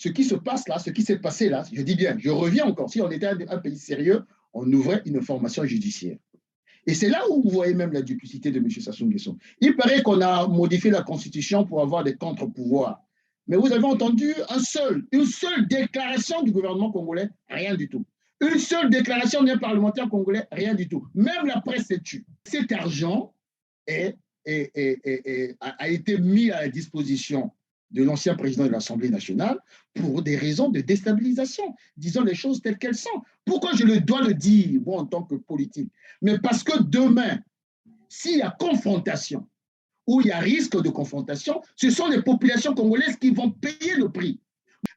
ce qui se passe là, ce qui s'est passé là, je dis bien, je reviens encore, si on était un pays sérieux, on ouvrait une formation judiciaire. Et c'est là où vous voyez même la duplicité de M. Sassou Nguesso. Il paraît qu'on a modifié la Constitution pour avoir des contre-pouvoirs. Mais vous avez entendu une seule déclaration du gouvernement congolais, rien du tout. Une seule déclaration d'un parlementaire congolais, rien du tout. Même la presse s'est tue. Cet argent a été mis à la disposition de l'ancien président de l'Assemblée nationale pour des raisons de déstabilisation. Disons les choses telles qu'elles sont. Pourquoi je dois le dire, moi, en tant que politique? Mais parce que demain, s'il y a confrontation, ou il y a risque de confrontation, ce sont les populations congolaises qui vont payer le prix.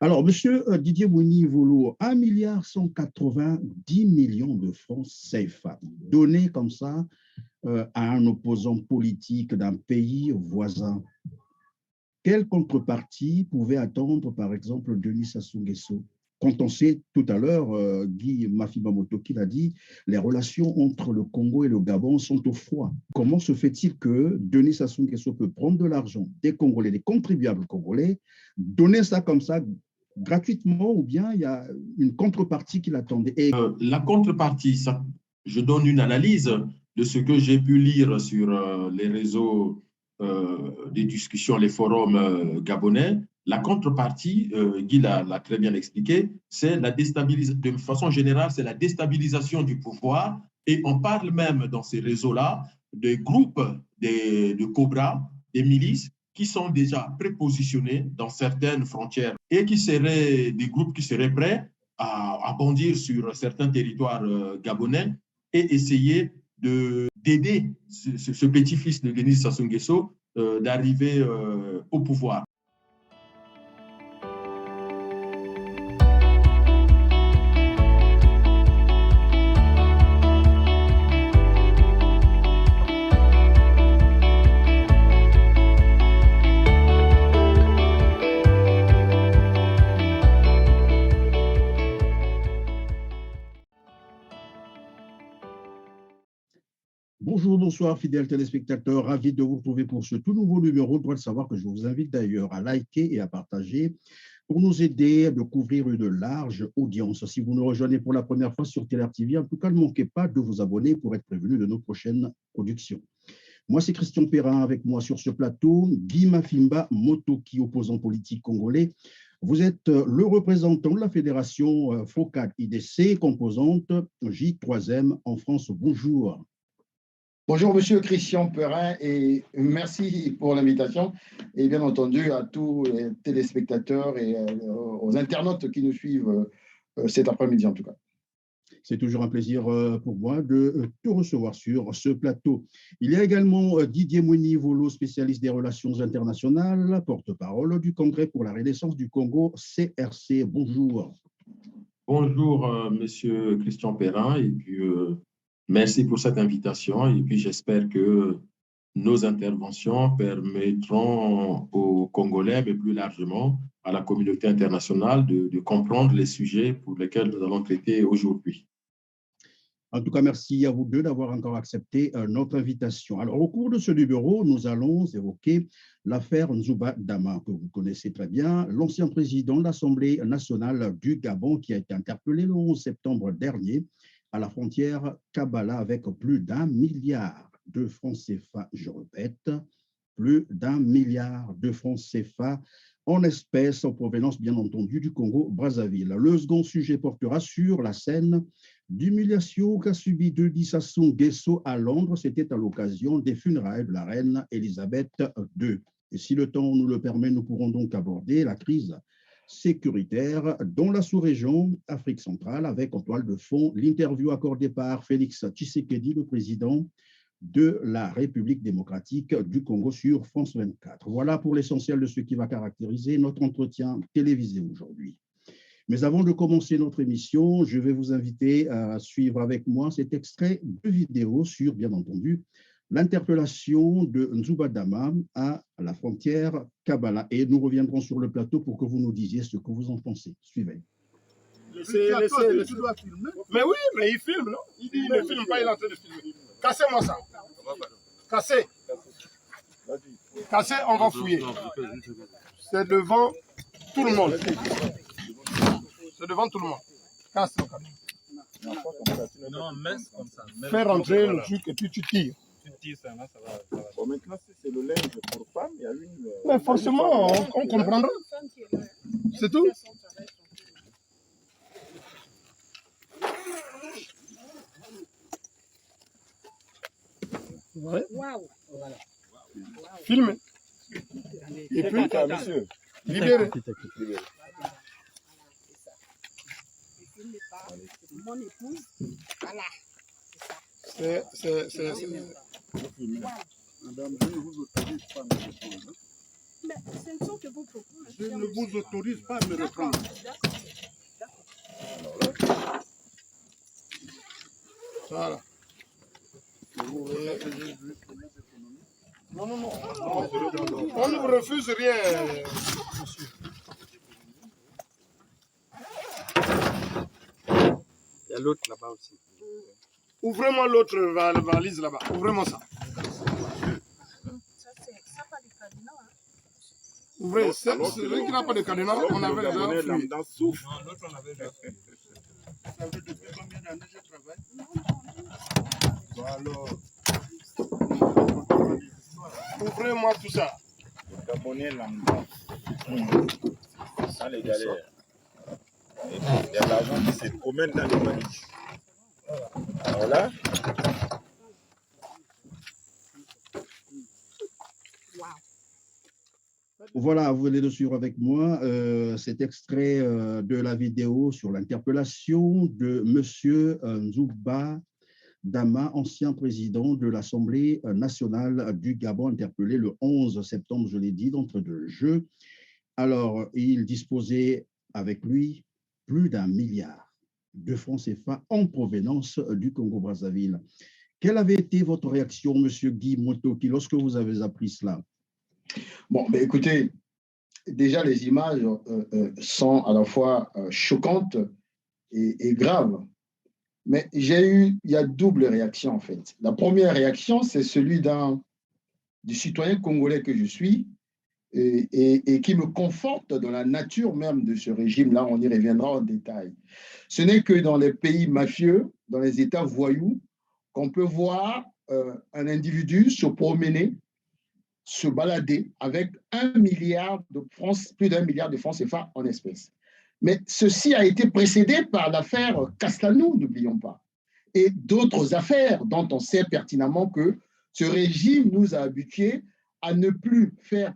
Alors, monsieur Didier Mouni-Volo, 1,190 milliard de francs CFA donnés comme ça à un opposant politique d'un pays voisin. Quelle contrepartie pouvait attendre, par exemple, Denis Sassou Nguesso? Quand on sait tout à l'heure, Guy Mafimba Motoki l'a dit, les relations entre le Congo et le Gabon sont au froid. Comment se fait-il que Denis Sassou Nguesso peut prendre de l'argent des Congolais, des contribuables congolais, donner ça comme ça gratuitement, ou bien il y a une contrepartie qui l'attendait? La contrepartie, ça, je donne une analyse de ce que j'ai pu lire sur les réseaux des discussions, les forums gabonais. La contrepartie, Guy l'a très bien expliqué, c'est la déstabilisation, de façon générale, c'est la déstabilisation du pouvoir. Et on parle même dans ces réseaux-là des groupes de Cobra, des milices, qui sont déjà prépositionnés dans certaines frontières et qui seraient des groupes qui seraient prêts à bondir sur certains territoires gabonais et essayer d'aider ce petit-fils de Denis Sassou Nguesso d'arriver au pouvoir. Bonjour, bonsoir, fidèles téléspectateurs. Ravi de vous retrouver pour ce tout nouveau numéro. Vous devez savoir que je vous invite d'ailleurs à liker et à partager pour nous aider à découvrir une large audience. Si vous nous rejoignez pour la première fois sur TLR TV, en tout cas, ne manquez pas de vous abonner pour être prévenu de nos prochaines productions. Moi, c'est Christian Perrin, avec moi sur ce plateau, Guy Mafimba Motoki, opposant politique congolais. Vous êtes le représentant de la fédération FOCAD-IDC, composante J3M en France. Bonjour. Bonjour, monsieur Christian Perrin, et merci pour l'invitation. Et bien entendu, à tous les téléspectateurs et aux internautes qui nous suivent cet après-midi, en tout cas. C'est toujours un plaisir pour moi de te recevoir sur ce plateau. Il y a également Didier Mouni-Volo, spécialiste des relations internationales, porte-parole du Congrès pour la Renaissance du Congo, CRC. Bonjour. Bonjour, monsieur Christian Perrin, et puis merci pour cette invitation. Et puis j'espère que nos interventions permettront aux Congolais, mais plus largement à la communauté internationale, de comprendre les sujets pour lesquels nous allons traiter aujourd'hui. En tout cas, merci à vous deux d'avoir encore accepté notre invitation. Alors, au cours de ce numéro, nous allons évoquer l'affaire Nzouba Dama, que vous connaissez très bien, l'ancien président de l'Assemblée nationale du Gabon, qui a été interpellé le 11 septembre dernier à la frontière Kabala avec plus d'1 milliard de francs CFA, je répète, plus d'1 milliard de francs CFA en espèces en provenance, bien entendu, du Congo-Brazzaville. Le second sujet portera sur la scène d'humiliation qu'a subi Denis Sassou Nguesso à Londres. C'était à l'occasion des funérailles de la reine Elisabeth II. Et si le temps nous le permet, nous pourrons donc aborder la crise sécuritaire dans la sous-région Afrique centrale, avec en toile de fond l'interview accordée par Félix Tshisekedi, le président de la République démocratique du Congo sur France 24. Voilà pour l'essentiel de ce qui va caractériser notre entretien télévisé aujourd'hui. Mais avant de commencer notre émission, je vais vous inviter à suivre avec moi cet extrait de vidéo sur, bien entendu, l'interpellation de Nzouba Dama à la frontière Kabala. Et nous reviendrons sur le plateau pour que vous nous disiez ce que vous en pensez. Suivez. Laissez. Mais oui, mais il filme, non? Il dit, il ne filme pas, il est en train de filmer. Cassez-moi ça. Cassez, on va fouiller. C'est devant tout le monde. C'est devant tout le monde. Casse le cadenas. Non, mais comme ça. Fais rentrer le truc et puis tu tires. Tu tires ça, là, ça va. Bon, maintenant, si c'est le linge pour femmes, il y a une. Mais forcément, on comprendra. C'est tout. Ouais. Voilà. Filmez. Et puis, Monsieur. libérez. Mon épouse, voilà. C'est. Madame, je ne vous autorise pas à me reprendre. Mais ce ne sont que vos propos. Je ne vous autorise pas à me reprendre. Voilà. Non. On ne vous refuse rien, monsieur. Il y a l'autre là-bas aussi. Ouvrez-moi l'autre valise là-bas. Ouvrez-moi ça. Ouvrez. Celui qui n'a pas de cadenas, on avait déjà fui. Non, l'autre on avait déjà fui. Vous savez depuis combien d'années je travaille? Bon, alors. Ouvrez-moi tout ça. Le Gabonais lambda. Sans les galères. Il y a l'argent qui se promène dans les valises. Alors là. Voilà, vous venez de suivre avec moi cet extrait de la vidéo sur l'interpellation de M. Nzouba Dama, ancien président de l'Assemblée nationale du Gabon, interpellé le 11 septembre, je l'ai dit, d'entre deux jeux. Alors, il disposait avec lui plus d'1 milliard de francs CFA en provenance du Congo-Brazzaville. Quelle avait été votre réaction, M. Guy Motoki, lorsque vous avez appris cela? Bon, mais écoutez, déjà les images sont à la fois choquantes et graves. Mais il y a double réaction en fait. La première réaction, c'est celui du citoyen congolais que je suis et qui me conforte dans la nature même de ce régime-là. On y reviendra en détail. Ce n'est que dans les pays mafieux, dans les États voyous, qu'on peut voir un individu se promener, se balader avec 1 milliard de francs, plus d'1 milliard de francs CFA en espèces. Mais ceci a été précédé par l'affaire Castanou, n'oublions pas, et d'autres affaires dont on sait pertinemment que ce régime nous a habitués à ne plus faire,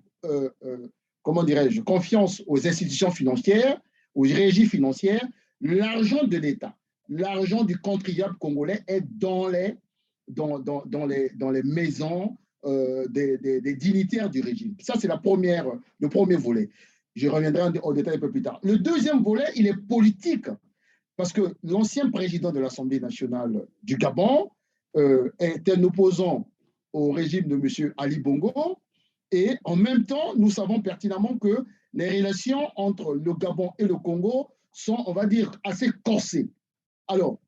comment dirais-je, confiance aux institutions financières, aux régies financières. L'argent de l'État, l'argent du contribuable congolais est dans les maisons des dignitaires du régime. Ça, c'est le premier volet. Je reviendrai en détail un peu plus tard. Le deuxième volet, il est politique, parce que l'ancien président de l'Assemblée nationale du Gabon est un opposant au régime de M. Ali Bongo, et en même temps, nous savons pertinemment que les relations entre le Gabon et le Congo sont, on va dire, assez corsées. Alors,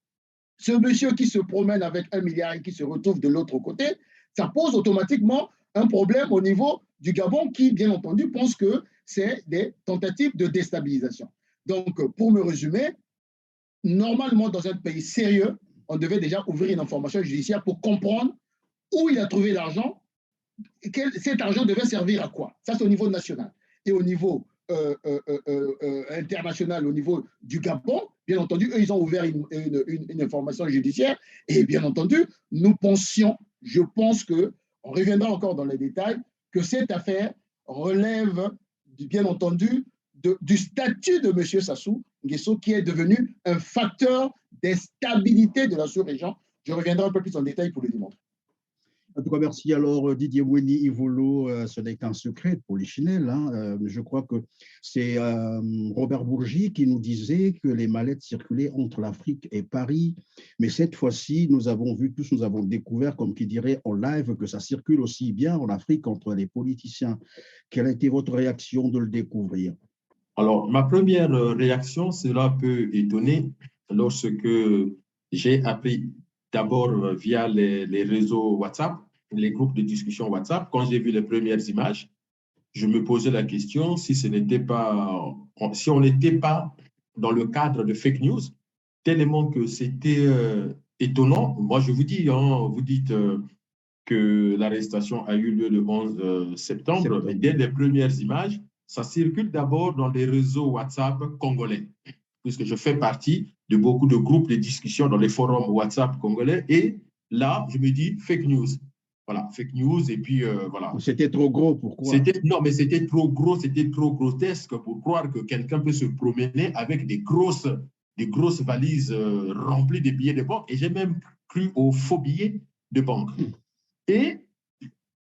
ce monsieur qui se promène avec 1 milliard et qui se retrouve de l'autre côté, ça pose automatiquement un problème au niveau du Gabon qui, bien entendu, pense que c'est des tentatives de déstabilisation. Donc, pour me résumer, normalement, dans un pays sérieux, on devait déjà ouvrir une information judiciaire pour comprendre où il a trouvé l'argent, cet argent devait servir à quoi. Ça, c'est au niveau national. Et au niveau international, au niveau du Gabon, bien entendu, eux, ils ont ouvert une information judiciaire. Et bien entendu, nous pensions, je pense que, on reviendra encore dans les détails, que cette affaire relève, bien entendu, du statut de M. Sassou Nguesso, qui est devenu un facteur d'instabilité de la sous-région. Je reviendrai un peu plus en détail pour le démontrer. En tout cas, merci. Alors, Didier Moueni Ivolo, ce n'est qu'un secret de Polichinelle. Je crois que c'est Robert Bourgi qui nous disait que les mallettes circulaient entre l'Afrique et Paris. Mais cette fois-ci, nous avons vu, tous nous avons découvert, comme qui dirait en live, que ça circule aussi bien en Afrique entre les politiciens. Quelle a été votre réaction de le découvrir? Alors, ma première réaction sera un peu étonnée lorsque j'ai appris d'abord via les réseaux WhatsApp, les groupes de discussion WhatsApp, quand j'ai vu les premières images. je me posais la question si on n'était pas dans le cadre de fake news, tellement que c'était étonnant. Moi, je vous dis, hein, vous dites que l'arrestation a eu lieu le 11 septembre, mais dès les premières images, ça circule d'abord dans les réseaux WhatsApp congolais, puisque je fais partie de beaucoup de groupes de discussion dans les forums WhatsApp congolais, et là, je me dis fake news. Voilà, fake news, et puis voilà. C'était trop gros, pourquoi? Non, mais c'était trop gros, c'était trop grotesque pour croire que quelqu'un peut se promener avec des grosses valises remplies de billets de banque, et j'ai même cru aux faux billets de banque. Et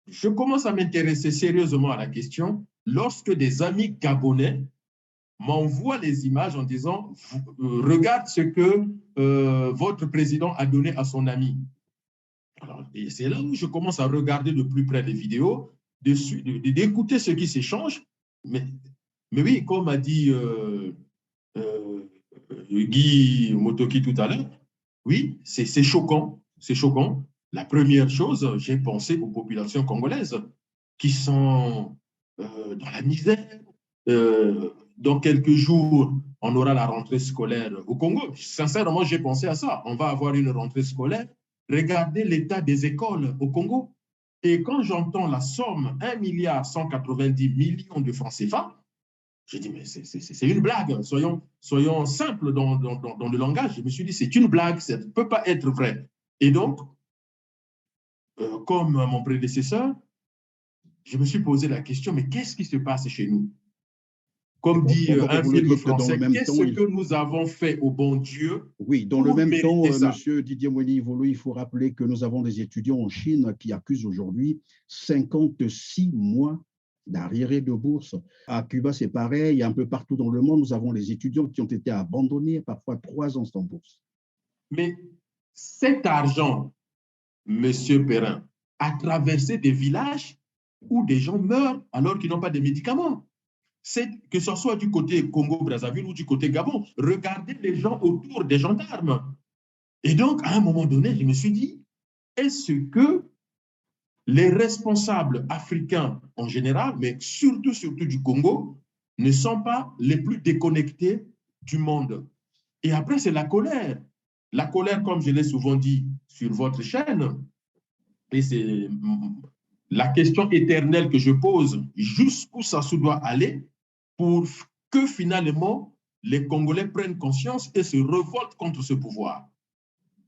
je commence à m'intéresser sérieusement à la question lorsque des amis gabonais m'envoient les images en disant « Regarde ce que votre président a donné à son ami ». Et c'est là où je commence à regarder de plus près les vidéos, d'écouter ce qui s'échange. Mais oui, comme a dit Guy Motoki tout à l'heure, oui, c'est choquant, c'est choquant. La première chose, j'ai pensé aux populations congolaises qui sont dans la misère. Dans quelques jours, on aura la rentrée scolaire au Congo. Sincèrement, j'ai pensé à ça. On va avoir une rentrée scolaire. Regardez l'état des écoles au Congo. Et quand j'entends la somme 1,190 milliard de francs CFA, je dis, mais c'est une blague. Soyons simples dans le langage. Je me suis dit, c'est une blague, ça ne peut pas être vrai. Et donc, comme mon prédécesseur, je me suis posé la question, mais qu'est-ce qui se passe chez nous? Comme dit un film français, qu'est-ce que nous avons fait au bon Dieu? Oui, dans le même temps, M. Didier Mweli-Yvolo, il faut rappeler que nous avons des étudiants en Chine qui accusent aujourd'hui 56 mois d'arriérés de bourse. À Cuba, c'est pareil, un peu partout dans le monde, nous avons les étudiants qui ont été abandonnés, parfois 3 ans sans bourse. Mais cet argent, M. Perrin, a traversé des villages où des gens meurent alors qu'ils n'ont pas de médicaments. Que ce soit du côté Congo-Brazzaville ou du côté Gabon, regardez les gens autour des gendarmes. Et donc, à un moment donné, je me suis dit, est-ce que les responsables africains en général, mais surtout du Congo, ne sont pas les plus déconnectés du monde? Et après, c'est la colère. La colère, comme je l'ai souvent dit sur votre chaîne, et c'est la question éternelle que je pose, jusqu'où ça se doit aller pour que finalement les Congolais prennent conscience et se révoltent contre ce pouvoir.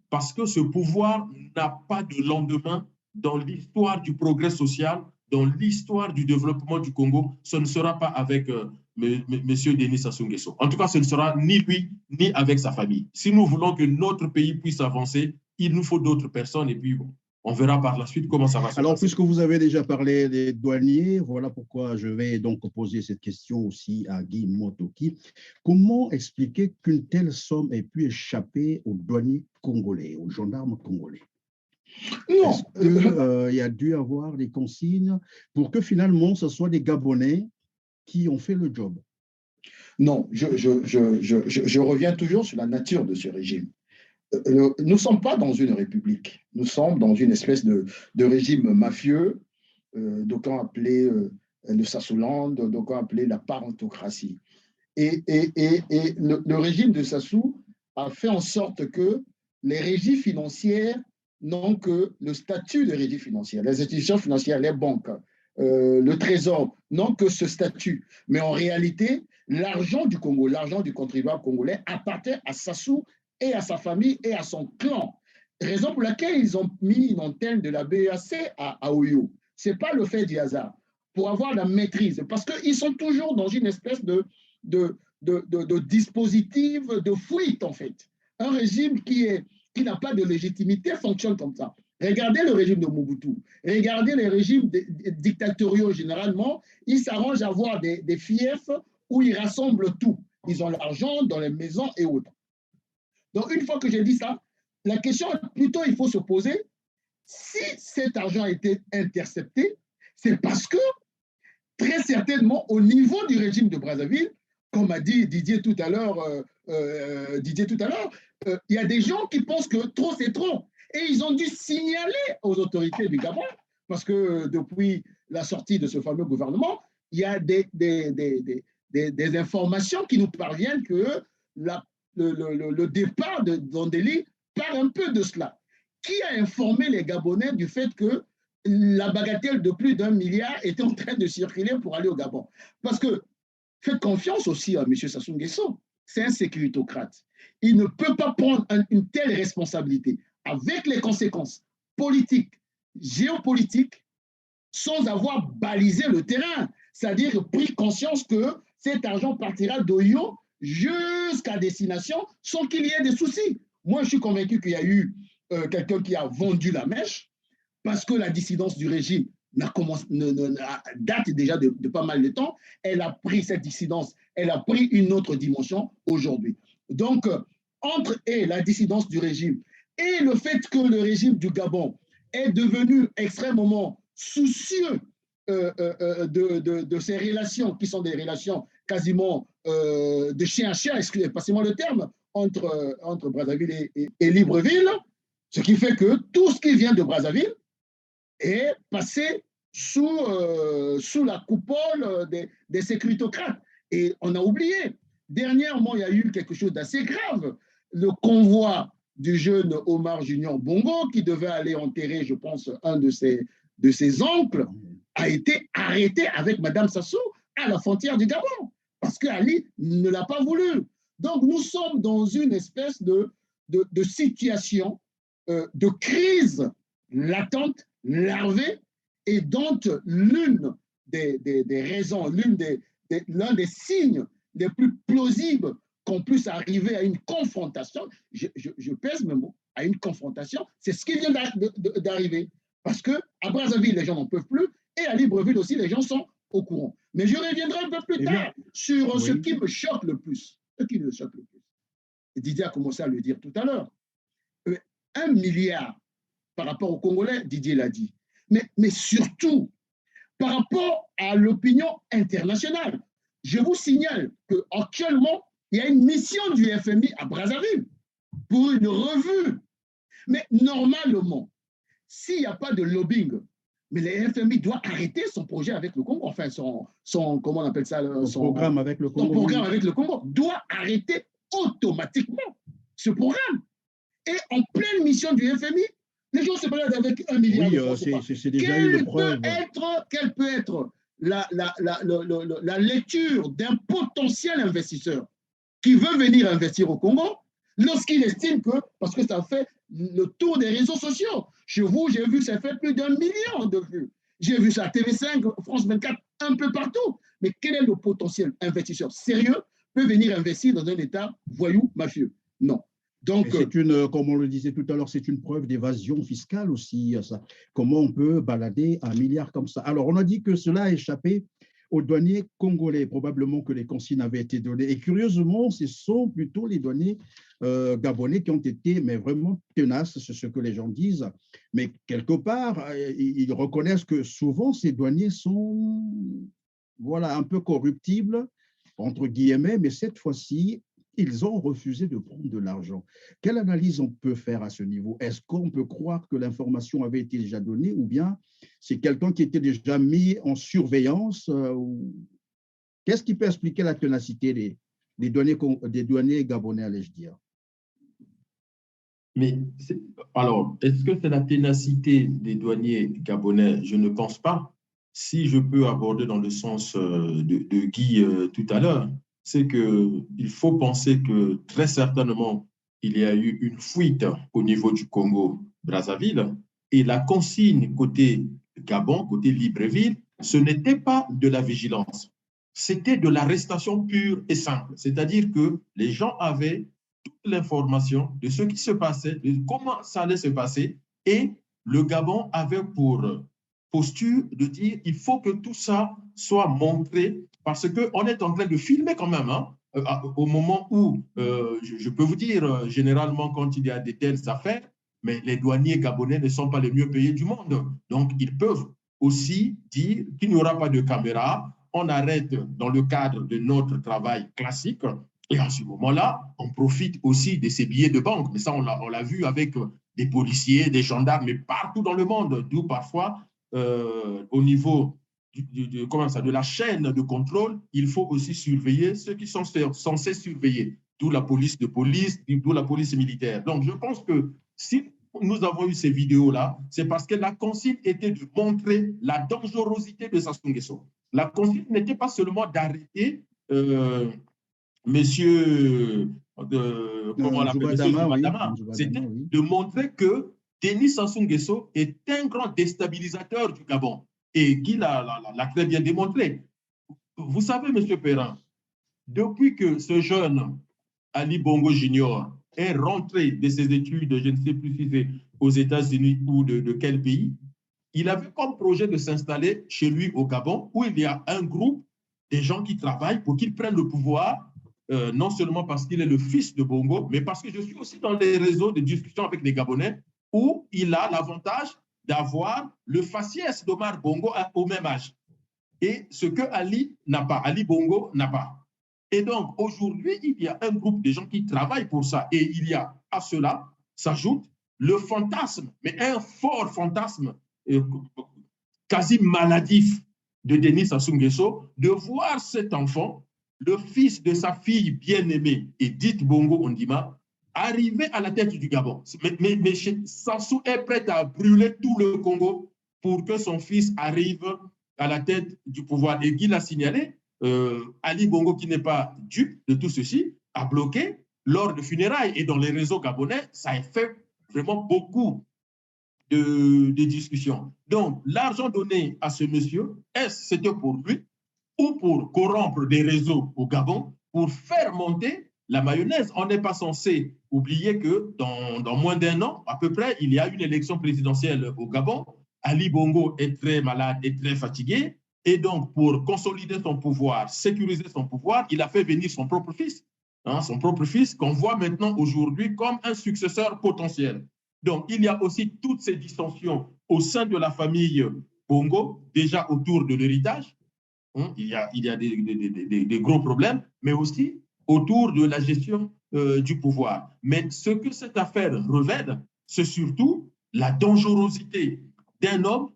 Parce que ce pouvoir n'a pas de lendemain dans l'histoire du progrès social, dans l'histoire du développement du Congo. Ce ne sera pas avec M. Denis Sassou Nguesso. En tout cas, ce ne sera ni lui, ni avec sa famille. Si nous voulons que notre pays puisse avancer, il nous faut d'autres personnes et puis bon, on verra par la suite comment ça va se passer. Alors, puisque vous avez déjà parlé des douaniers, voilà pourquoi je vais donc poser cette question aussi à Guy Motoki. Comment expliquer qu'une telle somme ait pu échapper aux douaniers congolais, aux gendarmes congolais? Non. Est-ce qu'il y a dû avoir des consignes pour que finalement ce soit des Gabonais qui ont fait le job? Non, je reviens toujours sur la nature de ce régime. Nous ne sommes pas dans une république, nous sommes dans une espèce de régime mafieux, d'aucuns appelé le Sassouland, d'aucuns appelé la parentocratie. Et le régime de Sassou a fait en sorte que les régies financières n'ont que le statut de régie financière. Les institutions financières, les banques, le trésor n'ont que ce statut. Mais en réalité, l'argent du Congo, l'argent du contribuable congolais appartient à Sassou et à sa famille et à son clan. Raison pour laquelle ils ont mis une antenne de la BEAC à Oyo. Ce n'est pas le fait du hasard. Pour avoir la maîtrise, parce qu'ils sont toujours dans une espèce de dispositif de fuite, en fait. Un régime qui n'a pas de légitimité fonctionne comme ça. Regardez le régime de Mobutu. Regardez les régimes dictatoriaux, généralement, ils s'arrangent à avoir des fiefs où ils rassemblent tout. Ils ont l'argent dans les maisons et autres. Donc, une fois que j'ai dit ça, la question, plutôt, il faut se poser, si cet argent a été intercepté, c'est parce que, très certainement, au niveau du régime de Brazzaville, comme a dit Didier tout à l'heure, il y a des gens qui pensent que trop, c'est trop. Et ils ont dû signaler aux autorités du Gabon, parce que depuis la sortie de ce fameux gouvernement, il y a des informations qui nous parviennent que le départ de Dondeli parle un peu de cela. Qui a informé les Gabonais du fait que la bagatelle de plus d'1 milliard était en train de circuler pour aller au Gabon? Parce que faites confiance aussi à M. Sassou Nguesso. C'est un sécuritocrate. Il ne peut pas prendre une telle responsabilité avec les conséquences politiques, géopolitiques, sans avoir balisé le terrain. C'est-à-dire pris conscience que cet argent partira d'Oyo jusqu'à destination sans qu'il y ait des soucis. Moi, je suis convaincu qu'il y a eu quelqu'un qui a vendu la mèche parce que la dissidence du régime date déjà de pas mal de temps. Elle a pris cette dissidence, elle a pris une autre dimension aujourd'hui. Donc, entre la dissidence du régime et le fait que le régime du Gabon est devenu extrêmement soucieux de ces relations qui sont des relations quasiment de chien à chien, passez-moi le terme, entre Brazzaville et Libreville, ce qui fait que tout ce qui vient de Brazzaville est passé sous la coupole des sécuritocrates. Et on a oublié. Dernièrement, il y a eu quelque chose d'assez grave. Le convoi du jeune Omar Junior Bongo, qui devait aller enterrer, je pense, un de ses oncles, a été arrêté avec Mme Sassou à la frontière du Gabon, parce qu'Ali ne l'a pas voulu. Donc, nous sommes dans une espèce de situation de crise latente, larvée, et dont l'une des raisons, l'un des signes les plus plausibles qu'on puisse arriver à une confrontation, je pèse mes mots, à une confrontation, c'est ce qui vient d'arriver. Parce qu'à Brazzaville, les gens n'en peuvent plus, et à Libreville aussi, les gens sont au courant. Mais je reviendrai un peu plus tard sur ce qui me choque le plus. Ce qui me choque le plus. Et Didier a commencé à le dire tout à l'heure. 1 milliard par rapport aux Congolais, Didier l'a dit. Mais surtout, par rapport à l'opinion internationale. Je vous signale qu'actuellement, il y a une mission du FMI à Brazzaville pour une revue. Mais normalement, s'il n'y a pas de lobbying, mais le FMI doit arrêter son projet avec le Congo, enfin son comment on appelle ça, son programme avec le Congo. Son programme avec le Congo doit arrêter automatiquement ce programme. Et en pleine mission du FMI, les gens se baladent avec 1 milliard de francs. C'est déjà une preuve. Quelle peut être la lecture d'un potentiel investisseur qui veut venir investir au Congo lorsqu'il estime que, parce que ça fait le tour des réseaux sociaux. Chez vous, j'ai vu, ça fait plus d'1 million de vues. J'ai vu ça à TV5, France 24, un peu partout. Mais quel est le potentiel investisseur sérieux peut venir investir dans un État voyou, mafieux? Non. Donc, c'est une, comme on le disait tout à l'heure, c'est une preuve d'évasion fiscale aussi. Ça. Comment on peut balader 1 milliard comme ça? Alors, on a dit que cela a échappé aux douaniers congolais, probablement que les consignes avaient été données. Et curieusement, ce sont plutôt les douaniers gabonais qui ont été mais vraiment tenaces, c'est ce que les gens disent. Mais quelque part, ils reconnaissent que souvent, ces douaniers sont un peu corruptibles, entre guillemets, mais cette fois-ci, ils ont refusé de prendre de l'argent. Quelle analyse on peut faire à ce niveau? Est-ce qu'on peut croire que l'information avait été déjà donnée ou bien c'est quelqu'un qui était déjà mis en surveillance? Qu'est-ce qui peut expliquer la ténacité des douaniers gabonais, allais-je dire? Mais alors, est-ce que c'est la ténacité des douaniers gabonais? Je ne pense pas. Si je peux aborder dans le sens de Guy tout à l'heure, c'est qu'il faut penser que très certainement, il y a eu une fuite au niveau du Congo-Brazzaville et la consigne côté Gabon, côté Libreville, ce n'était pas de la vigilance, c'était de l'arrestation pure et simple. C'est-à-dire que les gens avaient toute l'information de ce qui se passait, de comment ça allait se passer et le Gabon avait pour posture de dire il faut que tout ça soit montré parce qu'on est en train de filmer quand même, hein, au moment où, je peux vous dire, généralement, quand il y a de telles affaires, mais les douaniers gabonais ne sont pas les mieux payés du monde. Donc, ils peuvent aussi dire qu'il n'y aura pas de caméra, on arrête dans le cadre de notre travail classique, et à ce moment-là, on profite aussi de ces billets de banque. Mais ça, on l'a vu avec des policiers, des gendarmes, mais partout dans le monde, d'où parfois, au niveau de la chaîne de contrôle, il faut aussi surveiller ceux qui sont censés surveiller, d'où la police de police, d'où la police militaire. Donc, je pense que si nous avons eu ces vidéos-là, c'est parce que la consigne était de montrer la dangerosité de Sassou Nguesso. La consigne n'était pas seulement d'arrêter monsieur, comment on l'appelle, Zubadama, c'était de montrer que Denis Sassou Nguesso est un grand déstabilisateur du Gabon et qu'il l'a très bien démontré. Vous savez, M. Perrin, depuis que ce jeune Ali Bongo Junior est rentré de ses études, je ne sais plus si c'est aux États-Unis ou de quel pays, il avait comme projet de s'installer chez lui au Gabon, où il y a un groupe de gens qui travaillent pour qu'il prenne le pouvoir, non seulement parce qu'il est le fils de Bongo, mais parce que je suis aussi dans les réseaux de discussion avec les Gabonais, où il a l'avantage d'avoir le faciès d'Omar Bongo au même âge. Et ce que Ali n'a pas, Ali Bongo n'a pas. Et donc, aujourd'hui, il y a un groupe de gens qui travaillent pour ça. Et il y a à cela s'ajoute le fantasme, mais un fort fantasme quasi maladif de Denis Sassou Nguesso, de voir cet enfant, le fils de sa fille bien-aimée, Edith Bongo Ondima, arriver à la tête du Gabon. Mais Sassou est prêt à brûler tout le Congo pour que son fils arrive à la tête du pouvoir. Et Guy l'a signalé, Ali Bongo, qui n'est pas dupe de tout ceci, a bloqué lors de funérailles. Et dans les réseaux gabonais, ça a fait vraiment beaucoup de discussions. Donc, l'argent donné à ce monsieur, est-ce que c'était pour lui ou pour corrompre des réseaux au Gabon, pour faire monter la mayonnaise? On n'est pas censé oublier que dans moins d'un an, à peu près, il y a une élection présidentielle au Gabon. Ali Bongo est très malade et très fatigué. Et donc, pour consolider son pouvoir, sécuriser son pouvoir, il a fait venir son propre fils. Son propre fils qu'on voit maintenant aujourd'hui comme un successeur potentiel. Donc, il y a aussi toutes ces dissensions au sein de la famille Bongo, déjà autour de l'héritage. Il y a des gros problèmes, mais aussi autour de la gestion du pouvoir. Mais ce que cette affaire révèle, c'est surtout la dangerosité d'un homme,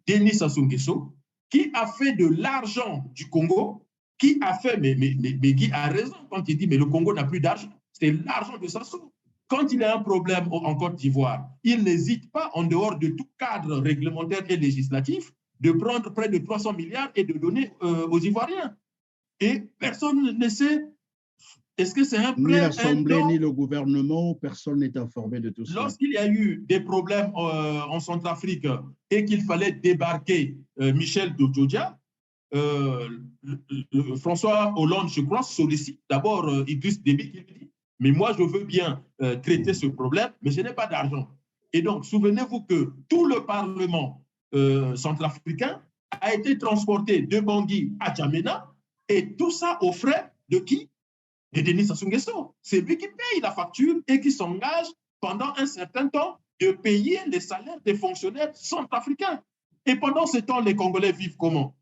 Denis Sassou Nguesso, qui a fait de l'argent du Congo, qui a fait, mais Guy a raison quand il dit, mais le Congo n'a plus d'argent, c'est l'argent de Sassou. Quand il y a un problème en Côte d'Ivoire, il n'hésite pas, en dehors de tout cadre réglementaire et législatif, de prendre près de 300 milliards et de donner aux Ivoiriens. Et personne ne sait, est-ce que c'est un prêt? Ni l'Assemblée, ni le gouvernement, personne n'est informé de tout ça. Lorsqu'il y a eu des problèmes en Centrafrique et qu'il fallait débarquer Michel Dodjodia, François Hollande, je crois, sollicite d'abord Idriss Déby qui dit, mais moi, je veux bien traiter ce problème, mais je n'ai pas d'argent. Et donc, souvenez-vous que tout le Parlement centrafricain a été transporté de Bangui à Djamena, et tout ça aux frais de qui? De Denis Sassou Nguesso. C'est lui qui paye la facture et qui s'engage pendant un certain temps de payer les salaires des fonctionnaires centrafricains. Et pendant ce temps, les Congolais vivent comment?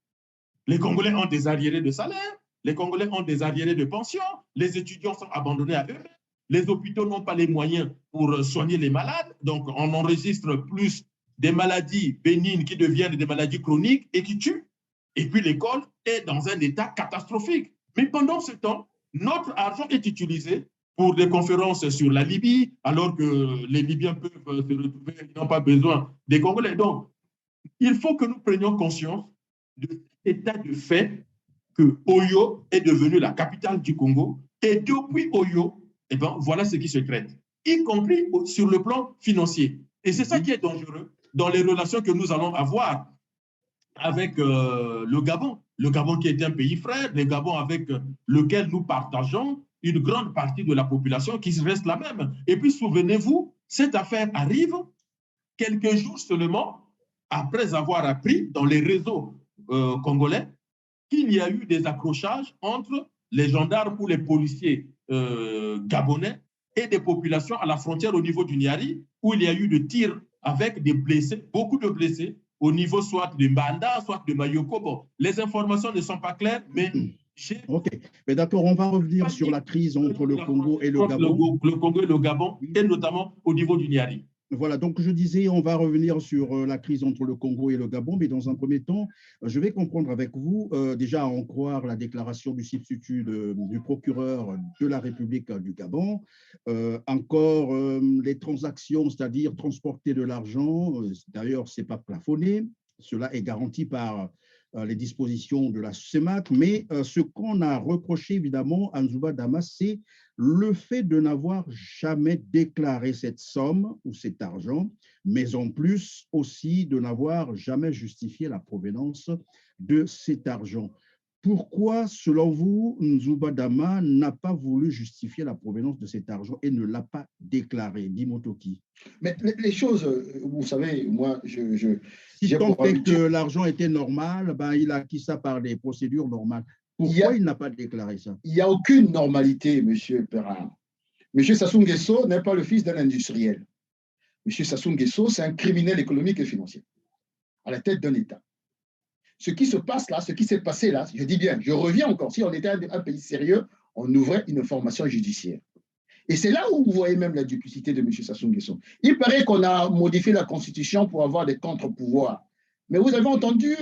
Les Congolais ont des arriérés de salaire, les Congolais ont des arriérés de pension, les étudiants sont abandonnés à eux-mêmes, les hôpitaux n'ont pas les moyens pour soigner les malades, donc on enregistre plus des maladies bénignes qui deviennent des maladies chroniques et qui tuent. Et puis l'école est dans un état catastrophique. Mais pendant ce temps, notre argent est utilisé pour des conférences sur la Libye, alors que les Libyens peuvent se retrouver, ils n'ont pas besoin des Congolais. Donc, il faut que nous prenions conscience de cet état de fait que Oyo est devenue la capitale du Congo. Et depuis Oyo, eh ben, voilà ce qui se traite, y compris sur le plan financier. Et c'est ça qui est dangereux dans les relations que nous allons avoir avec le Gabon qui est un pays frère, le Gabon avec lequel nous partageons une grande partie de la population qui reste la même. Et puis souvenez-vous, cette affaire arrive quelques jours seulement après avoir appris dans les réseaux congolais qu'il y a eu des accrochages entre les gendarmes ou les policiers gabonais et des populations à la frontière au niveau du Niari, où il y a eu des tirs avec des blessés, beaucoup de blessés, au niveau soit de Mbanda, soit de Mayoko. Bon, les informations ne sont pas claires, mais ok, mais d'accord, on va revenir sur la crise entre le Congo et le Gabon. Le Congo et le Gabon, et notamment au niveau du Niari. Voilà, donc je disais, on va revenir sur la crise entre le Congo et le Gabon, mais dans un premier temps, je vais comprendre avec vous, déjà à en croire la déclaration du substitut du procureur de la République du Gabon, encore les transactions, c'est-à-dire transporter de l'argent, d'ailleurs, ce n'est pas plafonné, cela est garanti par les dispositions de la CEMAC, mais ce qu'on a reproché évidemment à Nzouba Dama, c'est le fait de n'avoir jamais déclaré cette somme ou cet argent, mais en plus aussi de n'avoir jamais justifié la provenance de cet argent. Pourquoi, selon vous, Nzouba Dama n'a pas voulu justifier la provenance de cet argent et ne l'a pas déclaré? Dimotoki. Mais les choses, vous savez, moi, si tant est que l'argent était normal, ben, il a acquis ça par des procédures normales. Pourquoi il n'a pas déclaré ça? Il n'y a aucune normalité, M. Perrin. M. Sassou Nguesso n'est pas le fils d'un industriel. M. Sassou Nguesso, c'est un criminel économique et financier, à la tête d'un État. Ce qui se passe là, ce qui s'est passé là, je dis bien, je reviens encore, si on était un pays sérieux, on ouvrait une information judiciaire. Et c'est là où vous voyez même la duplicité de M. Sassou Nguesso. Il paraît qu'on a modifié la Constitution pour avoir des contre-pouvoirs. Mais vous avez entendu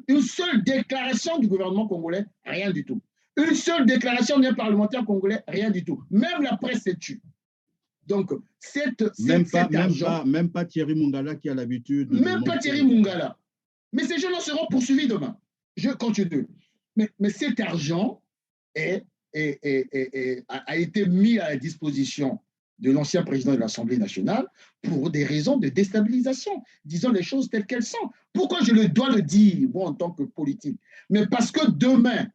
une seule déclaration du gouvernement congolais, rien du tout. Une seule déclaration d'un parlementaire congolais, rien du tout. Même la presse s'est tue. Donc, même pas Thierry Mungala qui a l'habitude. Même pas Thierry Mungala. Mais ces gens-là seront poursuivis demain. Je continue. Mais cet argent a été mis à la disposition de l'ancien président de l'Assemblée nationale pour des raisons de déstabilisation. Disons les choses telles qu'elles sont. Pourquoi je dois le dire, moi, en tant que politique? Mais parce que demain,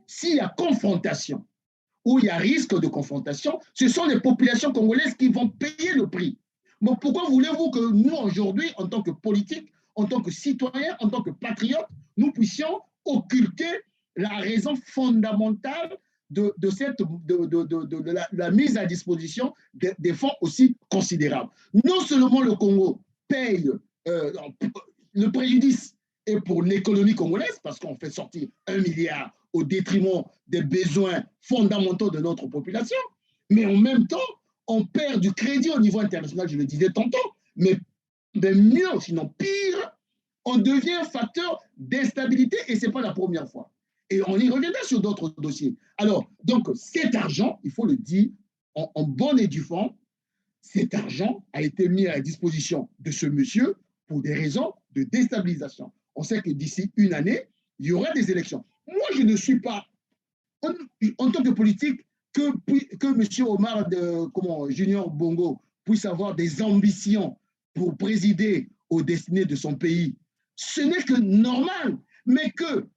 s'il y a confrontation, ou il y a risque de confrontation, ce sont les populations congolaises qui vont payer le prix. Mais pourquoi voulez-vous que nous, aujourd'hui, en tant que politiques, en tant que citoyens, en tant que patriotes, nous puissions occulter la raison fondamentale de la mise à disposition des fonds aussi considérables. Non seulement le Congo paye le préjudice et pour l'économie congolaise, parce qu'on fait sortir 1 milliard au détriment des besoins fondamentaux de notre population, mais en même temps, on perd du crédit au niveau international, je le disais tantôt, mais mieux, sinon pire, on devient un facteur d'instabilité et ce n'est pas la première fois. Et on y reviendra sur d'autres dossiers. Alors, donc, cet argent, il faut le dire, en bonne et due forme, cet argent a été mis à la disposition de ce monsieur pour des raisons de déstabilisation. On sait que d'ici une année, il y aura des élections. Moi, je ne suis pas, en tant que politique, que M. Omar Junior Bongo puisse avoir des ambitions pour présider aux destinées de son pays. Ce n'est que normal, mais que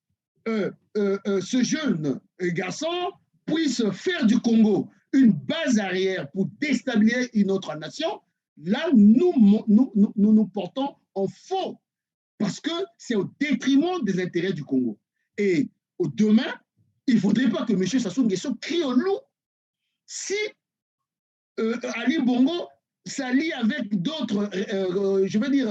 ce jeune garçon puisse faire du Congo une base arrière pour déstabiliser une autre nation, là, nous portons en faux, parce que c'est au détriment des intérêts du Congo. Et demain, il ne faudrait pas que M. Sassou Nguesso crie au loup. Si Ali Bongo s'allie avec d'autres,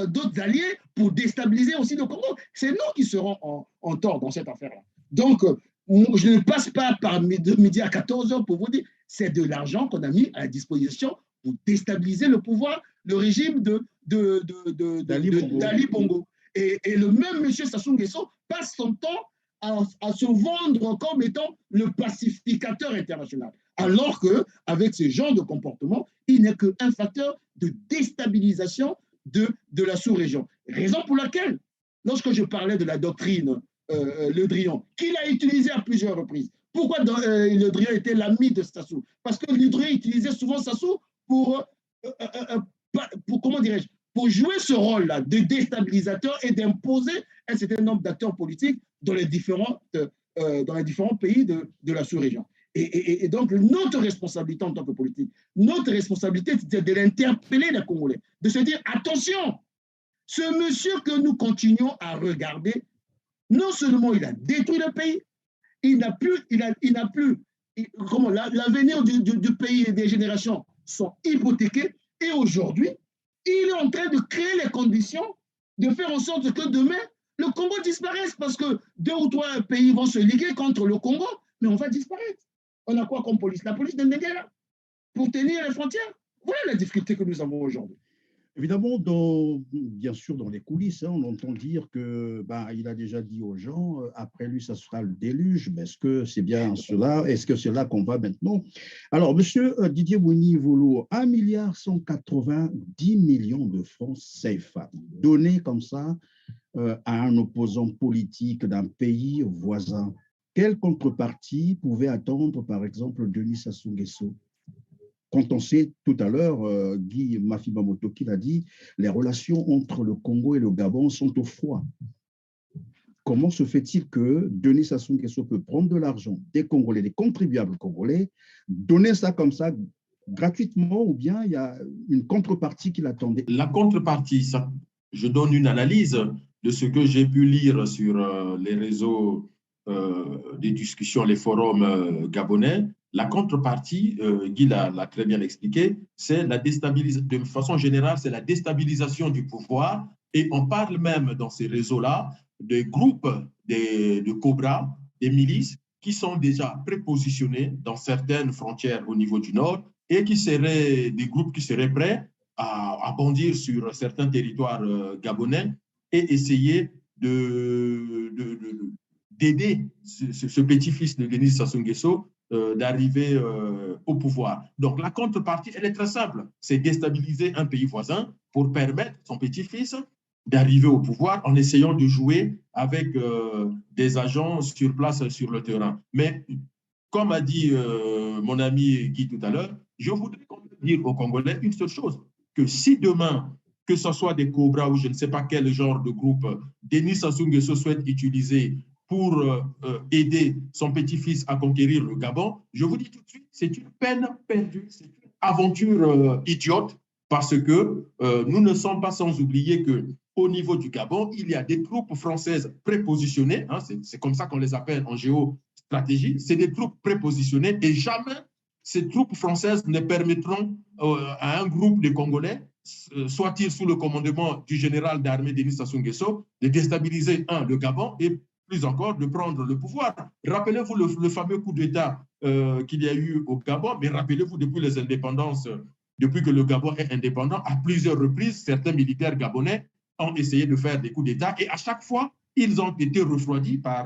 d'autres alliés pour déstabiliser aussi le Congo, c'est nous qui serons en tort dans cette affaire-là. Donc, je ne passe pas par midi à 14h pour vous dire, c'est de l'argent qu'on a mis à la disposition pour déstabiliser le pouvoir, le régime d'Ali Bongo. Et le même M. Sassou Nguesso passe son temps à se vendre comme étant le pacificateur international. Alors qu'avec ce genre de comportement, il n'est qu'un facteur de déstabilisation de la sous-région. Raison pour laquelle, lorsque je parlais de la doctrine Le Drian, qu'il a utilisée à plusieurs reprises, pourquoi Le Drian était l'ami de Sassou? Parce que Le Drian utilisait souvent Sassou pour comment dirais-je, pour jouer ce rôle-là de déstabilisateur et d'imposer un certain nombre d'acteurs politiques dans les différents pays de la sous-région. Et donc, notre responsabilité en tant que politique, notre responsabilité, c'est de l'interpeller, les Congolais, de se dire, attention, ce monsieur que nous continuons à regarder, non seulement il a détruit le pays, l'avenir du pays et des générations sont hypothéqués, et aujourd'hui, il est en train de créer les conditions de faire en sorte que demain, le Congo disparaisse, parce que 2 ou 3 pays vont se liguer contre le Congo, mais on va disparaître. On a quoi comme police? La police de Ndengela pour tenir les frontières. Voilà la difficulté que nous avons aujourd'hui. Évidemment, bien sûr, dans les coulisses, on entend dire que il a déjà dit aux gens, après lui, ça sera le déluge. Mais est-ce que c'est bien cela? Est-ce que c'est là qu'on va maintenant? Alors, monsieur Didier Mouni-Volo, 1,190 milliard de francs CFA donnés comme ça à un opposant politique d'un pays voisin. Quelle contrepartie pouvait attendre, par exemple, Denis Sassou Nguesso? Quand on sait tout à l'heure, Guy Mafibamoto qui l'a dit, les relations entre le Congo et le Gabon sont au froid. Comment se fait-il que Denis Sassou Nguesso peut prendre de l'argent des Congolais, des contribuables congolais, donner ça comme ça gratuitement, ou bien il y a une contrepartie qui l'attendait? La contrepartie, ça, je donne une analyse de ce que j'ai pu lire sur les réseaux des discussions, les forums gabonais. La contrepartie, Guy l'a très bien expliqué, c'est la déstabilisation, de façon générale, c'est la déstabilisation du pouvoir. Et on parle même dans ces réseaux-là de groupes de Cobra, des milices, qui sont déjà prépositionnés dans certaines frontières au niveau du nord et qui seraient des groupes qui seraient prêts à bondir sur certains territoires gabonais et essayer d'aider ce petit-fils de Denis Sassou Nguesso d'arriver au pouvoir. Donc, la contrepartie, elle est très simple. C'est déstabiliser un pays voisin pour permettre à son petit-fils d'arriver au pouvoir en essayant de jouer avec des agents sur place, sur le terrain. Mais, comme a dit mon ami Guy tout à l'heure, je voudrais dire aux Congolais une seule chose, que si demain, que ce soit des Cobras ou je ne sais pas quel genre de groupe, Denis Sassou Nguesso souhaite utiliser pour aider son petit-fils à conquérir le Gabon, je vous dis tout de suite, c'est une peine perdue, c'est une aventure idiote, parce que nous ne sommes pas sans oublier qu'au niveau du Gabon, il y a des troupes françaises prépositionnées, hein, c'est comme ça qu'on les appelle en géostratégie, c'est des troupes prépositionnées et jamais ces troupes françaises ne permettront à un groupe de Congolais, soit-il sous le commandement du général d'armée Denis Sassou Nguesso, de déstabiliser, le Gabon et plus encore de prendre le pouvoir. Rappelez-vous le fameux coup d'État qu'il y a eu au Gabon, mais rappelez-vous depuis les indépendances, depuis que le Gabon est indépendant, à plusieurs reprises, certains militaires gabonais ont essayé de faire des coups d'État et à chaque fois, ils ont été refroidis par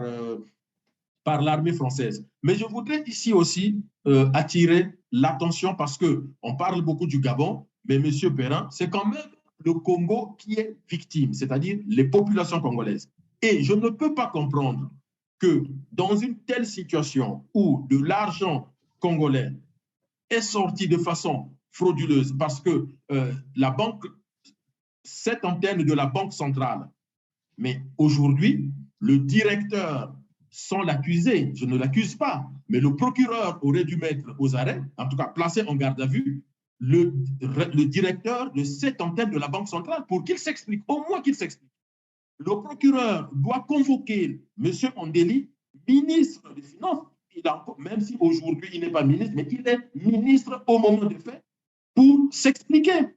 l'armée française. Mais je voudrais ici aussi attirer l'attention parce qu'on parle beaucoup du Gabon, mais M. Perrin, c'est quand même le Congo qui est victime, c'est-à-dire les populations congolaises. Et je ne peux pas comprendre que dans une telle situation où de l'argent congolais est sorti de façon frauduleuse parce que la banque, cette antenne de la Banque centrale, mais aujourd'hui, le directeur, sans l'accuser, je ne l'accuse pas, mais le procureur aurait dû mettre aux arrêts, en tout cas placer en garde à vue, le directeur de cette antenne de la Banque centrale pour qu'il s'explique, au moins qu'il s'explique. Le procureur doit convoquer M. Ondeli, ministre des Finances, même si aujourd'hui il n'est pas ministre, mais il est ministre au moment des faits, pour s'expliquer.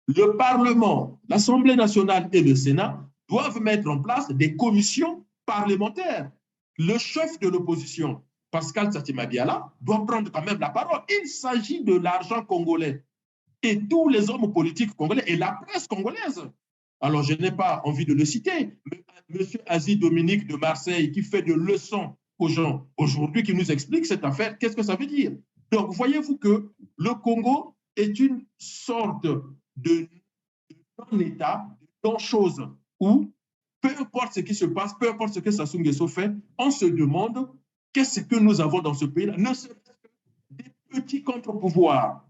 Le Parlement, l'Assemblée nationale et le Sénat doivent mettre en place des commissions parlementaires. Le chef de l'opposition, Pascal Satima-Biala, doit prendre quand même la parole. Il s'agit de l'argent congolais. Et tous les hommes politiques congolais et la presse congolaise. Alors, je n'ai pas envie de le citer, mais M. Aziz Dominique de Marseille, qui fait de leçons aux gens aujourd'hui, qui nous explique cette affaire, qu'est-ce que ça veut dire? Donc, voyez-vous que le Congo est une sorte de non-État, de non-chose, où peu importe ce qui se passe, peu importe ce que Sassou Nguesso fait, on se demande qu'est-ce que nous avons dans ce pays-là, ne serait-ce que des petits contre-pouvoirs.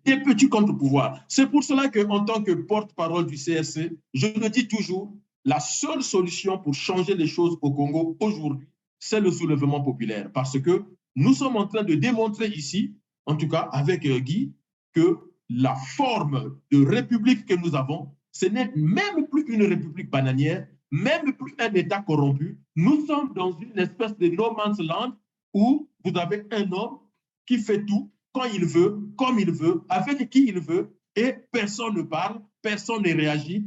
Des petits contre-pouvoirs. C'est pour cela qu'en tant que porte-parole du CRC, je le dis toujours, la seule solution pour changer les choses au Congo aujourd'hui, c'est le soulèvement populaire. Parce que nous sommes en train de démontrer ici, en tout cas avec Guy, que la forme de république que nous avons, ce n'est même plus une république bananière, même plus un État corrompu. Nous sommes dans une espèce de no man's land où vous avez un homme qui fait tout quand il veut, comme il veut, avec qui il veut, et personne ne parle, personne ne réagit.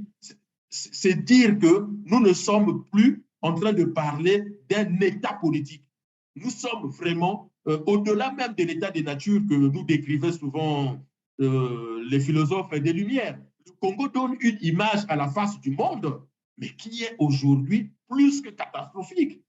C'est dire que nous ne sommes plus en train de parler d'un État politique. Nous sommes vraiment au-delà même de l'état de nature que nous décrivaient souvent les philosophes des Lumières. le Congo donne une image à la face du monde, mais qui est aujourd'hui plus que catastrophique.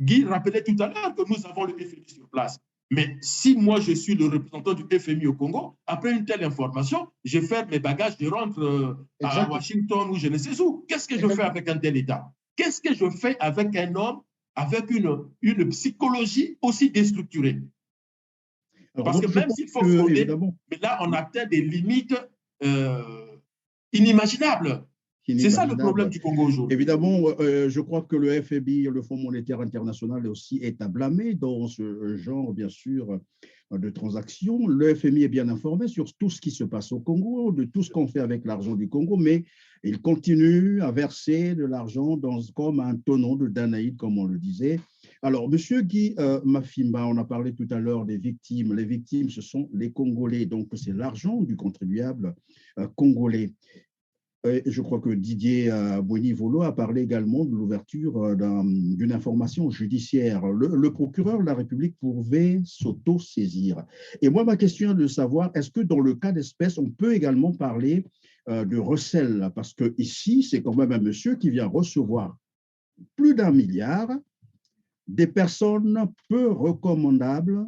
Guy rappelait tout à l'heure que nous avons le FMI sur place. Mais si moi, je suis le représentant du FMI au Congo, après une telle information, je ferme mes bagages, je rentre à Washington ou je ne sais où. Qu'est-ce que je fais avec un tel État? Qu'est-ce que je fais avec un homme avec une psychologie aussi déstructurée? Parce que même s'il faut frauder, mais là, on atteint des limites inimaginables. C'est ça le problème du Congo aujourd'hui. Évidemment, je crois que le FMI, le Fonds monétaire international aussi, est à blâmer dans ce genre, bien sûr, de transactions. Le FMI est bien informé sur tout ce qui se passe au Congo, de tout ce qu'on fait avec l'argent du Congo, mais il continue à verser de l'argent comme un tonneau de Danaïde, comme on le disait. Alors, Monsieur Guy Mafimba, on a parlé tout à l'heure des victimes. Les victimes, ce sont les Congolais, donc c'est l'argent du contribuable congolais. Je crois que Didier Boigny-Volo a parlé également de l'ouverture d'une information judiciaire. Le procureur de la République pouvait s'auto-saisir. Et moi, ma question est de savoir, est-ce que dans le cas d'espèce, on peut également parler de recel? Parce que ici, c'est quand même un monsieur qui vient recevoir plus d'1 milliard, des personnes peu recommandables,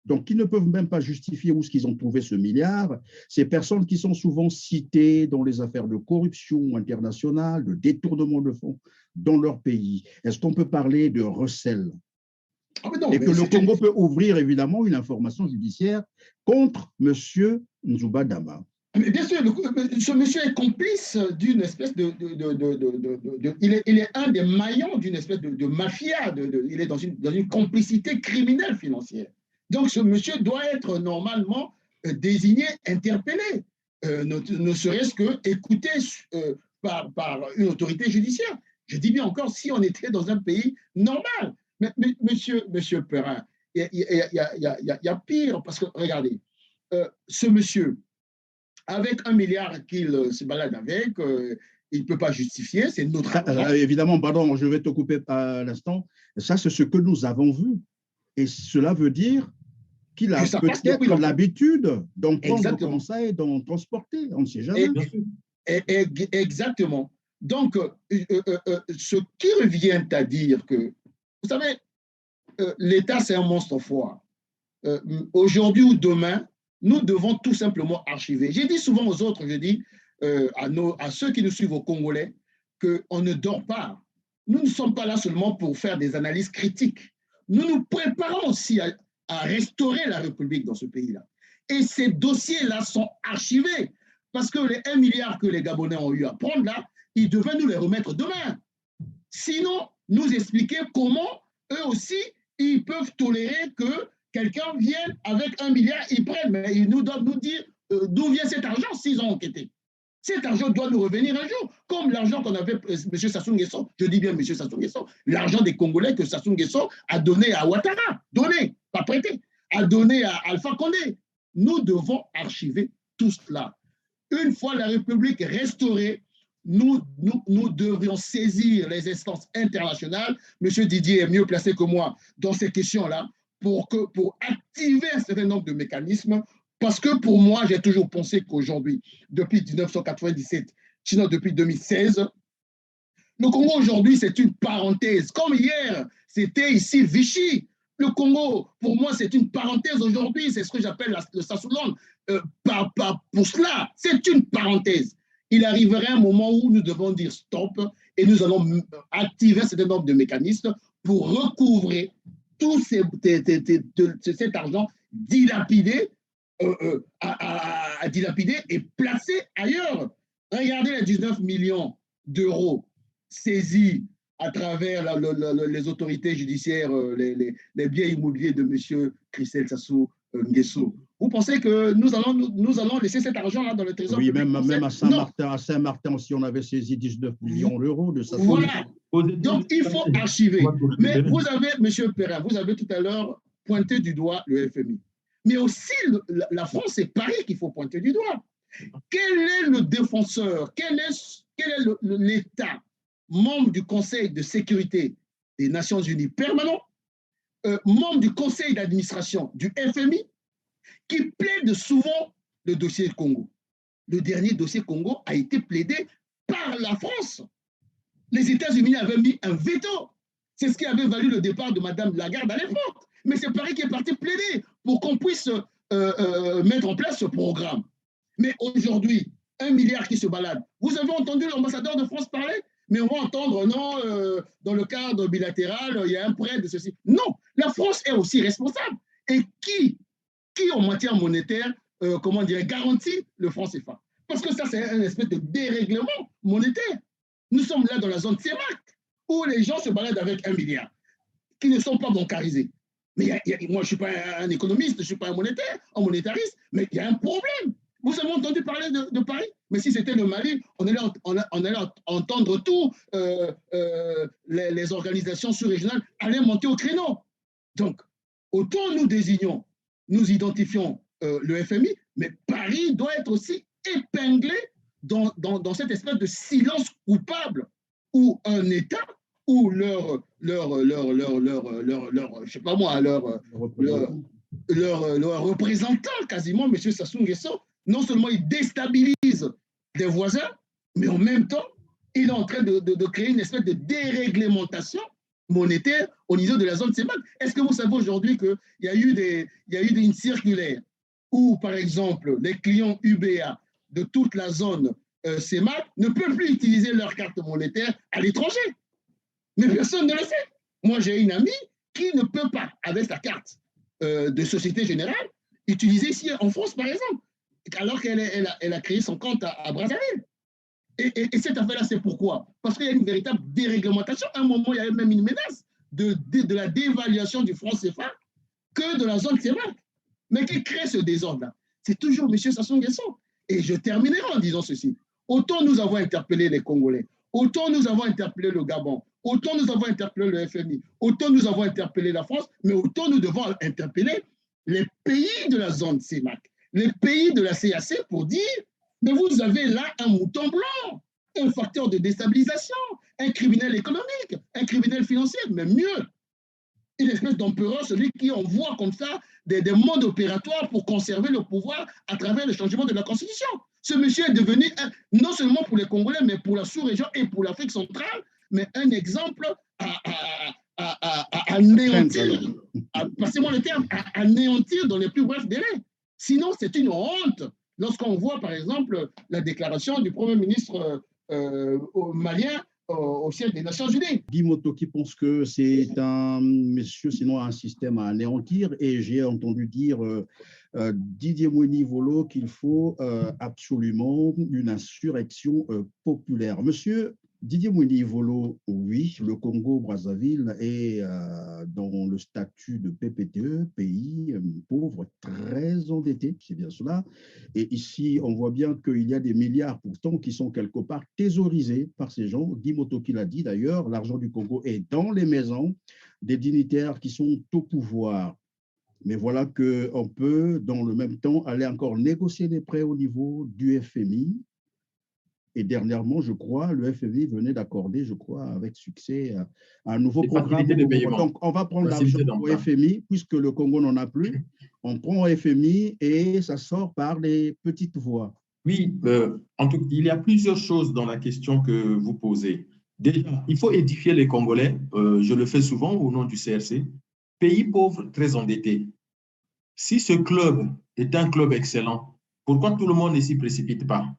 donc qui ne peuvent même pas justifier où est-ce qu'ils ont trouvé ce milliard. Ces personnes qui sont souvent citées dans les affaires de corruption internationale, de détournement de fonds dans leur pays. Est-ce qu'on peut parler de recel? Et que le Congo peut ouvrir évidemment une information judiciaire contre M. Nzouba Dama? Mais bien sûr, ce monsieur est complice d'une espèce il est un des maillons d'une espèce de mafia. Il est dans une complicité criminelle financière. Donc, ce monsieur doit être normalement désigné, interpellé, ne serait-ce que écouté par une autorité judiciaire. Je dis bien encore, si on était dans un pays normal. Mais monsieur Perrin, il y a pire, parce que, regardez, ce monsieur, avec 1 milliard qu'il se balade avec, il ne peut pas justifier, c'est notre argent. Évidemment, pardon, je vais te couper à l'instant. Ça, c'est ce que nous avons vu. Et cela veut dire qu'il a peut-être l'habitude d'en prendre comme ça et d'en transporter. On ne sait jamais. Exactement. Donc, ce qui revient à dire que, vous savez, l'État, c'est un monstre fort. Aujourd'hui ou demain, nous devons tout simplement archiver. J'ai dit souvent aux autres, je dis à ceux qui nous suivent au Congolais, qu'on ne dort pas. Nous ne sommes pas là seulement pour faire des analyses critiques. Nous nous préparons aussi à restaurer la République dans ce pays-là. Et ces dossiers-là sont archivés parce que les 1 milliard que les Gabonais ont eu à prendre là, ils devaient nous les remettre demain. Sinon, nous expliquer comment eux aussi, ils peuvent tolérer que quelqu'un vienne avec 1 milliard, ils prennent, mais ils nous doivent nous dire d'où vient cet argent s'ils ont enquêté. Cet argent doit nous revenir un jour, comme l'argent qu'on avait, M. Sassou Nguesso, je dis bien M. Sassou Nguesso, l'argent des Congolais que Sassou Nguesso a donné à Ouattara, donné, pas prêté, a donné à Alpha Condé. Nous devons archiver tout cela. Une fois la République restaurée, nous devrions saisir les instances internationales. M. Didier est mieux placé que moi dans ces questions-là pour activer un certain nombre de mécanismes. Parce que pour moi, j'ai toujours pensé qu'aujourd'hui, depuis 1997, sinon depuis 2016, le Congo aujourd'hui, c'est une parenthèse. Comme hier, c'était ici Vichy. Le Congo, pour moi, c'est une parenthèse aujourd'hui. C'est ce que j'appelle le Sassouland. Pour cela, c'est une parenthèse. Il arriverait un moment où nous devons dire stop et nous allons activer un certain nombre de mécanismes pour recouvrer tout cet argent dilapidé à dilapider et placer ailleurs. Regardez les 19 millions d'euros saisis à travers les autorités judiciaires, les biens immobiliers de M. Christelle Sassou Nguesso. Vous pensez que nous allons laisser cet argent-là dans le trésor public? Oui, même à Saint-Martin, si on avait saisi 19 millions d'euros de Sassou. Voilà. Donc, il faut archiver. Mais vous avez, M. Perrin, vous avez tout à l'heure pointé du doigt le FMI. Mais aussi, la France, c'est Paris qu'il faut pointer du doigt. Quel est le défenseur, quel est l'État membre du Conseil de sécurité des Nations Unies permanent, membre du Conseil d'administration du FMI, qui plaide souvent le dossier Congo? le dernier dossier Congo a été plaidé par la France. Les États-Unis avaient mis un veto. C'est ce qui avait valu le départ de Mme Lagarde à l'époque. Mais c'est Paris qui est parti plaider pour qu'on puisse mettre en place ce programme. Mais aujourd'hui, 1 milliard qui se balade. Vous avez entendu l'ambassadeur de France parler? Mais on va entendre, non, dans le cadre bilatéral, il y a un prêt de ceci. Non, la France est aussi responsable. Et qui en matière monétaire, garantit le franc CFA? Parce que ça, c'est un espèce de dérèglement monétaire. Nous sommes là dans la zone CEMAC, où les gens se baladent avec 1 milliard, qui ne sont pas bancarisés. Mais moi, je ne suis pas un économiste, je ne suis pas un monétariste, mais il y a un problème. Vous avez entendu parler de Paris? Mais si c'était le Mali, on allait entendre tout, les organisations sous-régionales allaient monter au créneau. Donc, autant nous identifions le FMI, mais Paris doit être aussi épinglé dans cette espèce de silence coupable où un État, où leur représentant quasiment, M. Sassou Nguesso, non seulement il déstabilise des voisins, mais en même temps, il est en train de créer une espèce de déréglementation monétaire au niveau de la zone CEMAC. Est-ce que vous savez aujourd'hui qu'il y a eu une circulaire où, par exemple, les clients UBA de toute la zone CEMAC ne peuvent plus utiliser leur carte monétaire à l'étranger? Mais personne ne le sait. Moi, j'ai une amie qui ne peut pas, avec sa carte de Société Générale, utiliser ici en France, par exemple, alors qu'elle a créé son compte à Brazzaville. Et cette affaire-là, c'est pourquoi? Parce qu'il y a une véritable déréglementation. À un moment, il y avait même une menace de la dévaluation du franc CFA que de la zone CEMAC. Mais qui crée ce désordre-là? C'est toujours M. Sassou Nguesso. Et je terminerai en disant ceci. Autant nous avons interpellé les Congolais, autant nous avons interpellé le Gabon, autant nous avons interpellé le FMI, autant nous avons interpellé la France, mais autant nous devons interpeller les pays de la zone CEMAC, les pays de la CAC pour dire, mais vous avez là un mouton blanc, un facteur de déstabilisation, un criminel économique, un criminel financier, mais mieux, une espèce d'empereur, celui qui envoie comme ça des modes opératoires pour conserver le pouvoir à travers le changement de la Constitution. Ce monsieur est devenu, non seulement pour les Congolais, mais pour la sous-région et pour l'Afrique centrale, mais un exemple à anéantir, passez-moi le terme, à anéantir dans les plus brefs délais. Sinon, c'est une honte lorsqu'on voit, par exemple, la déclaration du Premier ministre malien au siège des Nations Unies. Guy Moto qui pense que c'est un monsieur, sinon un système à anéantir, et j'ai entendu dire Didier Mouini-Volo qu'il faut absolument une insurrection populaire. Monsieur Didier Mouini-Volo, oui, le Congo-Brazzaville est dans le statut de PPTE, pays pauvre, très endetté, c'est bien cela. Et ici, on voit bien qu'il y a des milliards pourtant qui sont quelque part thésaurisés par ces gens. Guy Motoki l'a dit d'ailleurs, l'argent du Congo est dans les maisons des dignitaires qui sont au pouvoir. Mais voilà qu'on peut, dans le même temps, aller encore négocier des prêts au niveau du FMI. Et dernièrement, je crois, le FMI venait d'accorder, je crois, avec succès, un nouveau programme. Donc, on va prendre l'argent au FMI, puisque le Congo n'en a plus. On prend au FMI et ça sort par les petites voies. Oui, en tout cas, il y a plusieurs choses dans la question que vous posez. Déjà, il faut édifier les Congolais, je le fais souvent au nom du CRC, pays pauvre, très endetté. Si ce club est un club excellent, pourquoi tout le monde ne s'y précipite pas?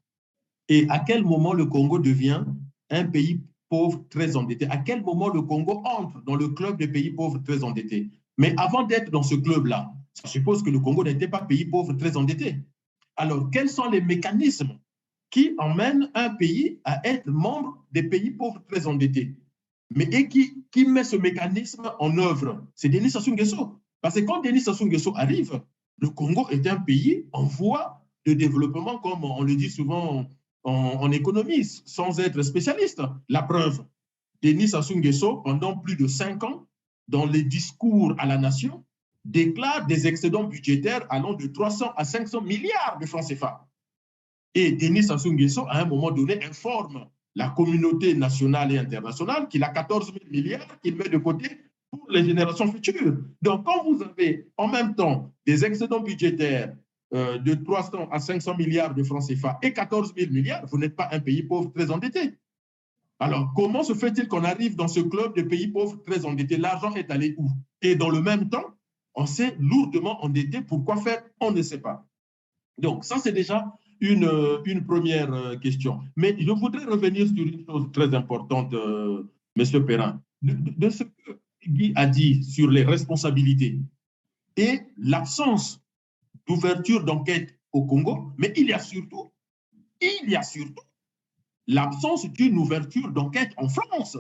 Et à quel moment le Congo devient un pays pauvre très endetté? À quel moment le Congo entre dans le club des pays pauvres très endettés? Mais avant d'être dans ce club-là, ça suppose que le Congo n'était pas pays pauvre très endetté. Alors, quels sont les mécanismes qui emmènent un pays à être membre des pays pauvres très endettés? Et qui met ce mécanisme en œuvre? C'est Denis Sassou Nguesso. Parce que quand Denis Sassou Nguesso arrive, le Congo est un pays en voie de développement, comme on le dit souvent en économie, sans être spécialiste. La preuve, Denis Sassou Nguesso, pendant plus de 5 ans, dans les discours à la nation, déclare des excédents budgétaires allant de 300 à 500 milliards de francs CFA. Et Denis Sassou Nguesso, à un moment donné, informe la communauté nationale et internationale qu'il a 14 000 milliards qu'il met de côté pour les générations futures. Donc, quand vous avez en même temps des excédents budgétaires de 300 à 500 milliards de francs CFA et 14 000 milliards, vous n'êtes pas un pays pauvre très endetté. Alors, comment se fait-il qu'on arrive dans ce club de pays pauvres très endettés? L'argent est allé où? Et dans le même temps, on s'est lourdement endetté. Pourquoi faire? On ne sait pas. Donc, ça, c'est déjà une première question. Mais je voudrais revenir sur une chose très importante, M. Perrin, de ce que Guy a dit sur les responsabilités et l'absence d'ouverture d'enquête au Congo, mais il y a surtout l'absence d'une ouverture d'enquête en France,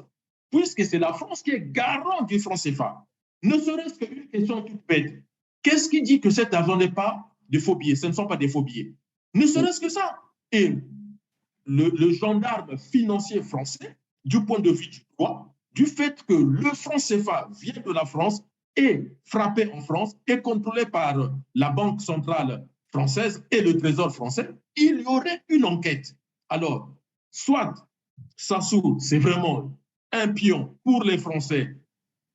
puisque c'est la France qui est garant du franc CFA. Ne serait-ce qu'une question toute bête. Qu'est-ce qui dit que cet argent n'est pas de faux billets? Ce ne sont pas des faux billets. Ne serait-ce que ça. Et le gendarme financier français, du point de vue du droit, du fait que le franc CFA vient de la France, est frappé en France, est contrôlé par la Banque centrale française et le Trésor français, il y aurait une enquête. Alors, soit Sassou, c'est vraiment un pion pour les Français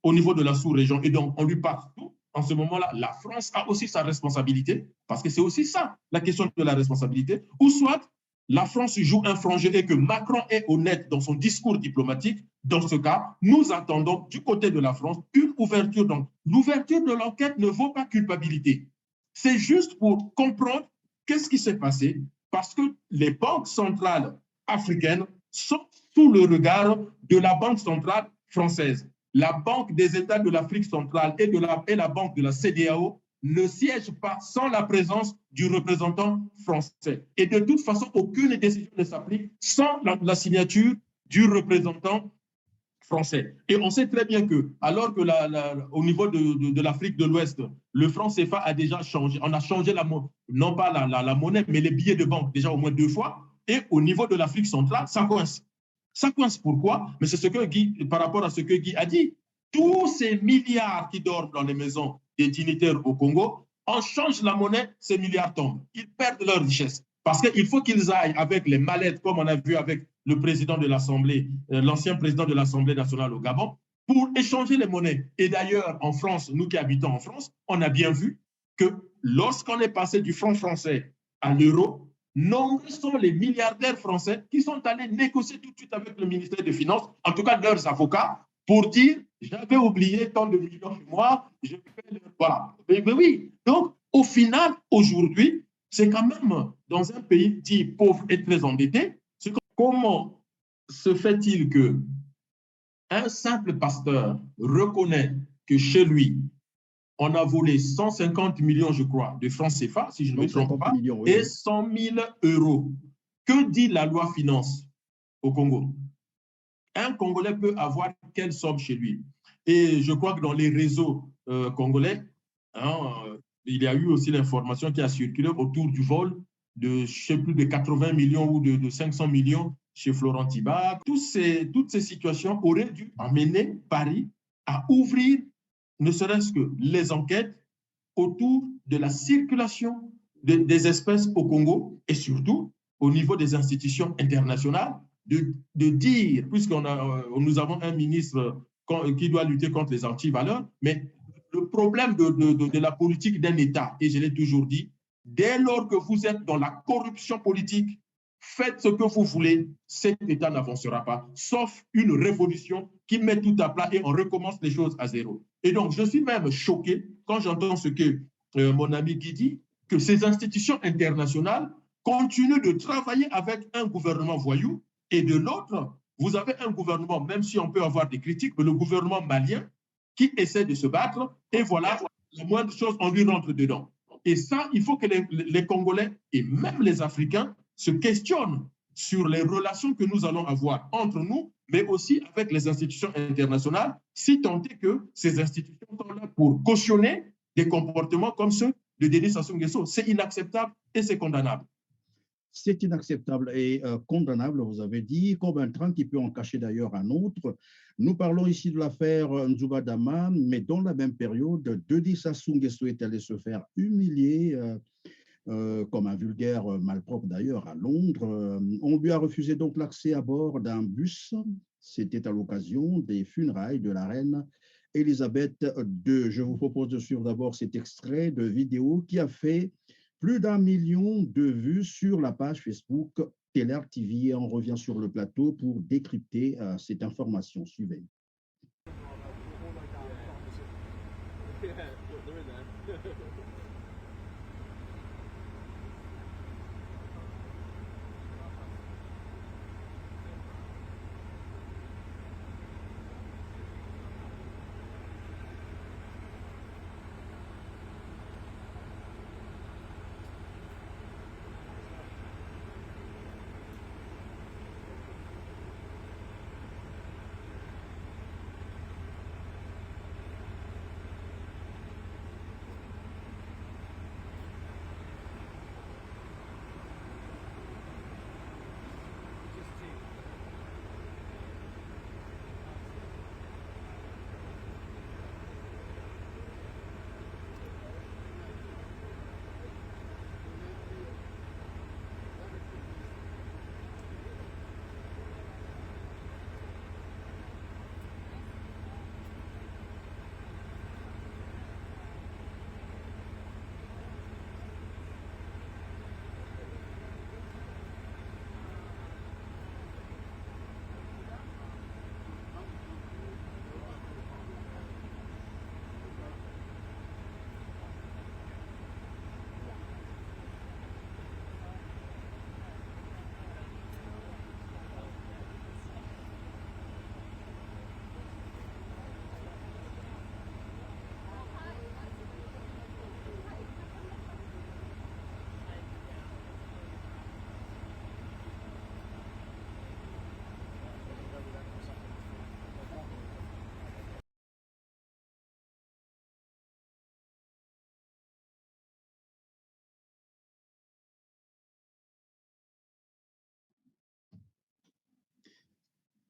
au niveau de la sous-région, et donc on lui passe tout. En ce moment-là, la France a aussi sa responsabilité, parce que c'est aussi ça, la question de la responsabilité, ou soit la France joue un franc jeu et que Macron est honnête dans son discours diplomatique. Dans ce cas, nous attendons du côté de la France une ouverture. Donc, l'ouverture de l'enquête ne vaut pas culpabilité. C'est juste pour comprendre qu'est-ce qui s'est passé, parce que les banques centrales africaines sont sous le regard de la Banque centrale française. La Banque des États de l'Afrique centrale et la Banque de la CEDEAO ne siègent pas sans la présence du représentant français. Et de toute façon, aucune décision ne s'applique sans la signature du représentant français. Et on sait très bien que, alors que au niveau de l'Afrique de l'Ouest, le franc CFA a déjà changé. On a changé non pas la monnaie, mais les billets de banque déjà au moins 2 fois. Et au niveau de l'Afrique centrale, ça coince. Ça coince pourquoi? Mais c'est ce que Guy, par rapport à ce que Guy a dit. Tous ces milliards qui dorment dans les maisons des dignitaires au Congo, on change la monnaie, ces milliards tombent. Ils perdent leur richesse. Parce qu'il faut qu'ils aillent avec les mallettes, comme on a vu avec le président de l'Assemblée, l'ancien président de l'Assemblée nationale au Gabon, pour échanger les monnaies. Et d'ailleurs, en France, nous qui habitons en France, on a bien vu que lorsqu'on est passé du franc français à l'euro, nombreux sont les milliardaires français qui sont allés négocier tout de suite avec le ministère des Finances, en tout cas leurs avocats, pour dire « j'avais oublié tant de millions chez moi, je fais le... » Voilà. Mais oui, donc au final, aujourd'hui, c'est quand même dans un pays dit pauvre et très endetté, comment se fait-il que un simple pasteur reconnaît que chez lui, on a volé 150 millions, je crois, de francs CFA, si je ne me trompe pas, millions, oui, et 100 000 euros. Que dit la loi finance au Congo? Un Congolais peut avoir quelle somme chez lui? Et je crois que dans les réseaux congolais, il y a eu aussi l'information qui a circulé autour du vol de, je ne sais plus, de 80 millions ou de 500 millions chez Florent Tiba. Toutes ces situations auraient dû amener Paris à ouvrir ne serait-ce que les enquêtes autour de la circulation des espèces au Congo et surtout au niveau des institutions internationales, de dire, puisqu'on nous avons un ministre qui doit lutter contre les antivaleurs, mais le problème de la politique d'un État, et je l'ai toujours dit, dès lors que vous êtes dans la corruption politique, faites ce que vous voulez, cet État n'avancera pas, sauf une révolution qui met tout à plat et on recommence les choses à zéro. Et donc, je suis même choqué quand j'entends ce que mon ami Guy dit, que ces institutions internationales continuent de travailler avec un gouvernement voyou et de l'autre, vous avez un gouvernement, même si on peut avoir des critiques, mais le gouvernement malien qui essaie de se battre et voilà, la moindre chose, on lui rentre dedans. Et ça, il faut que les Congolais et même les Africains se questionnent sur les relations que nous allons avoir entre nous, mais aussi avec les institutions internationales, si tant est que ces institutions sont là pour cautionner des comportements comme ceux de Denis Sassou Nguesso. C'est inacceptable et c'est condamnable. C'est inacceptable et condamnable, vous avez dit, comme un train qui peut en cacher d'ailleurs un autre. Nous parlons ici de l'affaire Nzouba Dama, mais dans la même période, Denis Sassou Nguesso est allé se faire humilier comme un vulgaire malpropre d'ailleurs à Londres. On lui a refusé donc l'accès à bord d'un bus. C'était à l'occasion des funérailles de la reine Elisabeth II. Je vous propose de suivre d'abord cet extrait de vidéo qui a fait Plus d'1 million de vues sur la page Facebook Teler TV. On revient sur le plateau pour décrypter cette information. Suivez.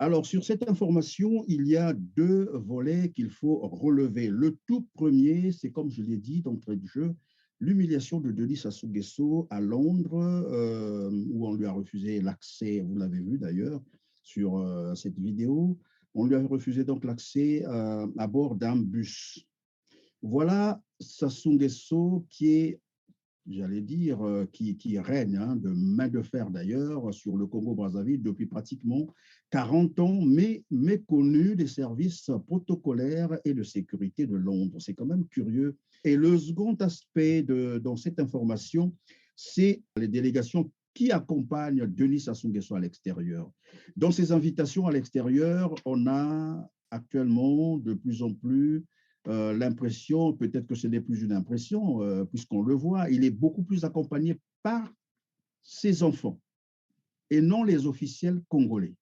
Alors, sur cette information, il y a deux volets qu'il faut relever. Le tout premier, c'est comme je l'ai dit d'entrée de jeu, l'humiliation de Denis Sassou Nguesso à Londres, où on lui a refusé l'accès, vous l'avez vu d'ailleurs sur cette vidéo, on lui a refusé donc l'accès à bord d'un bus. Voilà Sassou Nguesso qui est, j'allais dire, qui règne de main de fer d'ailleurs sur le Congo-Brazzaville depuis pratiquement 40 ans, mais méconnu des services protocolaires et de sécurité de Londres. C'est quand même curieux. Et le second aspect dans cette information, c'est les délégations qui accompagnent Denis Sassou Nguesso à l'extérieur. Dans ces invitations à l'extérieur, on a actuellement de plus en plus l'impression, peut-être que ce n'est plus une impression, puisqu'on le voit, il est beaucoup plus accompagné par ses enfants et non les officiels congolais.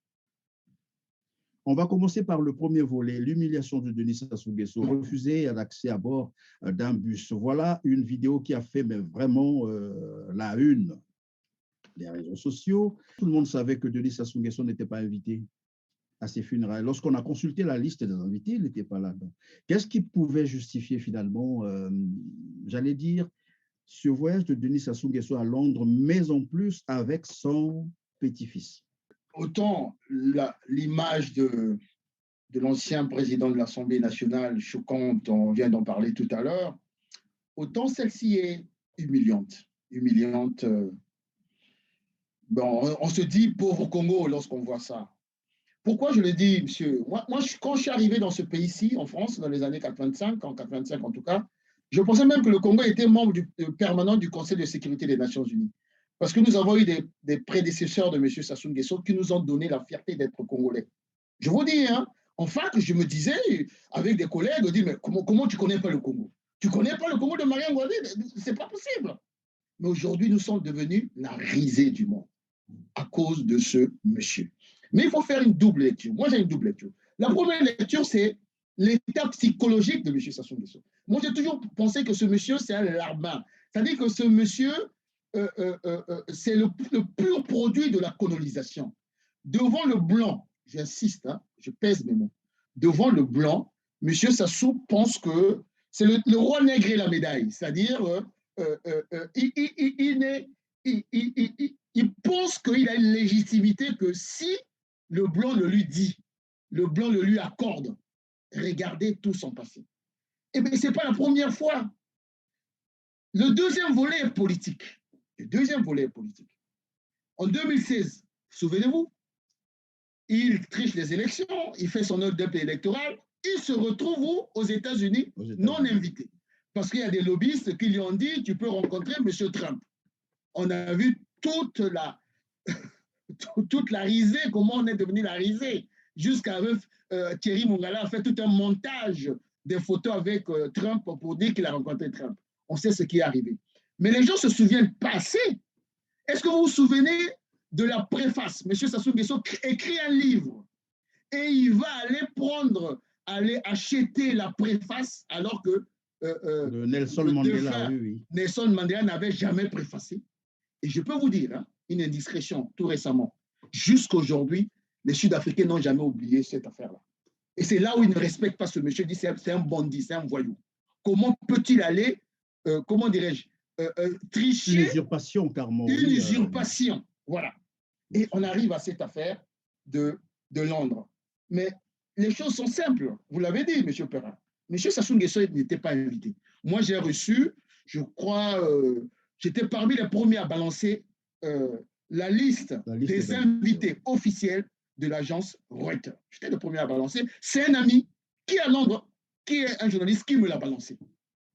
On va commencer par le premier volet, l'humiliation de Denis Sassou Nguesso, refusé l'accès à bord d'un bus. Voilà une vidéo qui a fait vraiment la une des réseaux sociaux. Tout le monde savait que Denis Sassou Nguesso n'était pas invité à ses funérailles. Lorsqu'on a consulté la liste des invités, il n'était pas là. Qu'est-ce qui pouvait justifier finalement, j'allais dire, ce voyage de Denis Sassou Nguesso à Londres, mais en plus avec son petit-fils? Autant l'image de l'ancien président de l'Assemblée nationale, choquante, on vient d'en parler tout à l'heure, autant celle-ci est humiliante. Humiliante. Bon, on se dit pauvre Congo lorsqu'on voit ça. Pourquoi je le dis, monsieur? Moi, quand je suis arrivé dans ce pays-ci, en France, dans les années 85, en 85 en tout cas, je pensais même que le Congo était membre permanent du Conseil de sécurité des Nations Unies. Parce que nous avons eu des prédécesseurs de M. Sassou Nguesso qui nous ont donné la fierté d'être Congolais. Je vous dis, hein, enfin, que je me disais, avec des collègues, on dit, mais comment tu ne connais pas le Congo? Tu ne connais pas le Congo de Marianne Ngouabi? Ce n'est pas possible. Mais aujourd'hui, nous sommes devenus la risée du monde à cause de ce monsieur. Mais il faut faire une double lecture. Moi, j'ai une double lecture. La première lecture, c'est l'état psychologique de M. Sassou Nguesso. Moi, j'ai toujours pensé que ce monsieur, c'est un larbin. C'est-à-dire que ce monsieur, c'est le pur produit de la colonisation. Devant le blanc, j'insiste, hein, je pèse mes mots, devant le blanc, M. Sassou pense que c'est le roi nègre et la médaille. C'est-à-dire, il pense qu'il a une légitimité que si le blanc le lui dit, le blanc le lui accorde, regardez tout son passé. Eh bien, ce n'est pas la première fois. Le deuxième volet est politique. Le deuxième volet est politique. En 2016, souvenez-vous, il triche les élections, il fait son hold-up électoral, il se retrouve aux États-Unis non invité. Parce qu'il y a des lobbyistes qui lui ont dit, tu peux rencontrer M. Trump. On a vu toute la risée, comment on est devenu la risée, jusqu'à Thierry Mongala a fait tout un montage des photos avec Trump pour dire qu'il a rencontré Trump. On sait ce qui est arrivé. Mais les gens se souviennent pas assez. Est-ce que vous vous souvenez de la préface? M. Sassou Nguesso écrit un livre et il va aller acheter la préface alors que Nelson Mandela, oui. Nelson Mandela n'avait jamais préfacé. Et je peux vous dire, hein, une indiscrétion tout récemment, jusqu'aujourd'hui, les Sud-Africains n'ont jamais oublié cette affaire-là. Et c'est là où ils ne respectent pas ce monsieur, dit c'est un bandit, c'est un voyou. Comment peut-il aller, comment dirais-je, tricher? Une usurpation, carrément. Une usurpation, voilà. Et on arrive à cette affaire de Londres. Mais les choses sont simples, vous l'avez dit, M. Perrin. M. Sassou Nguesso n'était pas invité. Moi, j'ai reçu, je crois, j'étais parmi les premiers à balancer la liste des invités officiels de l'agence Reuters. J'étais le premier à balancer. C'est un ami qui est à Londres, qui est un journaliste qui me l'a balancé.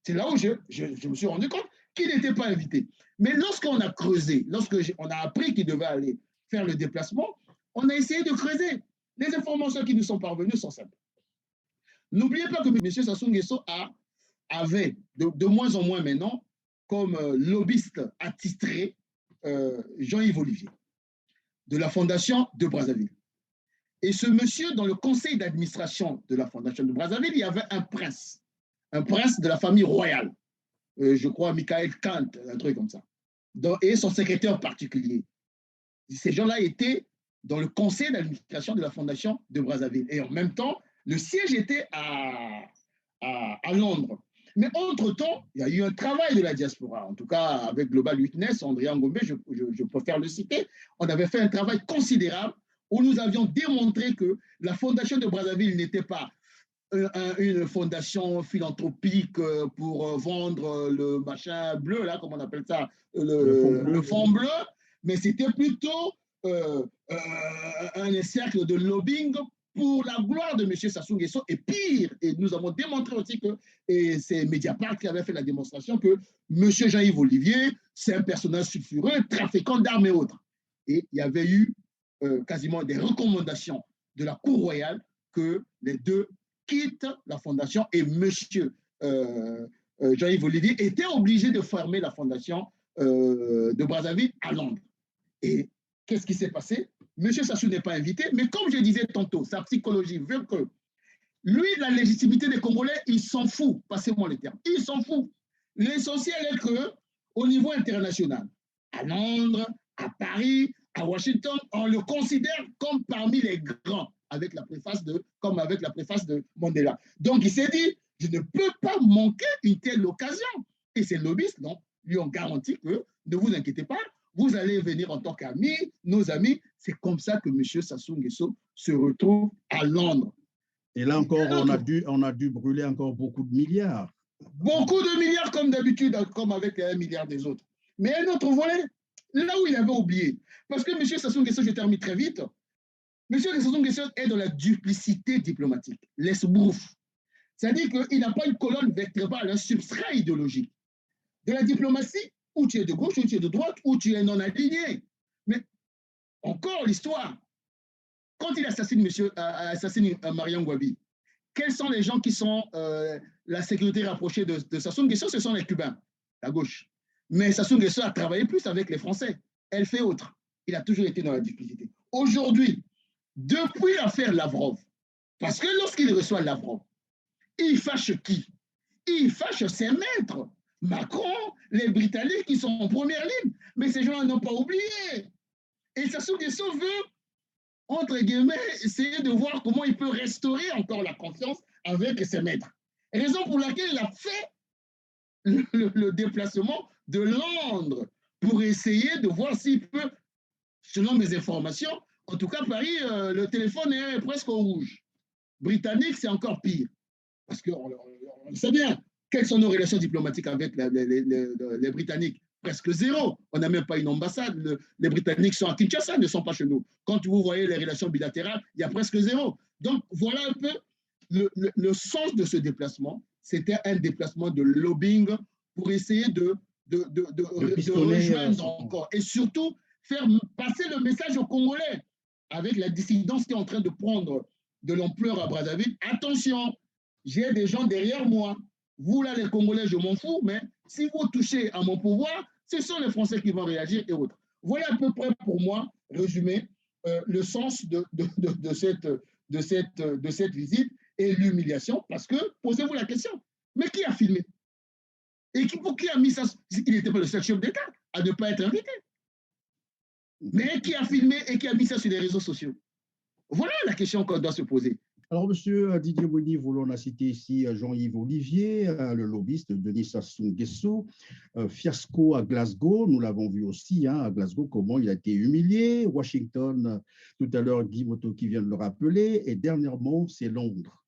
C'est là où je me suis rendu compte qu'il n'était pas invité. Mais lorsqu'on a creusé, lorsqu'on a appris qu'il devait aller faire le déplacement, on a essayé de creuser. Les informations qui nous sont parvenues sont simples. N'oubliez pas que M. Sassou Nguesso avait de moins en moins maintenant comme lobbyiste attitré Jean-Yves Olivier de la Fondation de Brazzaville. Et ce monsieur, dans le conseil d'administration de la Fondation de Brazzaville, il y avait un prince de la famille royale, je crois Michael Kant, un truc comme ça, et son secrétaire particulier. Ces gens-là étaient dans le conseil d'administration de la Fondation de Brazzaville. Et en même temps, le siège était à Londres. Mais entre-temps, il y a eu un travail de la diaspora, en tout cas avec Global Witness, André Ngombe, je préfère le citer. On avait fait un travail considérable où nous avions démontré que la Fondation de Brazzaville n'était pas une fondation philanthropique pour vendre le machin bleu, là, comme on appelle ça, le fond bleu, mais c'était plutôt un cercle de lobbying pour la gloire de M. Sassou Nguesso. Et pire, et nous avons démontré aussi que, et c'est Mediapart qui avait fait la démonstration, que M. Jean-Yves Olivier, c'est un personnage sulfureux, trafiquant d'armes et autres. Et il y avait eu quasiment des recommandations de la Cour royale que les deux quittent la fondation et M. Jean-Yves Olivier était obligé de fermer la fondation de Brazzaville à Londres. Et qu'est-ce qui s'est passé? M. Sassou n'est pas invité, mais comme je disais tantôt, sa psychologie veut que lui, la légitimité des Congolais, il s'en fout, passez-moi le terme, il s'en fout. L'essentiel est qu'au niveau international, à Londres, à Paris, à Washington, on le considère comme parmi les grands, comme avec la préface de Mandela. Donc il s'est dit, je ne peux pas manquer une telle occasion. Et ces lobbyistes, non, lui ont garanti que, ne vous inquiétez pas, vous allez venir en tant qu'amis, nos amis. C'est comme ça que M. Sassou Nguesso se retrouve à Londres. Et là encore, on a dû brûler encore beaucoup de milliards. Beaucoup de milliards comme d'habitude, comme avec les 1 milliard des autres. Mais un autre volet, là où il avait oublié. Parce que M. Sassou Nguesso, je termine très vite, M. Sassou Nguesso est dans la duplicité diplomatique, l'esbrouf. C'est-à-dire qu'il n'a pas une colonne vertébrale, un substrat idéologique. De la diplomatie, où tu es de gauche, où tu es de droite, où tu es non aligné. Mais encore l'histoire. Quand il assassine Mariam Gwabi, quels sont les gens qui sont la sécurité rapprochée de Sassou Nguesso? Ce sont les Cubains, la gauche. Mais Sassou Nguesso a travaillé plus avec les Français. Elle fait autre. Il a toujours été dans la duplicité. Aujourd'hui, depuis l'affaire Lavrov, parce que lorsqu'il reçoit Lavrov, il fâche qui? Il fâche ses maîtres. Macron, les Britanniques qui sont en première ligne. Mais ces gens-là n'ont pas oublié. Et Sassou Nguesso veut, entre guillemets, essayer de voir comment il peut restaurer encore la confiance avec ses maîtres. Raison pour laquelle il a fait le déplacement de Londres pour essayer de voir s'il peut, selon mes informations, en tout cas Paris, le téléphone est presque au rouge. Britannique, c'est encore pire. Parce qu'on le sait bien, Quelles sont nos relations diplomatiques avec les Britanniques? Presque zéro. On n'a même pas une ambassade. Les Britanniques sont à Kinshasa, ne sont pas chez nous. Quand vous voyez les relations bilatérales, il y a presque zéro. Donc, voilà un peu le sens de ce déplacement. C'était un déplacement de lobbying pour essayer de rejoindre encore. Et surtout, faire passer le message aux Congolais avec la dissidence qui est en train de prendre de l'ampleur à Brazzaville. Attention, j'ai des gens derrière moi. Vous, là, les Congolais, je m'en fous, mais si vous touchez à mon pouvoir, ce sont les Français qui vont réagir et autres. Voilà à peu près pour moi, résumé, le sens de cette visite et l'humiliation, parce que, posez-vous la question, mais qui a filmé? Et pour qui a mis ça? Il n'était pas le seul chef d'État à ne pas être invité. Mais qui a filmé et qui a mis ça sur les réseaux sociaux? Voilà la question qu'on doit se poser. Alors, M. Didier Boni, on a cité ici Jean-Yves Olivier, le lobbyiste Denis Sassou Nguesso, fiasco à Glasgow, nous l'avons vu aussi à Glasgow, comment il a été humilié. Washington, tout à l'heure, Guy Moto qui vient de le rappeler, et dernièrement, c'est Londres.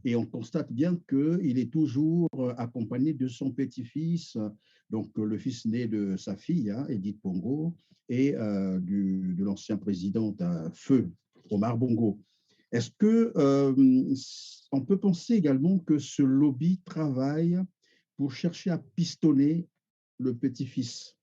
Et on constate bien qu'il est toujours accompagné de son petit-fils, donc le fils né de sa fille, Edith Bongo, et de l'ancien président Feu, Omar Bongo. Est-ce qu'on peut penser également que ce lobby travaille pour chercher à pistonner le petit-fils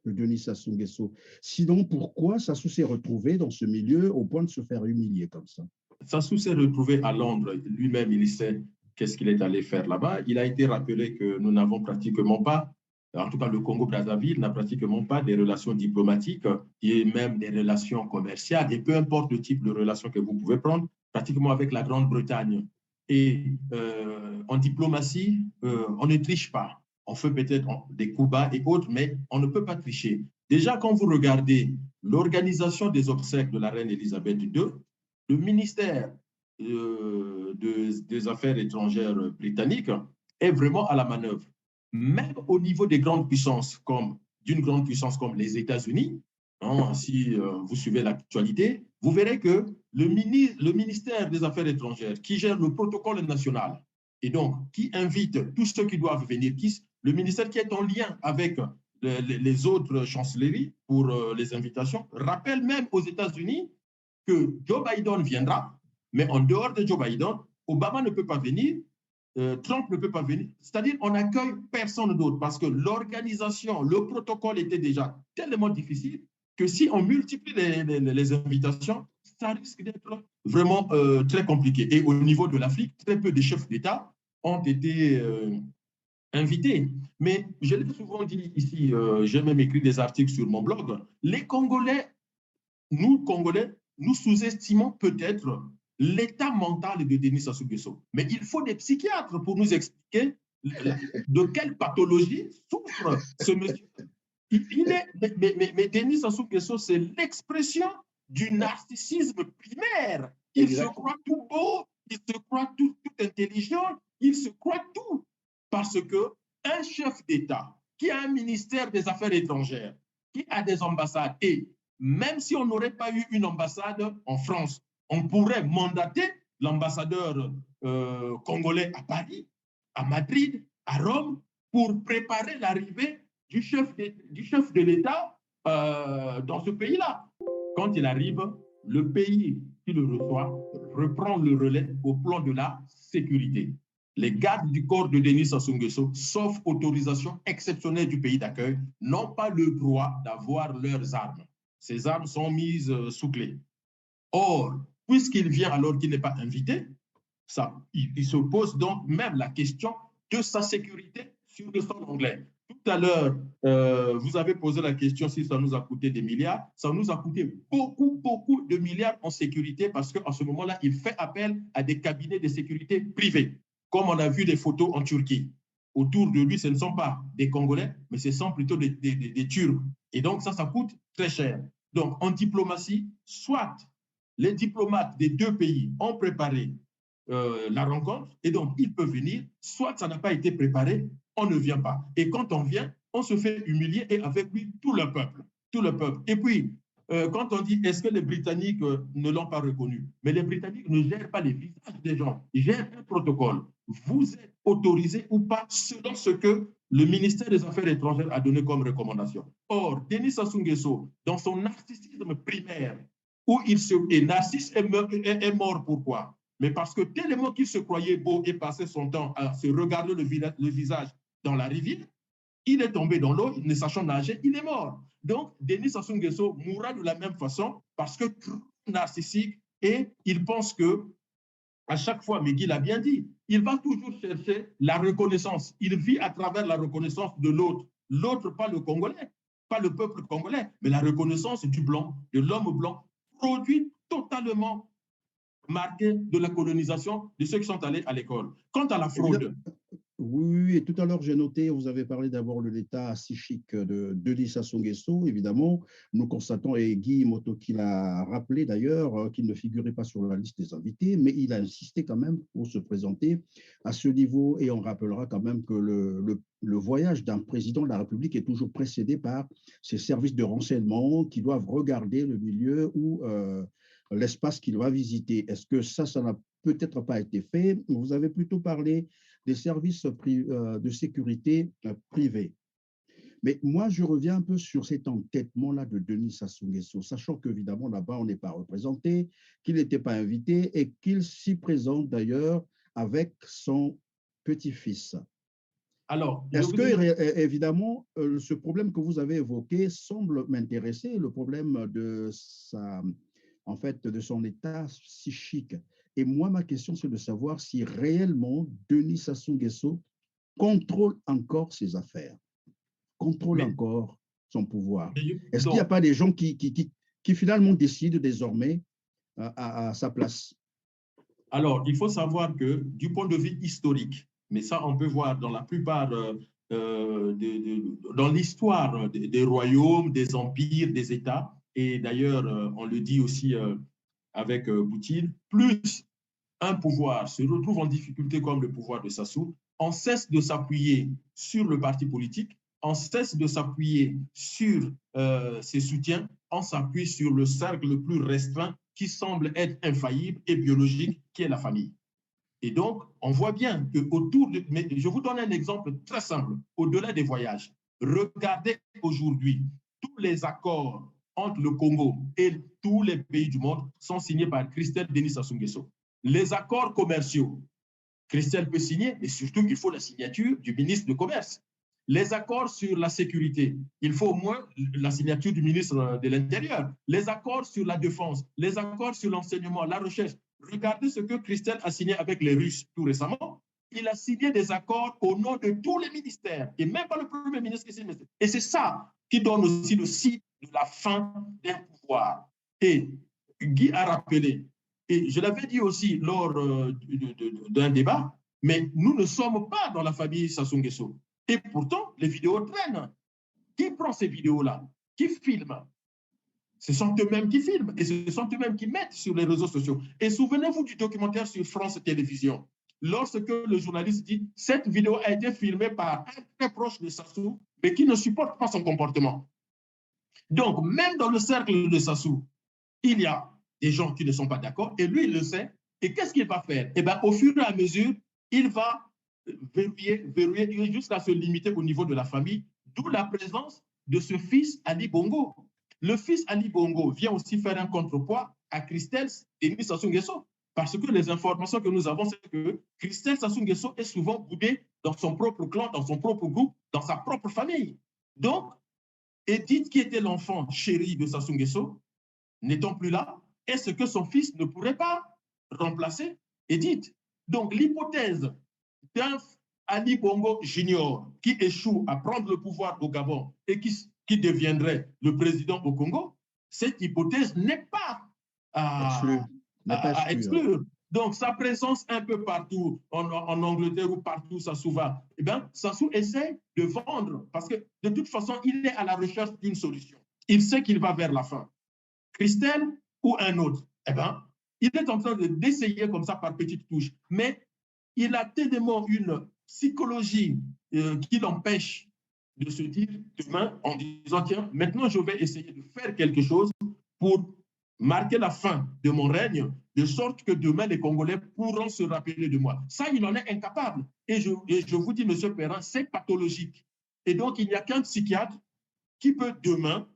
de Denis Sassou Nguesso? Sinon, pourquoi Sassou s'est retrouvé dans ce milieu au point de se faire humilier comme ça? Sassou s'est retrouvé à Londres. Lui-même, il sait qu'est-ce qu'il est allé faire là-bas. Il a été rappelé que nous n'avons pratiquement pas, en tout cas le Congo-Brazzaville n'a pratiquement pas des relations diplomatiques et même des relations commerciales, et peu importe le type de relation que vous pouvez prendre, pratiquement avec la Grande-Bretagne. Et en diplomatie, on ne triche pas. On fait peut-être des coups bas et autres, mais on ne peut pas tricher. Déjà, quand vous regardez l'organisation des obsèques de la reine Elisabeth II, le ministère des Affaires étrangères britannique est vraiment à la manœuvre. Même au niveau des grandes puissances, d'une grande puissance comme les États-Unis, si vous suivez l'actualité, vous verrez que le ministère des Affaires étrangères qui gère le protocole national et donc qui invite tous ceux qui doivent venir, le ministère qui est en lien avec les autres chancelleries pour les invitations, rappelle même aux États-Unis que Joe Biden viendra, mais en dehors de Joe Biden, Obama ne peut pas venir, Trump ne peut pas venir. C'est-à-dire qu'on n'accueille personne d'autre parce que l'organisation, le protocole était déjà tellement difficile que si on multiplie les invitations, ça risque d'être vraiment très compliqué. Et au niveau de l'Afrique, très peu de chefs d'État ont été invités. Mais je l'ai souvent dit ici, j'ai même écrit des articles sur mon blog, les Congolais, nous sous-estimons peut-être l'état mental de Denis Sassou Nguesso. Mais il faut des psychiatres pour nous expliquer de quelle pathologie souffre ce monsieur. Mais Denis Sassou Nguesso, c'est l'expression du narcissisme primaire. Il se croit tout beau, il se croit tout intelligent, il se croit tout. Parce qu'un chef d'État qui a un ministère des Affaires étrangères, qui a des ambassades, et même si on n'aurait pas eu une ambassade en France, on pourrait mandater l'ambassadeur congolais à Paris, à Madrid, à Rome, pour préparer l'arrivée du chef de l'État dans ce pays-là. Quand il arrive, le pays qui le reçoit reprend le relais au plan de la sécurité. Les gardes du corps de Denis Sassou Nguesso, sauf autorisation exceptionnelle du pays d'accueil, n'ont pas le droit d'avoir leurs armes. Ces armes sont mises sous clé. Or, puisqu'il vient alors qu'il n'est pas invité, il se pose donc même la question de sa sécurité sur le sol anglais. Tout à l'heure, vous avez posé la question si ça nous a coûté des milliards. Ça nous a coûté beaucoup de milliards en sécurité parce qu'en ce moment-là, il fait appel à des cabinets de sécurité privés, comme on a vu des photos en Turquie. Autour de lui, ce ne sont pas des Congolais, mais ce sont plutôt des Turcs. Et donc, ça coûte très cher. Donc, en diplomatie, soit les diplomates des deux pays ont préparé la rencontre et donc il peut venir, soit ça n'a pas été préparé, on ne vient pas. Et quand on vient, on se fait humilier et avec lui tout le peuple. Et puis, quand on dit est-ce que les Britanniques ne l'ont pas reconnu, mais les Britanniques ne gèrent pas les visages des gens, ils gèrent un protocole. Vous êtes autorisé ou pas selon ce que le ministère des Affaires étrangères a donné comme recommandation. Or, Denis Sassou Nguesso, dans son narcissisme primaire, où il se... Et Narcisse est mort, pourquoi? Mais parce que tellement qu'il se croyait beau et passait son temps à se regarder le visage dans la rivière, il est tombé dans l'eau, ne sachant nager, il est mort. Donc, Denis Sassou Nguesso mourra de la même façon parce que narcissique et il pense que, à chaque fois, mais Guy l'a bien dit, il va toujours chercher la reconnaissance. Il vit à travers la reconnaissance de l'autre. L'autre, pas le Congolais, pas le peuple congolais, mais la reconnaissance du blanc, de l'homme blanc, produit totalement marqué de la colonisation de ceux qui sont allés à l'école. Quant à la fraude... Oui, et tout à l'heure, j'ai noté, vous avez parlé d'abord de l'état psychique de Denis Sassou Nguesso, évidemment. Nous constatons, et Guy Motoki l'a rappelé d'ailleurs, qu'il ne figurait pas sur la liste des invités, mais il a insisté quand même pour se présenter à ce niveau. Et on rappellera quand même que le voyage d'un président de la République est toujours précédé par ses services de renseignement qui doivent regarder le milieu ou l'espace qu'il va visiter. Est-ce que ça n'a peut-être pas été fait? Vous avez plutôt parlé des services de sécurité privés. Mais moi, je reviens un peu sur cet entêtement-là de Denis Sassou Nguesso, sachant qu'évidemment, là-bas, on n'est pas représenté, qu'il n'était pas invité et qu'il s'y présente d'ailleurs avec son petit-fils. Alors, est-ce que, évidemment, ce problème que vous avez évoqué semble m'intéresser, le problème de son état psychique? Et moi, ma question, c'est de savoir si réellement Denis Sassou Nguesso contrôle encore ses affaires, contrôle encore son pouvoir. Est-ce qu'il n'y a pas des gens qui finalement décident désormais à sa place? Alors, il faut savoir que du point de vue historique, mais ça, on peut voir dans la plupart, dans l'histoire des royaumes, des empires, des États, et d'ailleurs, on le dit aussi avec Poutine, plus un pouvoir se retrouve en difficulté comme le pouvoir de Sassou, on cesse de s'appuyer sur le parti politique, on cesse de s'appuyer sur ses soutiens, on s'appuie sur le cercle le plus restreint qui semble être infaillible et biologique, qui est la famille. Et donc, on voit bien qu'autour de... Mais je vous donne un exemple très simple, au-delà des voyages. Regardez aujourd'hui, tous les accords entre le Congo et tous les pays du monde sont signés par Christelle Denis Sassou Nguesso. Les accords commerciaux, Christelle peut signer, mais surtout, il faut la signature du ministre du Commerce. Les accords sur la sécurité, il faut au moins la signature du ministre de l'Intérieur. Les accords sur la défense, les accords sur l'enseignement, la recherche. Regardez ce que Christelle a signé avec les Russes tout récemment. Il a signé des accords au nom de tous les ministères, et même pas le Premier ministre qui signe. Et c'est ça qui donne aussi le signe de la fin d'un pouvoir. Et Guy a rappelé, et je l'avais dit aussi lors d'un débat, mais nous ne sommes pas dans la famille Sassou Nguesso. Et pourtant, les vidéos traînent. Qui prend ces vidéos-là? Qui filme? Ce sont eux-mêmes qui filment et ce sont eux-mêmes qui mettent sur les réseaux sociaux. Et souvenez-vous du documentaire sur France Télévisions. Lorsque le journaliste dit « Cette vidéo a été filmée par un très proche de Sassou, mais qui ne supporte pas son comportement. » Donc, même dans le cercle de Sassou, il y a des gens qui ne sont pas d'accord et lui, il le sait. Et qu'est-ce qu'il va faire? Eh bien, au fur et à mesure, il va verrouiller jusqu'à se limiter au niveau de la famille, d'où la présence de ce fils Ali Bongo. Le fils Ali Bongo vient aussi faire un contrepoids à Christelle Denis Sassou Nguesso, parce que les informations que nous avons, c'est que Christelle Sassou Nguesso est souvent boudée dans son propre clan, dans son propre groupe, dans sa propre famille. Donc, Edith, qui était l'enfant chéri de Sassou Nguesso, n'étant plus là, est-ce que son fils ne pourrait pas remplacer Edith? Donc, l'hypothèse d'un Ali Bongo Junior qui échoue à prendre le pouvoir au Gabon et qui deviendrait le président au Congo, cette hypothèse n'est pas à exclure. Donc, sa présence un peu partout, en Angleterre ou partout, Sassou va, eh bien, Sassou essaie de vendre, parce que de toute façon, il est à la recherche d'une solution. Il sait qu'il va vers la fin. Christelle ou un autre, eh bien, il est en train d'essayer comme ça par petites touches, mais il a tellement une psychologie qui l'empêche de se dire demain en disant tiens, maintenant je vais essayer de faire quelque chose pour marquer la fin de mon règne, de sorte que demain, les Congolais pourront se rappeler de moi. Ça, il en est incapable. Et je vous dis, M. Perrin, c'est pathologique. Et donc, il n'y a qu'un psychiatre qui peut demain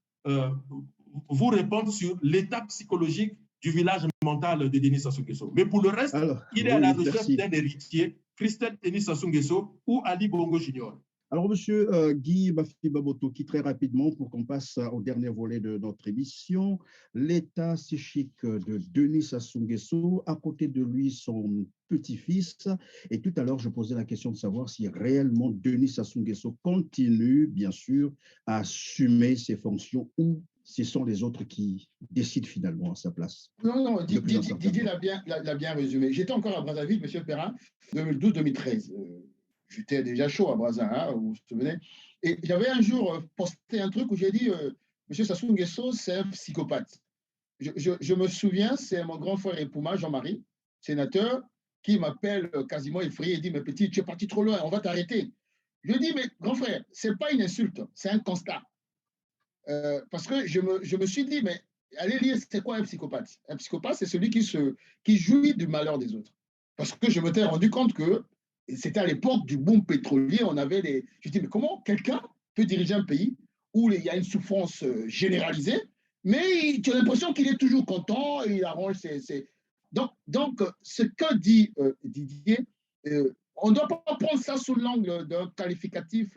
vous répondre sur l'état psychologique du village mental de Denis Sassou Nguesso. Mais pour le reste, il est à la recherche d'un héritier, Christelle Denis Sassou Nguesso ou Ali Bongo Junior. Alors, monsieur Guy Bafi-Baboto, qui très rapidement, pour qu'on passe au dernier volet de notre émission, l'état psychique de Denis Sassou Nguesso, à côté de lui, son petit-fils. Et tout à l'heure, je posais la question de savoir si réellement Denis Sassou Nguesso continue, bien sûr, à assumer ses fonctions ou ce sont les autres qui décident finalement à sa place. Non, Didier l'a bien résumé. J'étais encore à Brazzaville, M. Perrin, 2012-2013. J'étais déjà chaud à Brazza, vous vous souvenez. Et j'avais un jour posté un truc où j'ai dit M. Sassou Nguesso, c'est un psychopathe. Je me souviens, c'est mon grand frère Epouma, Jean-Marie, sénateur, qui m'appelle quasiment effrayé et dit, mais petit, tu es parti trop loin, on va t'arrêter. Je lui dis, mais grand frère, ce n'est pas une insulte, c'est un constat. Parce que je me suis dit, mais allez lire, c'est quoi un psychopathe? Un psychopathe, c'est celui qui jouit du malheur des autres. Parce que je m'étais rendu compte que c'était à l'époque du boom pétrolier, on avait des... Je dis, mais comment quelqu'un peut diriger un pays où il y a une souffrance généralisée, mais tu as l'impression qu'il est toujours content, et il arrange ses... Donc, ce que dit Didier, on ne doit pas prendre ça sous l'angle d'un qualificatif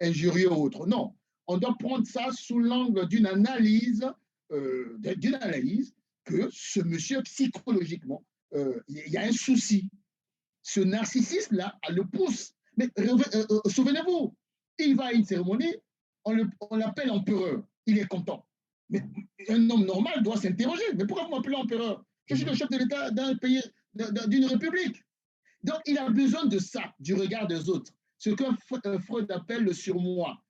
injurieux ou autre. Non, on doit prendre ça sous l'angle d'une analyse que ce monsieur, psychologiquement, il y a un souci. Ce narcissisme-là le pousse. Mais souvenez-vous, il va à une cérémonie, on l'appelle empereur, il est content. Mais un homme normal doit s'interroger. Mais pourquoi vous m'appelez empereur? Je suis le chef de l'État d'un pays, d'une république. Donc, il a besoin de ça, du regard des autres. Ce que Freud appelle le surmoi.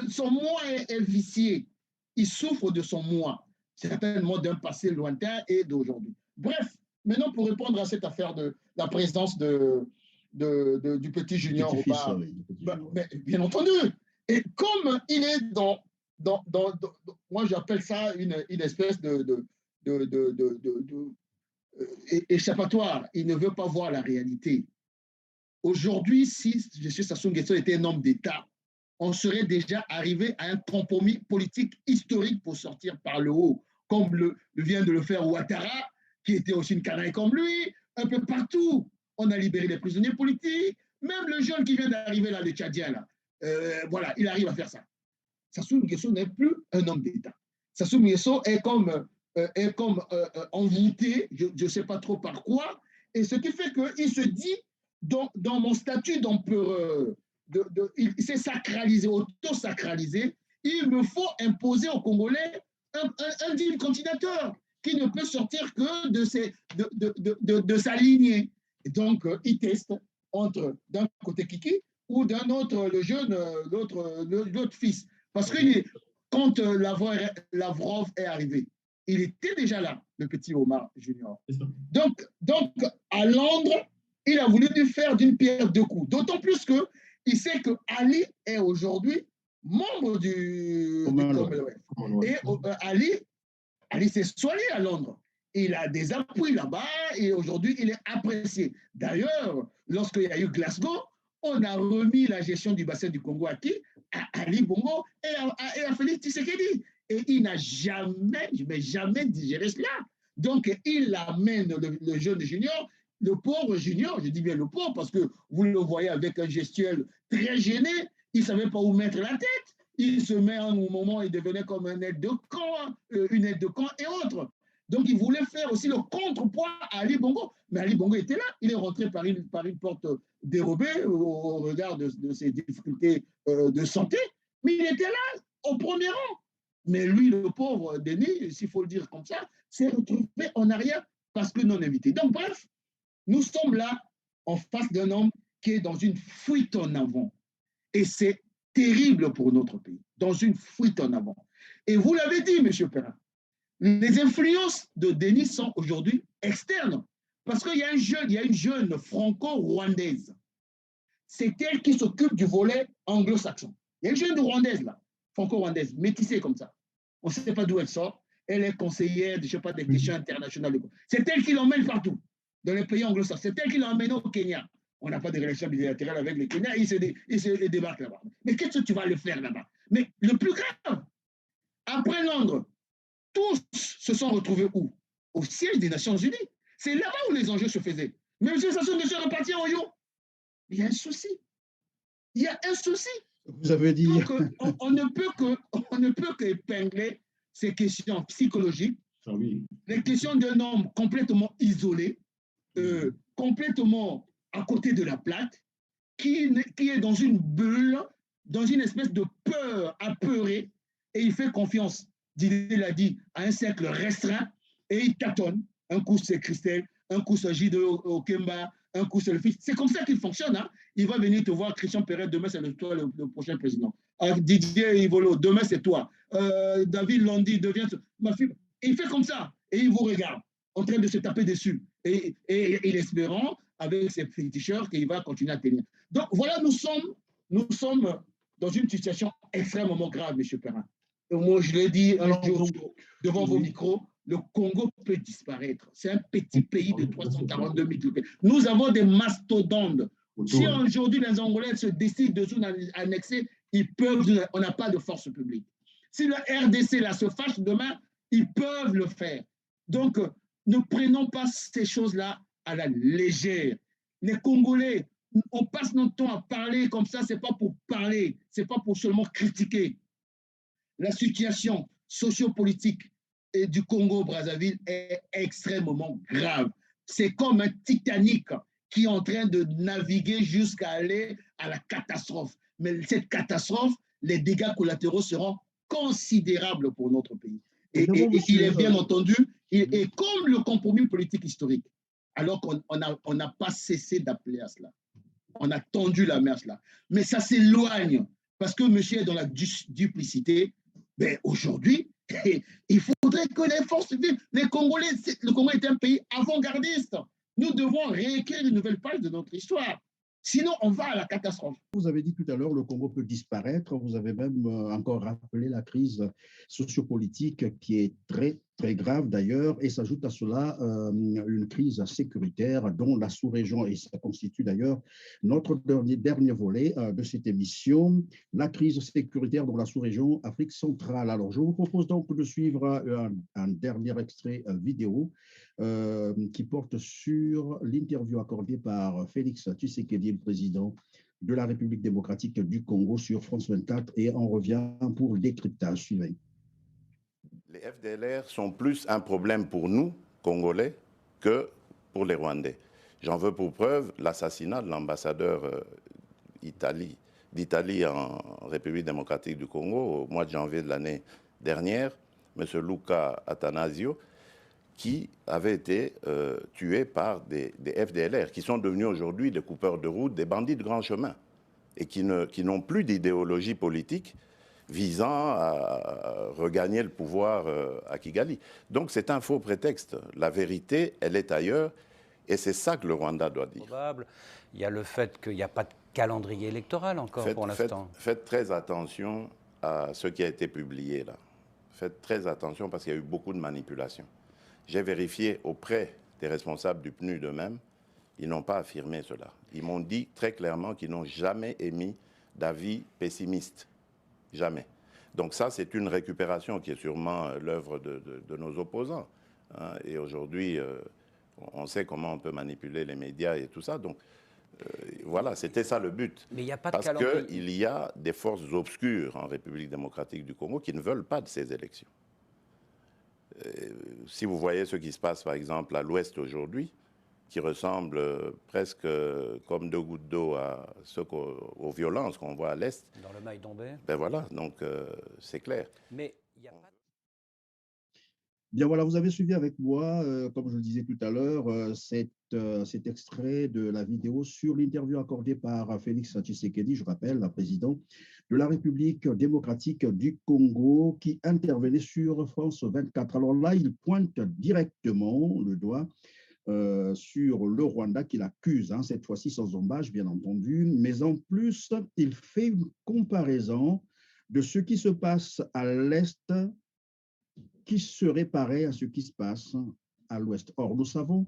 Son moi est vicié. Il souffre de son moi, certainement d'un passé lointain et d'aujourd'hui. Bref, maintenant, pour répondre à cette affaire de la présence du petit junior au bar, bien entendu. Et comme il est dans moi j'appelle ça une espèce échappatoire, il ne veut pas voir la réalité. Aujourd'hui, si M. Sassou Nguesso était un homme d'État, on serait déjà arrivé à un compromis politique historique pour sortir par le haut, comme vient de le faire Ouattara, qui était aussi une canaille comme lui, un peu partout. On a libéré les prisonniers politiques, même le jeune qui vient d'arriver là, le Tchadien, là, voilà, il arrive à faire ça. Sassou Nguesso n'est plus un homme d'État. Sassou Nguesso est comme envoûté, je ne sais pas trop par quoi, et ce qui fait qu'il se dit, dans mon statut d'empereur, il s'est sacralisé, auto-sacralisé, il me faut imposer aux Congolais un digne continuateur qui ne peut sortir que de sa lignée. Et donc, il teste entre d'un côté Kiki ou d'un autre le jeune, l'autre fils. Parce que quand Lavrov est arrivé, il était déjà là, le petit Omar Junior. Donc, à Londres, il a voulu lui faire d'une pierre deux coups. D'autant plus qu'il sait que Ali est aujourd'hui membre du Commonwealth. Et Ali s'est soigné à Londres. Il a des appuis là-bas et aujourd'hui, il est apprécié. D'ailleurs, lorsqu'il y a eu Glasgow, on a remis la gestion du bassin du Congo à qui? À Ali Bongo et à Félix Tshisekedi. Et il n'a jamais digéré cela. Donc, il amène le jeune junior, le pauvre junior, je dis bien le pauvre parce que vous le voyez avec un gestuel très gêné, il ne savait pas où mettre la tête. Il se met au moment, il devenait comme un aide de camp, une aide de camp et autres. Donc, il voulait faire aussi le contrepoids à Ali Bongo. Mais Ali Bongo était là. Il est rentré par une porte dérobée au regard de ses difficultés de santé. Mais il était là, au premier rang. Mais lui, le pauvre Denis, s'il faut le dire comme ça, s'est retrouvé en arrière parce que non invité. Donc, bref, nous sommes là en face d'un homme qui est dans une fuite en avant. Et c'est terrible pour notre pays, dans une fuite en avant. Et vous l'avez dit, M. Perrin, les influences de Denis sont aujourd'hui externes. Parce qu'il y a une jeune franco-rwandaise. C'est elle qui s'occupe du volet anglo-saxon. Il y a une jeune rwandaise là, franco-rwandaise, métissée comme ça. On ne sait pas d'où elle sort. Elle est conseillère, je ne sais pas, des questions internationales. C'est elle qui l'emmène partout, dans les pays anglo-saxons. C'est elle qui l'a emmené au Kenya. On n'a pas de relations bilatérales avec le Kenya, il se débarque là-bas. Mais qu'est-ce que tu vas le faire là-bas? Mais le plus grave, après Londres, tous se sont retrouvés où? Au siège des Nations Unies. C'est là-bas où les enjeux se faisaient. Mais M. Sassou Nguesso est reparti en yo. Il y a un souci. Il y a un souci. Vous avez dit... Donc, on ne peut qu'épingler ces questions psychologiques, les questions d'un homme complètement isolé, complètement à côté de la plaque, qui est dans une bulle, dans une espèce de peur apeurée, et il fait confiance, Didier l'a dit, à un cercle restreint, et il tâtonne. Un coup c'est Christelle, un coup c'est J.D. Okemba, un coup c'est le fils. C'est comme ça qu'il fonctionne. Hein? Il va venir te voir, Christian Perret, demain c'est toi le prochain président. Didier Ivolo, demain c'est toi. David Landy devient ma fille. Et il fait comme ça, et il vous regarde, en train de se taper dessus. Et espérant, avec ses féticheurs, qu'il va continuer à tenir. Donc voilà, nous sommes dans une situation extrêmement grave, M. Perrin. Et moi, je l'ai dit un jour devant vos micros, le Congo peut disparaître. C'est un petit pays de 342 000 km. Nous avons des mastodontes. Si aujourd'hui les Angolais se décident de nous annexer, ils peuvent, on n'a pas de force publique. Si le RDC là, se fâche demain, ils peuvent le faire. Donc, ne prenons pas ces choses-là à la légère. Les Congolais, on passe notre temps à parler comme ça, ce n'est pas pour parler, ce n'est pas pour seulement critiquer. La situation sociopolitique du Congo-Brazzaville est extrêmement grave. C'est comme un Titanic qui est en train de naviguer jusqu'à aller à la catastrophe. Mais cette catastrophe, les dégâts collatéraux seront considérables pour notre pays. Et il est bien entendu, et comme le compromis politique historique, alors qu'on n'a pas cessé d'appeler à cela. On a tendu la main à cela. Mais ça s'éloigne, parce que monsieur est dans la duplicité. Mais aujourd'hui, il faudrait que les forces vives, les Congolais, le Congo est un pays avant-gardiste. Nous devons réécrire une nouvelle page de notre histoire. Sinon, on va à la catastrophe. Vous avez dit tout à l'heure, le Congo peut disparaître. Vous avez même encore rappelé la crise sociopolitique qui est très, très grave d'ailleurs. Et s'ajoute à cela une crise sécuritaire dont la sous-région, et ça constitue d'ailleurs notre dernier volet de cette émission, la crise sécuritaire dans la sous-région Afrique centrale. Alors, je vous propose donc de suivre un dernier extrait vidéo qui porte sur l'interview accordée par Félix Tshisekedi, le président de la République démocratique du Congo, sur France 24, et on revient pour le décryptage suivant. Les FDLR sont plus un problème pour nous, Congolais, que pour les Rwandais. J'en veux pour preuve l'assassinat de l'ambassadeur d'Italie en République démocratique du Congo au mois de janvier de l'année dernière, M. Luca Attanasio, qui avait été tué par des FDLR, qui sont devenus aujourd'hui des coupeurs de route, des bandits de grand chemin, et qui n'ont plus d'idéologie politique visant à regagner le pouvoir à Kigali. Donc c'est un faux prétexte. La vérité, elle est ailleurs, et c'est ça que le Rwanda doit dire. Il y a le fait qu'il n'y a pas de calendrier électoral encore pour l'instant. Faites très attention à ce qui a été publié là. Faites très attention parce qu'il y a eu beaucoup de manipulations. J'ai vérifié auprès des responsables du PNUD eux-mêmes, ils n'ont pas affirmé cela. Ils m'ont dit très clairement qu'ils n'ont jamais émis d'avis pessimiste. Jamais. Donc ça, c'est une récupération qui est sûrement l'œuvre de nos opposants. Hein. Et aujourd'hui, on sait comment on peut manipuler les médias et tout ça. Donc voilà, c'était ça le but. Mais il n'y a pas de Parce calendrier. qu'il y a des forces obscures en République démocratique du Congo qui ne veulent pas de ces élections. Si vous voyez ce qui se passe, par exemple, à l'ouest aujourd'hui, qui ressemble presque comme deux gouttes d'eau aux violences qu'on voit à l'est. Dans le Maï-Dombé. Ben voilà, donc c'est clair. Mais il n'y a pas... Bien voilà, vous avez suivi avec moi, comme je le disais tout à l'heure, cet extrait de la vidéo sur l'interview accordée par Félix Tshisekedi, je rappelle, le président de la République démocratique du Congo, qui intervenait sur France 24. Alors là, il pointe directement le doigt sur le Rwanda qu'il accuse, hein, cette fois-ci sans embâche, bien entendu, mais en plus, il fait une comparaison de ce qui se passe à l'Est qui serait pareil à ce qui se passe à l'ouest. Or, nous savons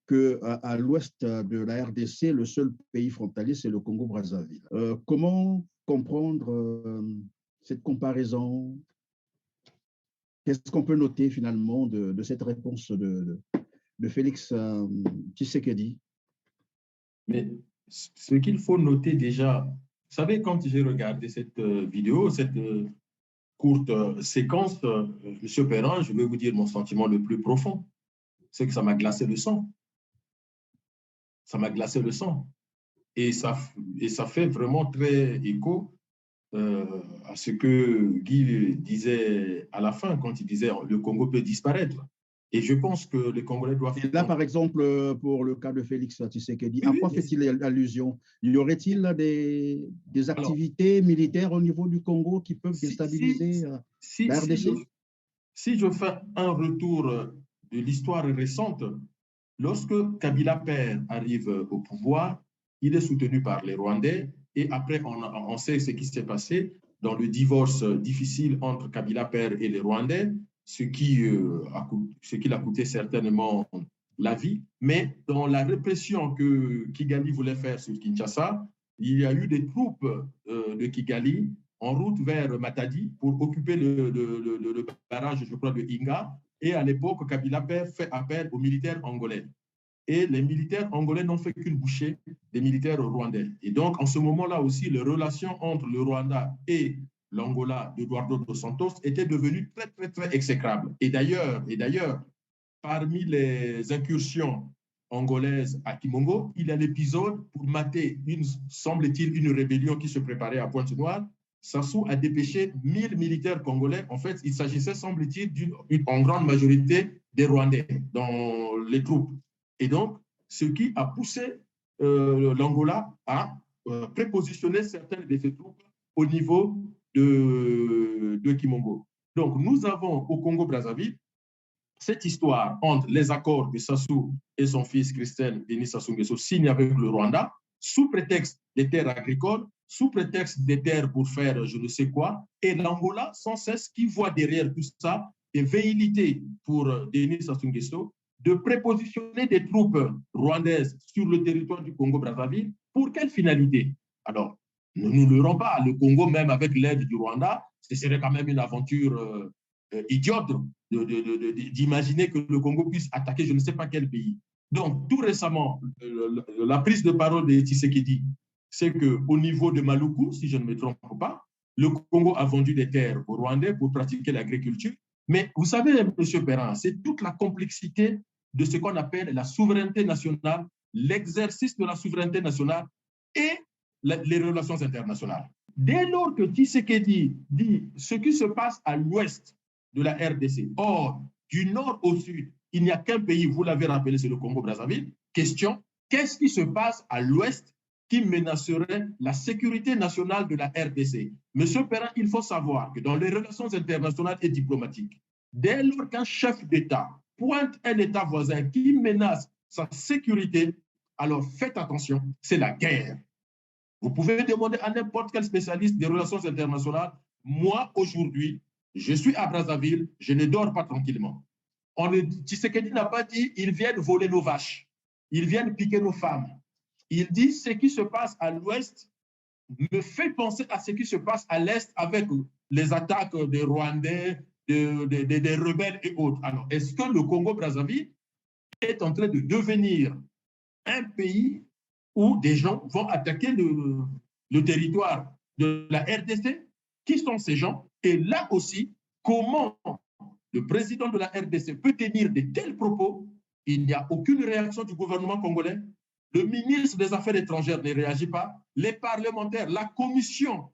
qu'à l'ouest de la RDC, le seul pays frontalier, c'est le Congo-Brazzaville. Comment comprendre cette comparaison? Qu'est-ce qu'on peut noter finalement de cette réponse de Félix Tshisekedi? Mais ce qu'il faut noter déjà, vous savez, quand j'ai regardé cette vidéo, cette courte séquence, M. Perrin, je vais vous dire mon sentiment le plus profond, c'est que ça m'a glacé le sang. Ça m'a glacé le sang. Et ça fait vraiment très écho à ce que Guy disait à la fin, quand il disait « le Congo peut disparaître ». Et je pense que les Congolais doivent... Et là, par exemple, pour le cas de Félix Tshisekedi, à quoi fait-il allusion? Y aurait-il des activités militaires au niveau du Congo qui peuvent déstabiliser la RDC? Si je fais un retour de l'histoire récente, lorsque Kabila père arrive au pouvoir, il est soutenu par les Rwandais et après, on sait ce qui s'est passé dans le divorce difficile entre Kabila père et les Rwandais, ce qui l'a coûté certainement la vie. Mais dans la répression que Kigali voulait faire sur Kinshasa, il y a eu des troupes de Kigali en route vers Matadi pour occuper le barrage, je crois, de Inga. Et à l'époque, Kabila père fait appel aux militaires angolais. Et les militaires angolais n'ont fait qu'une bouchée des militaires rwandais. Et donc, en ce moment-là aussi, les relations entre le Rwanda et l'Angola d'Eduardo dos Santos étaient devenues très, très, très exécrables. Et d'ailleurs, parmi les incursions angolaises à Kimongo, il y a l'épisode pour mater, semble-t-il, une rébellion qui se préparait à Pointe-Noire. Sassou a dépêché 1000 militaires congolais. En fait, il s'agissait, semble-t-il, en grande majorité des Rwandais dans les troupes. Et donc, ce qui a poussé l'Angola à prépositionner certaines de ses troupes au niveau de Kimongo. Donc, nous avons au Congo-Brazzaville cette histoire entre les accords de Sassou et son fils Christelle Denis Sassou Nguesso signés avec le Rwanda, sous prétexte des terres agricoles, sous prétexte des terres pour faire je ne sais quoi, et l'Angola sans cesse qui voit derrière tout ça des velléités pour Denis Sassou Nguesso de prépositionner des troupes rwandaises sur le territoire du Congo-Brazzaville. Pour quelle finalité? Alors, ne nous leurrons pas, le Congo, même avec l'aide du Rwanda, ce serait quand même une aventure idiote d'imaginer que le Congo puisse attaquer je ne sais pas quel pays. Donc, tout récemment, la prise de parole de Tshisekedi, c'est qu'au niveau de Maluku, si je ne me trompe pas, le Congo a vendu des terres aux Rwandais pour pratiquer l'agriculture. Mais vous savez, M. Perrin, c'est toute la complexité de ce qu'on appelle la souveraineté nationale, l'exercice de la souveraineté nationale et les relations internationales. Dès lors que Tshisekedi dit ce qui se passe à l'ouest de la RDC, or, du nord au sud, il n'y a qu'un pays, vous l'avez rappelé, c'est le Congo-Brazzaville. Question, qu'est-ce qui se passe à l'ouest qui menacerait la sécurité nationale de la RDC? Monsieur Perrin, il faut savoir que dans les relations internationales et diplomatiques, dès lors qu'un chef d'État pointe un État voisin qui menace sa sécurité, alors faites attention, c'est la guerre. Vous pouvez demander à n'importe quel spécialiste des relations internationales. Moi, aujourd'hui, je suis à Brazzaville, je ne dors pas tranquillement. Tshisekedi n'a pas dit ils viennent voler nos vaches, ils viennent piquer nos femmes. Il dit ce qui se passe à l'ouest me fait penser à ce qui se passe à l'est avec les attaques des Rwandais, des rebelles et autres. Alors, est-ce que le Congo-Brazzaville est en train de devenir un pays où des gens vont attaquer le territoire de la RDC? Qui sont ces gens? Et là aussi, comment le président de la RDC peut tenir de tels propos? Il n'y a aucune réaction du gouvernement congolais. Le ministre des Affaires étrangères ne réagit pas. Les parlementaires, la commission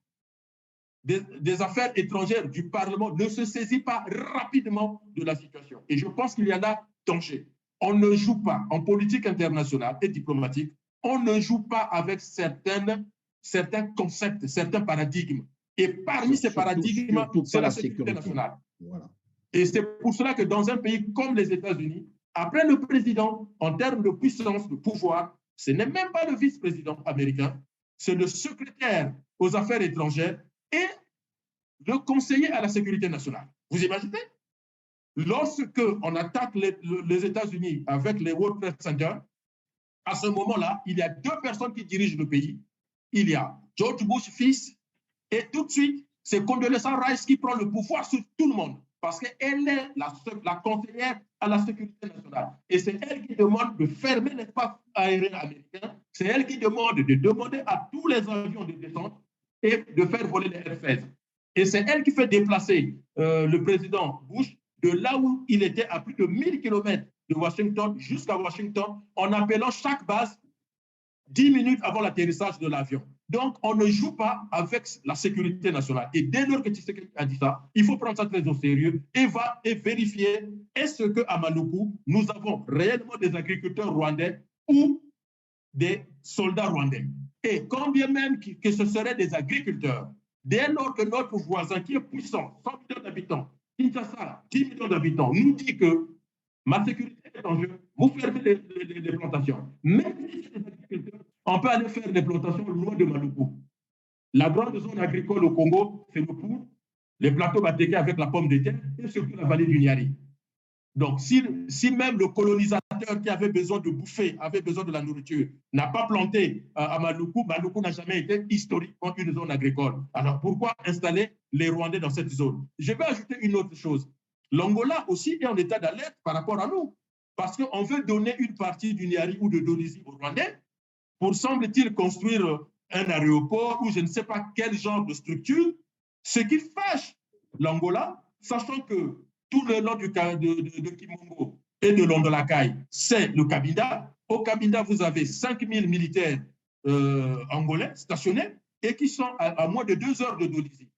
des Affaires étrangères du Parlement ne se saisit pas rapidement de la situation. Et je pense qu'il y en a danger. On ne joue pas en politique internationale et diplomatique, on ne joue pas avec certains concepts, certains paradigmes. Et parmi ces paradigmes, c'est la sécurité nationale. Voilà. Et c'est pour cela que dans un pays comme les États-Unis, après le président, en termes de puissance, de pouvoir, ce n'est même pas le vice-président américain, c'est le secrétaire aux affaires étrangères et le conseiller à la sécurité nationale. Vous imaginez? Lorsqu'on attaque les États-Unis avec les World Trade Center, à ce moment-là, il y a deux personnes qui dirigent le pays. Il y a George Bush fils et tout de suite, c'est Condoleezza Rice qui prend le pouvoir sur tout le monde parce qu'elle est la conseillère à la sécurité nationale. Et c'est elle qui demande de fermer l'espace aérien américain. C'est elle qui demande de demander à tous les avions de descente et de faire voler les F-16. Et c'est elle qui fait déplacer le président Bush de là où il était à plus de 1000 km de Washington jusqu'à Washington en appelant chaque base 10 minutes avant l'atterrissage de l'avion. Donc, on ne joue pas avec la sécurité nationale. Et dès lors que Tshisekedi a dit ça, il faut prendre ça très au sérieux et vérifier est-ce qu'à Maluku, nous avons réellement des agriculteurs rwandais ou des soldats rwandais. Et quand bien même que ce seraient des agriculteurs, dès lors que notre voisin qui est puissant, 100 millions d'habitants, Kinshasa, 10 millions d'habitants, nous dit que ma sécurité est en jeu, vous fermez les plantations. Même si c'est des agriculteurs, on peut aller faire des plantations loin de Maluku. La grande zone agricole au Congo, c'est le Pour, les plateaux Batéké avec la pomme de terre et surtout la vallée du Niari. Donc, si même le colonisateur qui avait besoin de bouffer, avait besoin de la nourriture, n'a pas planté à Maluku, Maluku n'a jamais été historiquement une zone agricole. Alors, pourquoi installer les Rwandais dans cette zone? Je vais ajouter une autre chose. L'Angola aussi est en état d'alerte par rapport à nous, parce qu'on veut donner une partie du Niari ou de Donizi aux Rwandais pour, semble-t-il, construire un aéroport ou je ne sais pas quel genre de structure, ce qui fâche l'Angola, sachant que tout le long de Kimongo et de Londolakai, c'est le Cabinda. Au Cabinda, vous avez 5000 militaires angolais stationnés et qui sont à moins de 2 heures de Donizi.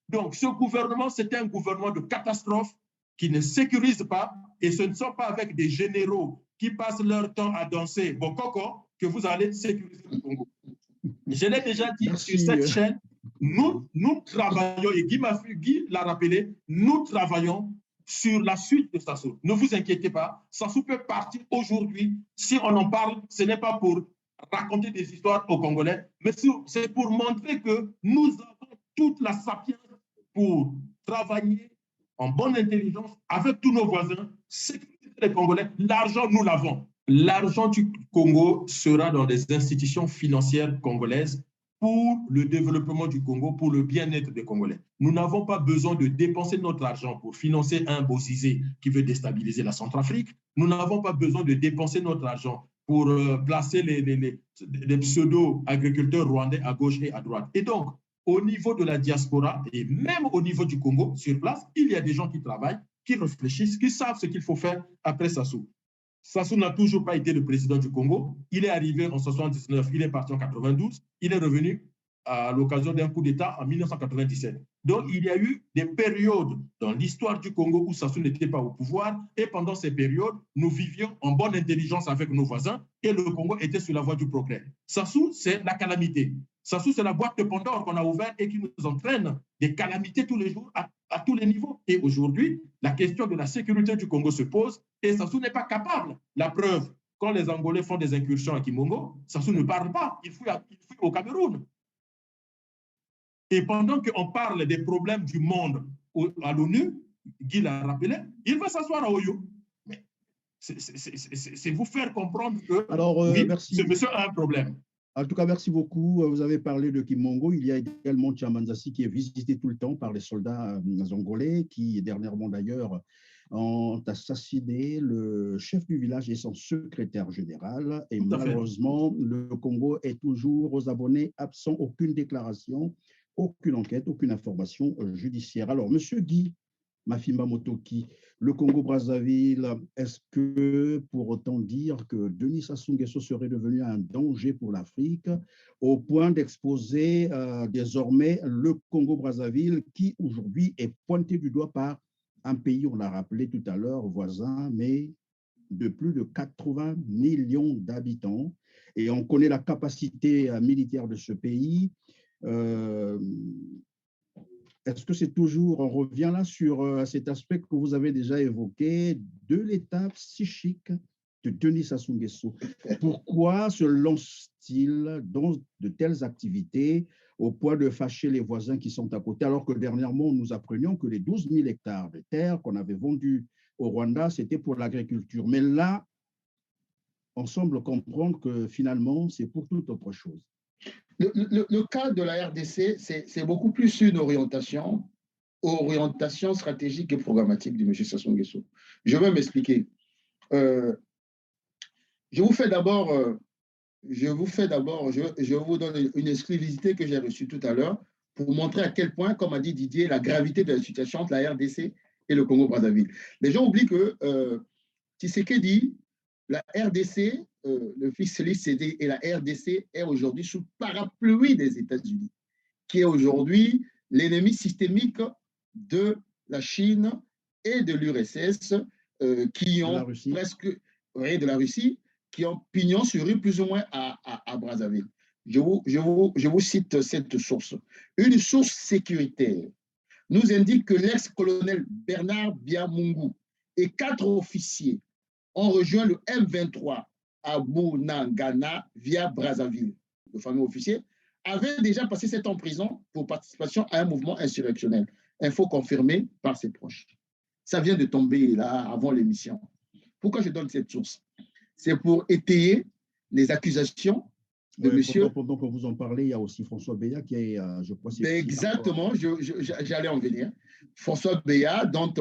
Donc, ce gouvernement, c'est un gouvernement de catastrophe qui ne sécurise pas, et ce ne sont pas avec des généraux qui passent leur temps à danser Bokoko que vous allez sécuriser le Congo. Je l'ai déjà dit sur cette chaîne, nous travaillons, et Guy l'a rappelé, nous travaillons sur la suite de Sassou. Ne vous inquiétez pas, Sassou peut partir aujourd'hui. Si on en parle, ce n'est pas pour raconter des histoires aux Congolais, mais c'est pour montrer que nous avons toute la sapience pour travailler en bonne intelligence avec tous nos voisins, sécuriser les Congolais. L'argent, nous l'avons. L'argent du Congo sera dans les institutions financières congolaises pour le développement du Congo, pour le bien-être des Congolais. Nous n'avons pas besoin de dépenser notre argent pour financer un Bozizé qui veut déstabiliser la Centrafrique. Nous n'avons pas besoin de dépenser notre argent pour placer les pseudo-agriculteurs rwandais à gauche et à droite. Et donc, au niveau de la diaspora et même au niveau du Congo, sur place, il y a des gens qui travaillent, qui réfléchissent, qui savent ce qu'il faut faire après Sassou. Sassou n'a toujours pas été le président du Congo. Il est arrivé en 1979, il est parti en 1992, il est revenu à l'occasion d'un coup d'État en 1997. Donc, il y a eu des périodes dans l'histoire du Congo où Sassou n'était pas au pouvoir, et pendant ces périodes, nous vivions en bonne intelligence avec nos voisins, et le Congo était sur la voie du progrès. Sassou, c'est la calamité. Sassou, c'est la boîte de Pandore qu'on a ouverte et qui nous entraîne des calamités tous les jours à tous les niveaux. Et aujourd'hui, la question de la sécurité du Congo se pose et Sassou n'est pas capable. La preuve, quand les Angolais font des incursions à Kimongo, Sassou ne parle pas, il fuit au Cameroun. Et pendant qu'on parle des problèmes du monde à l'ONU, Guy l'a rappelé, il va s'asseoir à Oyo. Mais c'est vous faire comprendre que oui, ce monsieur a un problème. En tout cas, merci beaucoup. Vous avez parlé de Kimongo. Il y a également Tchamanzassi qui est visité tout le temps par les soldats angolais qui, dernièrement d'ailleurs, ont assassiné le chef du village et son secrétaire général. Et malheureusement, le Congo est toujours aux abonnés absents, aucune déclaration, aucune enquête, aucune information judiciaire. Alors, monsieur Guy Mafimba Motoki, le Congo-Brazzaville, est-ce que pour autant dire que Denis Sassou Nguesso serait devenu un danger pour l'Afrique au point d'exposer désormais le Congo-Brazzaville qui aujourd'hui est pointé du doigt par un pays, on l'a rappelé tout à l'heure, voisin, mais de plus de 80 millions d'habitants, et on connaît la capacité militaire de ce pays. Est-ce que c'est toujours, on revient là sur cet aspect que vous avez déjà évoqué de l'état psychique de Denis Sassou Nguesso? Pourquoi se lance-t-il dans de telles activités au point de fâcher les voisins qui sont à côté, alors que dernièrement, nous apprenions que les 12 000 hectares de terre qu'on avait vendus au Rwanda, c'était pour l'agriculture. Mais là, on semble comprendre que finalement, c'est pour toute autre chose. Le cas de la RDC, c'est beaucoup plus une orientation stratégique et programmatique de M. Sassou Nguesso. Je vais m'expliquer. Je vous donne une exclusivité que j'ai reçue tout à l'heure pour montrer à quel point, comme a dit Didier, la gravité de la situation entre la RDC et le Congo-Brazzaville. Les gens oublient que Tshisekedi, la RDC, le fils Félix Tshisekedi et la RDC est aujourd'hui sous parapluie des États-Unis, qui est aujourd'hui l'ennemi systémique de la Chine et de l'URSS, qui ont presque, de la Russie, qui ont pignon sur rue plus ou moins à Brazzaville. Je vous cite cette source. Une source sécuritaire nous indique que l'ex-colonel Bernard Biamungu et 4 officiers ont rejoint le M23 à Bunagana via Brazzaville. Le fameux officier avait déjà passé 7 ans en prison pour participation à un mouvement insurrectionnel. Info confirmée par ses proches. Ça vient de tomber là avant l'émission. Pourquoi je donne cette source? C'est pour étayer les accusations de monsieur. Pendant que vous en parlez, il y a aussi François Beya qui est, je crois... Exactement, j'allais en venir. François Beya, dont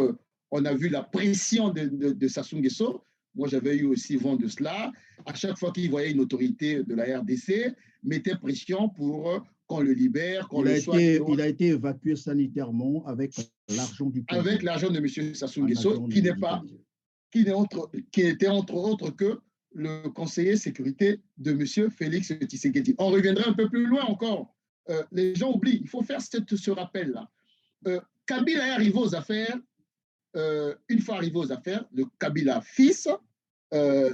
on a vu la pression de Sassou Nguesso. Moi, j'avais eu aussi vent de cela. À chaque fois qu'il voyait une autorité de la RDC, mettait pression pour qu'on le libère, qu'on le soit. Il a été évacué sanitairement avec l'argent du Congo. Avec l'argent de M. Sassou Nguesso, qui n'était entre autres que le conseiller sécurité de M. Félix Tshisekedi. On reviendra un peu plus loin encore. Les gens oublient, il faut faire ce rappel-là. Kabila est arrivé aux affaires. Une fois arrivé aux affaires, le Kabila fils,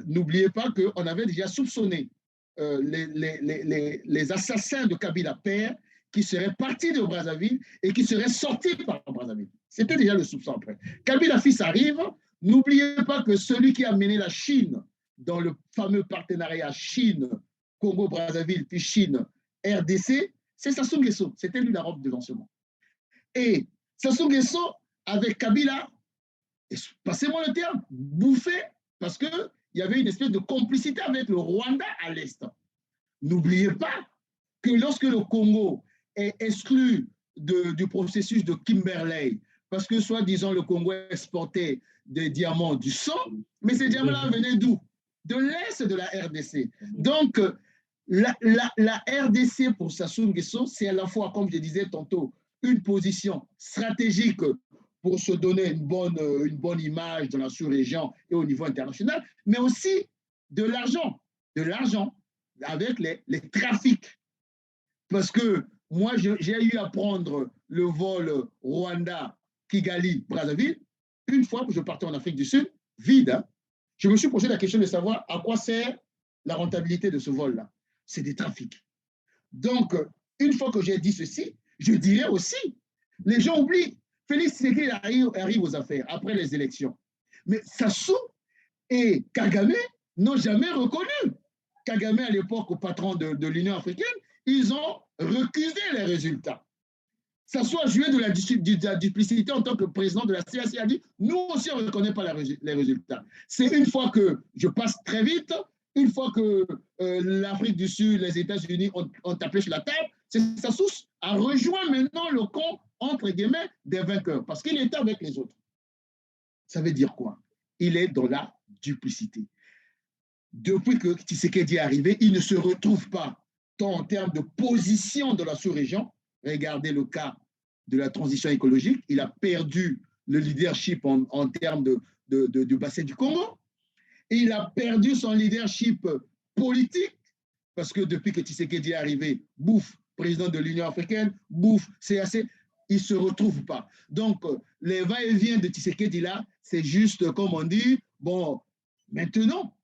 n'oubliez pas qu'on avait déjà soupçonné les assassins de Kabila père qui seraient partis de Brazzaville et qui seraient sortis par Brazzaville. C'était déjà le soupçon après. Kabila fils arrive, n'oubliez pas que celui qui a mené la Chine dans le fameux partenariat Chine-Congo-Brazzaville puis Chine-RDC, c'est Sassou Nguesso. C'était lui la robe de lancement. Et Sassou Nguesso, avec Kabila, passez-moi le terme, bouffé, parce qu'il y avait une espèce de complicité avec le Rwanda à l'Est. N'oubliez pas que lorsque le Congo est exclu du processus de Kimberley, parce que soi-disant le Congo exportait des diamants du sang, mais ces diamants-là venaient d'où? De l'Est de la RDC. Donc, la RDC pour Sassou Nguesso, c'est à la fois, comme je disais tantôt, une position stratégique pour se donner une bonne image dans la sous-région et au niveau international, mais aussi de l'argent avec les trafics. Parce que moi, j'ai eu à prendre le vol Rwanda-Kigali-Brazzaville. Une fois que je partais en Afrique du Sud, vide, hein, je me suis posé la question de savoir à quoi sert la rentabilité de ce vol-là. C'est des trafics. Donc, une fois que j'ai dit ceci, je dirais aussi, les gens oublient, Félix Tshisekedi arrive aux affaires après les élections. Mais Sassou et Kagame n'ont jamais reconnu. Kagame, à l'époque, au patron de l'Union africaine, ils ont recusé les résultats. Sassou a joué de la duplicité en tant que président de la CAC, a dit, nous aussi, on ne reconnaît pas les résultats. C'est une fois que, je passe très vite, une fois que l'Afrique du Sud, les États-Unis ont tapé sur la table, Sassou a rejoint maintenant le camp, entre guillemets, des vainqueurs, parce qu'il était avec les autres. Ça veut dire quoi? Il est dans la duplicité. Depuis que Tshisekedi est arrivé, il ne se retrouve pas tant en termes de position de la sous-région. Regardez le cas de la transition écologique. Il a perdu le leadership en termes du bassin du Congo. Et il a perdu son leadership politique parce que depuis que Tshisekedi est arrivé, bouffe, président de l'Union africaine, bouffe, CAC, il ne se retrouve pas. Donc, les va-et-vient de Tshisekedi là, c'est juste, comme on dit, bon, maintenant,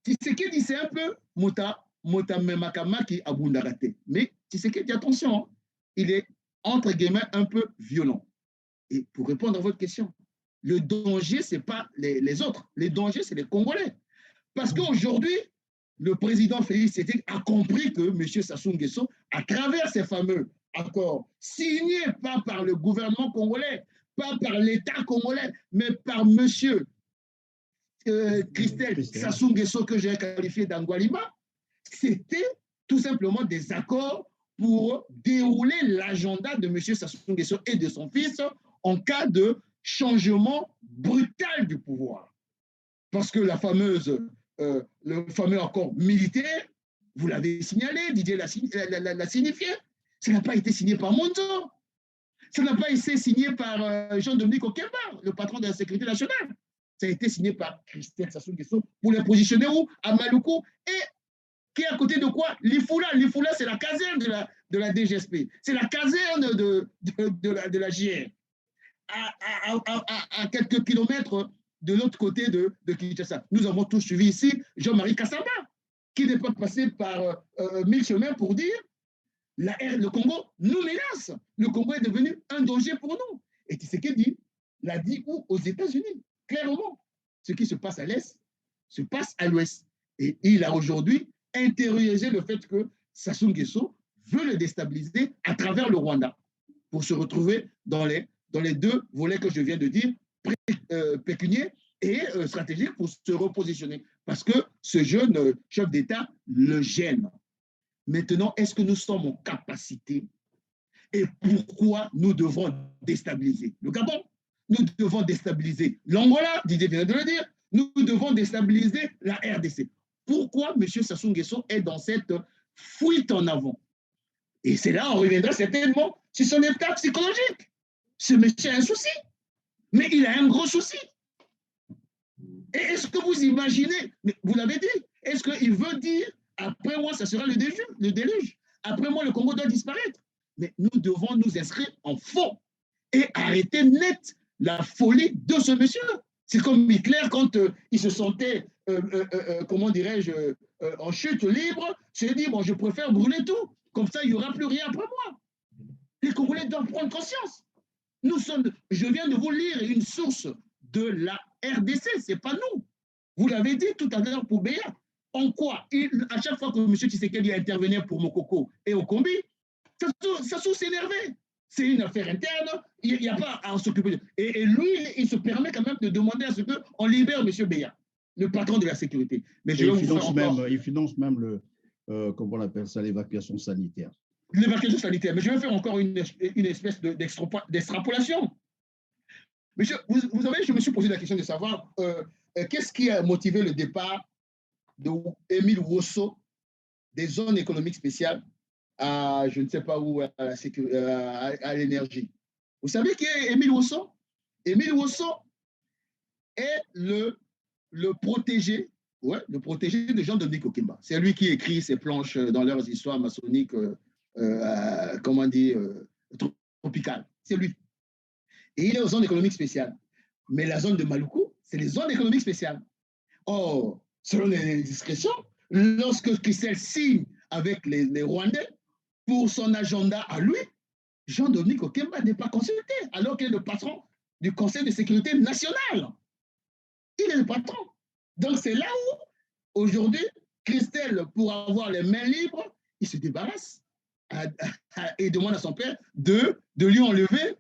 Tshisekedi, c'est un peu Mota Memakamaki Abundarate. Mais Tshisekedi, attention, hein, il est, entre guillemets, un peu violent. Et pour répondre à votre question, le danger, ce n'est pas les autres. Le danger, c'est les Congolais. Parce qu'aujourd'hui, le président Félix Tshisekedi a compris que M. Sassou Nguesso à travers ces fameux accords signés pas par le gouvernement congolais, pas par l'État congolais, mais par monsieur Christelle Sassou Nguesso, que j'ai qualifié d'Angualima, c'était tout simplement des accords pour dérouler l'agenda de M. Sassou Nguesso et de son fils en cas de changement brutal du pouvoir. Parce que le fameux accord militaire, vous l'avez signalé, Didier l'a signifié, ça n'a pas été signé par Monzo, ça n'a pas été signé par Jean-Dominique Okemba, le patron de la sécurité nationale. Ça a été signé par Christelle Sassou Nguesso pour les positionner où? À Maluku, et qui est à côté de quoi? Lifula. Lifula, c'est la caserne de la DGSP. C'est la caserne de la JR. À quelques kilomètres de l'autre côté de Kinshasa. Nous avons tous suivi ici Jean-Marie Kassamba, qui n'est pas passé par 1000 chemins pour dire le Congo nous menace. Le Congo est devenu un danger pour nous. Et Tshisekedi l'a dit où? Aux États-Unis. Clairement, ce qui se passe à l'Est se passe à l'Ouest. Et il a aujourd'hui intériorisé le fait que Sassou Nguesso veut le déstabiliser à travers le Rwanda pour se retrouver dans les deux volets que je viens de dire, pécunier et stratégique, pour se repositionner. Parce que ce jeune chef d'État le gêne. Maintenant, est-ce que nous sommes en capacité et pourquoi nous devons déstabiliser le Gabon? Nous devons déstabiliser l'Angola, Didier vient de le dire. Nous devons déstabiliser la RDC. Pourquoi M. Sassou Nguesso est dans cette fuite en avant? Et c'est là, on reviendra certainement sur son état psychologique. Ce monsieur a un souci, mais il a un gros souci. Et est-ce que vous imaginez, mais vous l'avez dit, est-ce qu'il veut dire, après moi, ça sera le déluge, après moi, le Congo doit disparaître? Mais nous devons nous inscrire en fond et arrêter net la folie de ce monsieur. C'est comme Hitler quand il se sentait, comment dirais-je, en chute libre, s'est dit, bon, je préfère brûler tout, comme ça, il n'y aura plus rien après moi. Les Congolais doivent prendre conscience. Je viens de vous lire une source de la RDC, ce n'est pas nous. Vous l'avez dit tout à l'heure pour Béa. En quoi, à chaque fois que M. Tshisekedi intervenait pour Mokoko et Okombi, Sassou s'énervait. C'est une affaire interne, il n'y a pas à s'occuper. Et lui, il se permet quand même de demander à ce qu'on libère M. Béa, le patron de la sécurité. Mais il finance même comment on appelle ça, l'évacuation sanitaire. L'évacuation sanitaire. Mais je vais faire encore une espèce d'extrapolation. Monsieur, vous savez, je me suis posé la question de savoir qu'est-ce qui a motivé le départ d'Émile Wosso des zones économiques spéciales à, je ne sais pas où, à l'énergie. Vous savez qui est Émile Wosso? Émile Wosso est le protégé de Jean-Dominique Okemba. C'est lui qui écrit ses planches dans leurs histoires maçonniques, comment dire, tropicales. C'est lui. Et il est aux zones économiques spéciales. Mais la zone de Maluku, c'est les zones économiques spéciales. Or, selon les discrétions, lorsque Christelle signe avec les Rwandais pour son agenda à lui, Jean-Dominique Okemba n'est pas consulté, alors qu'il est le patron du Conseil de sécurité nationale. Il est le patron. Donc c'est là où, aujourd'hui, Christelle, pour avoir les mains libres, il se débarrasse et demande à son père de lui enlever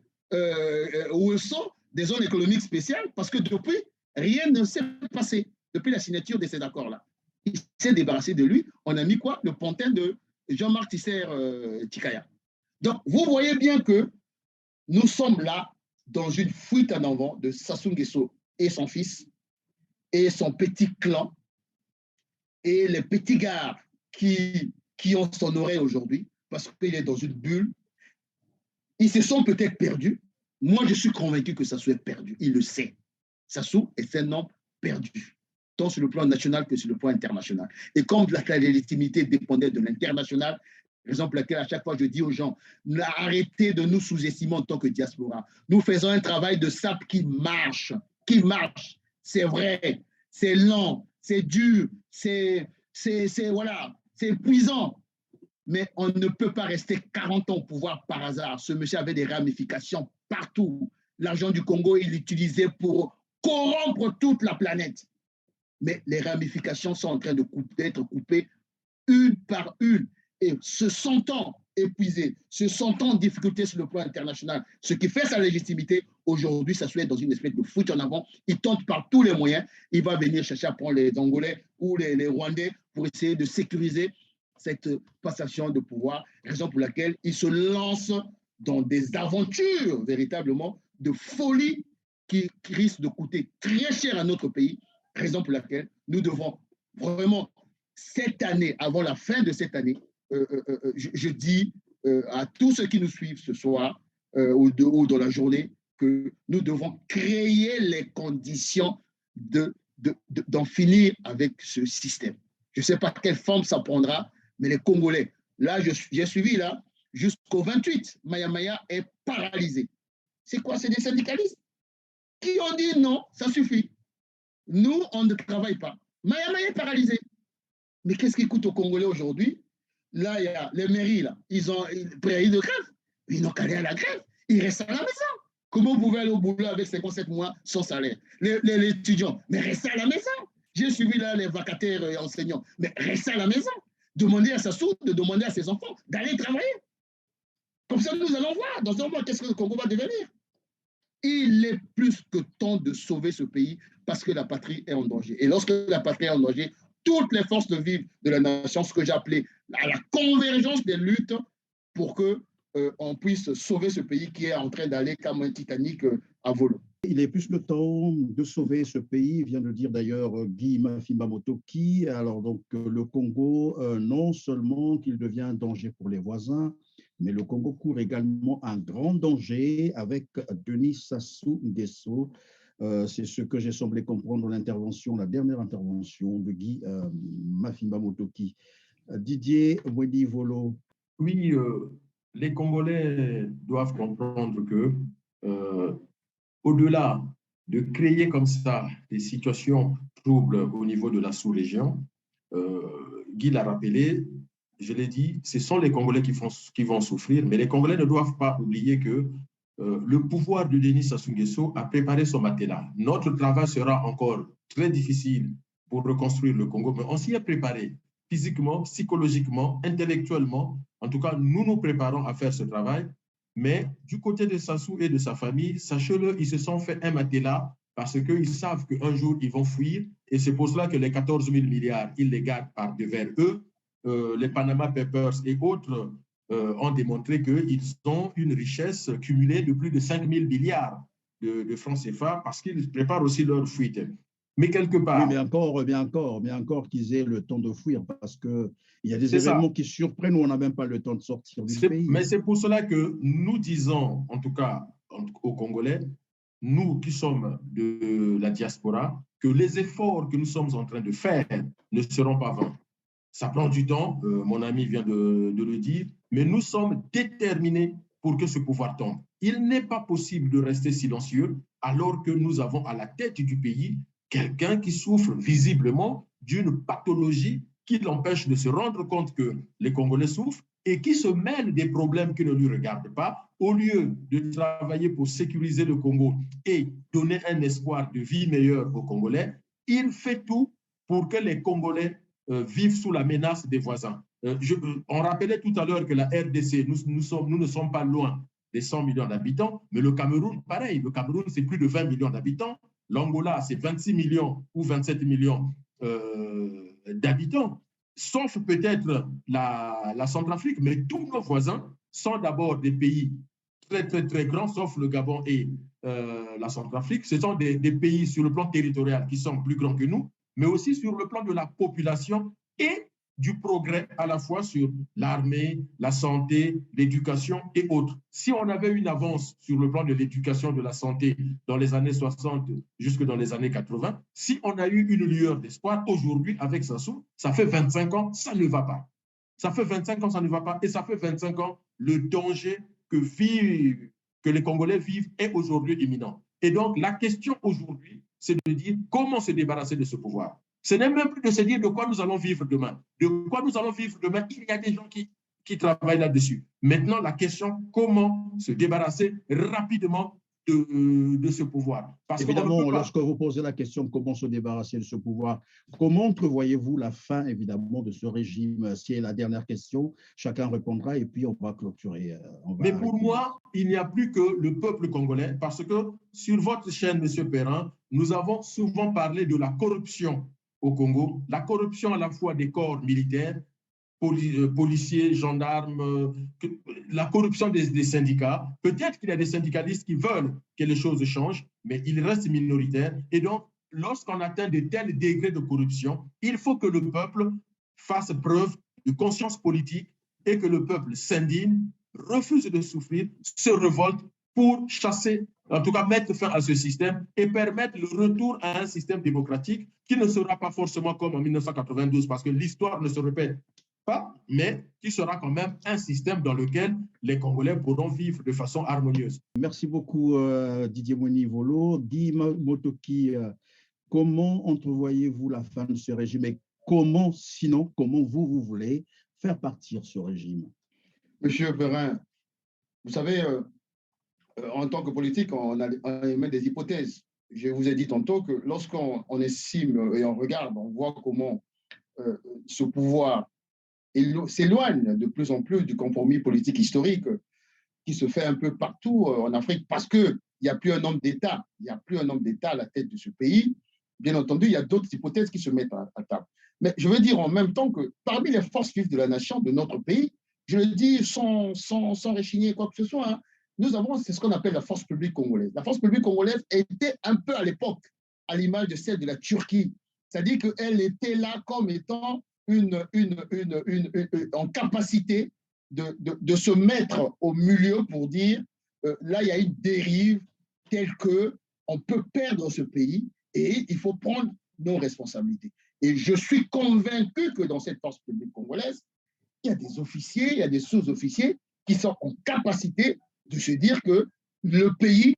Wosso des zones économiques spéciales, parce que depuis, rien ne s'est passé, depuis la signature de ces accords-là. Il s'est débarrassé de lui. On a mis quoi? Le pantin de Jean-Marc Tisser-Tikaya. Donc, vous voyez bien que nous sommes là dans une fuite en avant de Sassou Nguesso et son fils et son petit clan et les petits gars qui ont son oreille aujourd'hui parce qu'il est dans une bulle. Ils se sont peut-être perdus. Moi, je suis convaincu que Sassou est perdu. Il le sait. Sassou est un homme perdu, tant sur le plan national que sur le plan international. Et comme la légitimité dépendait de l'international, raison pour laquelle à chaque fois je dis aux gens, arrêtez de nous sous-estimer en tant que diaspora. Nous faisons un travail de sape qui marche. C'est vrai, c'est lent, c'est dur, c'est épuisant. Mais on ne peut pas rester 40 ans au pouvoir par hasard. Ce monsieur avait des ramifications partout. L'argent du Congo, il l'utilisait pour corrompre toute la planète. Mais les ramifications sont en train d'être coupées une par une. Et se sentant épuisé, se sentant en difficulté sur le plan international, ce qui fait sa légitimité, aujourd'hui, ça soit dans une espèce de foot en avant. Il tente par tous les moyens. Il va venir chercher à prendre les Angolais ou les Rwandais pour essayer de sécuriser cette passation de pouvoir, raison pour laquelle il se lance dans des aventures véritablement de folie qui risquent de coûter très cher à notre pays, raison pour laquelle nous devons vraiment, cette année, avant la fin de cette année, je dis à tous ceux qui nous suivent ce soir ou dans la journée que nous devons créer les conditions d'en finir avec ce système. Je ne sais pas quelle forme ça prendra, mais les Congolais, là, j'ai suivi là, jusqu'au 28, Maya Maya est paralysé. C'est quoi? C'est des syndicalistes qui ont dit non, ça suffit. Nous, on ne travaille pas. Maya Maya est paralysé. Mais qu'est-ce qui coûte aux Congolais aujourd'hui? Là, il y a les mairies, là, ils ont préavis de grève. Ils n'ont qu'à aller à la grève. Ils restent à la maison. Comment vous pouvez aller au boulot avec 57 mois sans salaire? Les étudiants, mais restez à la maison. J'ai suivi là les vacataires et enseignants. Mais restez à la maison. Demandez à Sassou de demander à ses enfants d'aller travailler. Comme ça, nous allons voir dans un moment qu'est-ce que le Congo va devenir. Il est plus que temps de sauver ce pays parce que la patrie est en danger. Et lorsque la patrie est en danger, toutes les forces de vivre de la nation, ce que j'ai appelé à la convergence des luttes pour qu'on puisse sauver ce pays qui est en train d'aller comme un Titanic à volo. Il est plus le temps de sauver ce pays, vient de dire d'ailleurs Guy Mafimba Motoki. Alors donc le Congo, non seulement qu'il devient un danger pour les voisins, mais le Congo court également un grand danger avec Denis Sassou Nguesso. C'est ce que j'ai semblé comprendre dans l'intervention, la dernière intervention de Guy Mafimba Motoki. Didier Mwedi-Volo. Oui, les Congolais doivent comprendre que au-delà de créer comme ça des situations troubles au niveau de la sous-région, Guy l'a rappelé, je l'ai dit, ce sont les Congolais qui vont souffrir, mais les Congolais ne doivent pas oublier que le pouvoir de Denis Sassou Nguesso a préparé son matelas. Notre travail sera encore très difficile pour reconstruire le Congo, mais on s'y est préparé physiquement, psychologiquement, intellectuellement. En tout cas, nous nous préparons à faire ce travail. Mais du côté de Sassou et de sa famille, sachez-le, ils se sont fait un matelas parce qu'ils savent qu'un jour, ils vont fuir. Et c'est pour cela que les 14 000 milliards, ils les gardent par devers eux. Les Panama Papers et autres ont démontré qu'ils ont une richesse cumulée de plus de 5 000 milliards de francs CFA parce qu'ils préparent aussi leur fuite. Mais quelque part… Oui, mais encore qu'ils aient le temps de fuir parce qu'il y a des événements qui surprennent où on n'a même pas le temps de sortir du pays. Mais c'est pour cela que nous disons, en tout cas aux Congolais, nous qui sommes de la diaspora, que les efforts que nous sommes en train de faire ne seront pas vains. Ça prend du temps, mon ami vient de le dire, mais nous sommes déterminés pour que ce pouvoir tombe. Il n'est pas possible de rester silencieux alors que nous avons à la tête du pays quelqu'un qui souffre visiblement d'une pathologie qui l'empêche de se rendre compte que les Congolais souffrent et qui se mêle des problèmes qui ne lui regardent pas, au lieu de travailler pour sécuriser le Congo et donner un espoir de vie meilleure aux Congolais, il fait tout pour que les Congolais vivent sous la menace des voisins. On rappelait tout à l'heure que la RDC, nous ne sommes pas loin des 100 millions d'habitants, mais le Cameroun, pareil, le Cameroun, c'est plus de 20 millions d'habitants. L'Angola, c'est 26 millions ou 27 millions d'habitants, sauf peut-être la Centrafrique, mais tous nos voisins sont d'abord des pays très, très, très grands, sauf le Gabon et la Centrafrique. Ce sont des pays sur le plan territorial qui sont plus grands que nous, mais aussi sur le plan de la population et du progrès à la fois sur l'armée, la santé, l'éducation et autres. Si on avait une avance sur le plan de l'éducation, de la santé dans les années 60 jusque dans les années 80, si on a eu une lueur d'espoir, aujourd'hui avec Sassou, ça fait 25 ans, ça ne va pas. Ça fait 25 ans, ça ne va pas. Et ça fait 25 ans, le danger que les Congolais vivent est aujourd'hui imminent. Et donc, la question aujourd'hui, c'est de dire comment se débarrasser de ce pouvoir. Ce n'est même plus de se dire de quoi nous allons vivre demain. De quoi nous allons vivre demain, il y a des gens qui travaillent là-dessus. Maintenant, la question, comment se débarrasser rapidement de ce pouvoir. Parce évidemment, lorsque vous posez la question comment se débarrasser de ce pouvoir, comment entrevoyez-vous la fin, évidemment, de ce régime? C'est la dernière question. Chacun répondra et puis on va clôturer. Mais pour moi, il n'y a plus que le peuple congolais, parce que sur votre chaîne, M. Perrin, nous avons souvent parlé de la corruption au Congo, la corruption à la fois des corps militaires, policiers, gendarmes, la corruption des syndicats. Peut-être qu'il y a des syndicalistes qui veulent que les choses changent, mais ils restent minoritaires. Et donc, lorsqu'on atteint de tels degrés de corruption, il faut que le peuple fasse preuve de conscience politique et que le peuple s'indigne, refuse de souffrir, se révolte pour chasser, en tout cas mettre fin à ce système et permettre le retour à un système démocratique qui ne sera pas forcément comme en 1992, parce que l'histoire ne se répète pas, mais qui sera quand même un système dans lequel les Congolais pourront vivre de façon harmonieuse. Merci beaucoup Didier Moni-Volo. Guy Motoki, comment entrevoyez-vous la fin de ce régime et comment, sinon, comment vous voulez faire partir ce régime? Monsieur Perrin, vous savez, en tant que politique, on émet des hypothèses. Je vous ai dit tantôt que lorsqu'on estime et on regarde, on voit comment ce pouvoir s'éloigne de plus en plus du compromis politique historique qui se fait un peu partout en Afrique parce qu'il n'y a plus un homme d'État. Il n'y a plus un homme d'État à la tête de ce pays. Bien entendu, il y a d'autres hypothèses qui se mettent à table. Mais je veux dire en même temps que parmi les forces vives de la nation, de notre pays, je le dis sans réchigner quoi que ce soit, hein, nous avons, c'est ce qu'on appelle la force publique congolaise. La force publique congolaise était un peu à l'époque à l'image de celle de la Turquie. C'est-à-dire qu'elle était là comme étant en capacité de se mettre au milieu pour dire là, il y a une dérive telle qu'on peut perdre ce pays et il faut prendre nos responsabilités. Et je suis convaincu que dans cette force publique congolaise, il y a des officiers, il y a des sous-officiers qui sont en capacité de se dire que le pays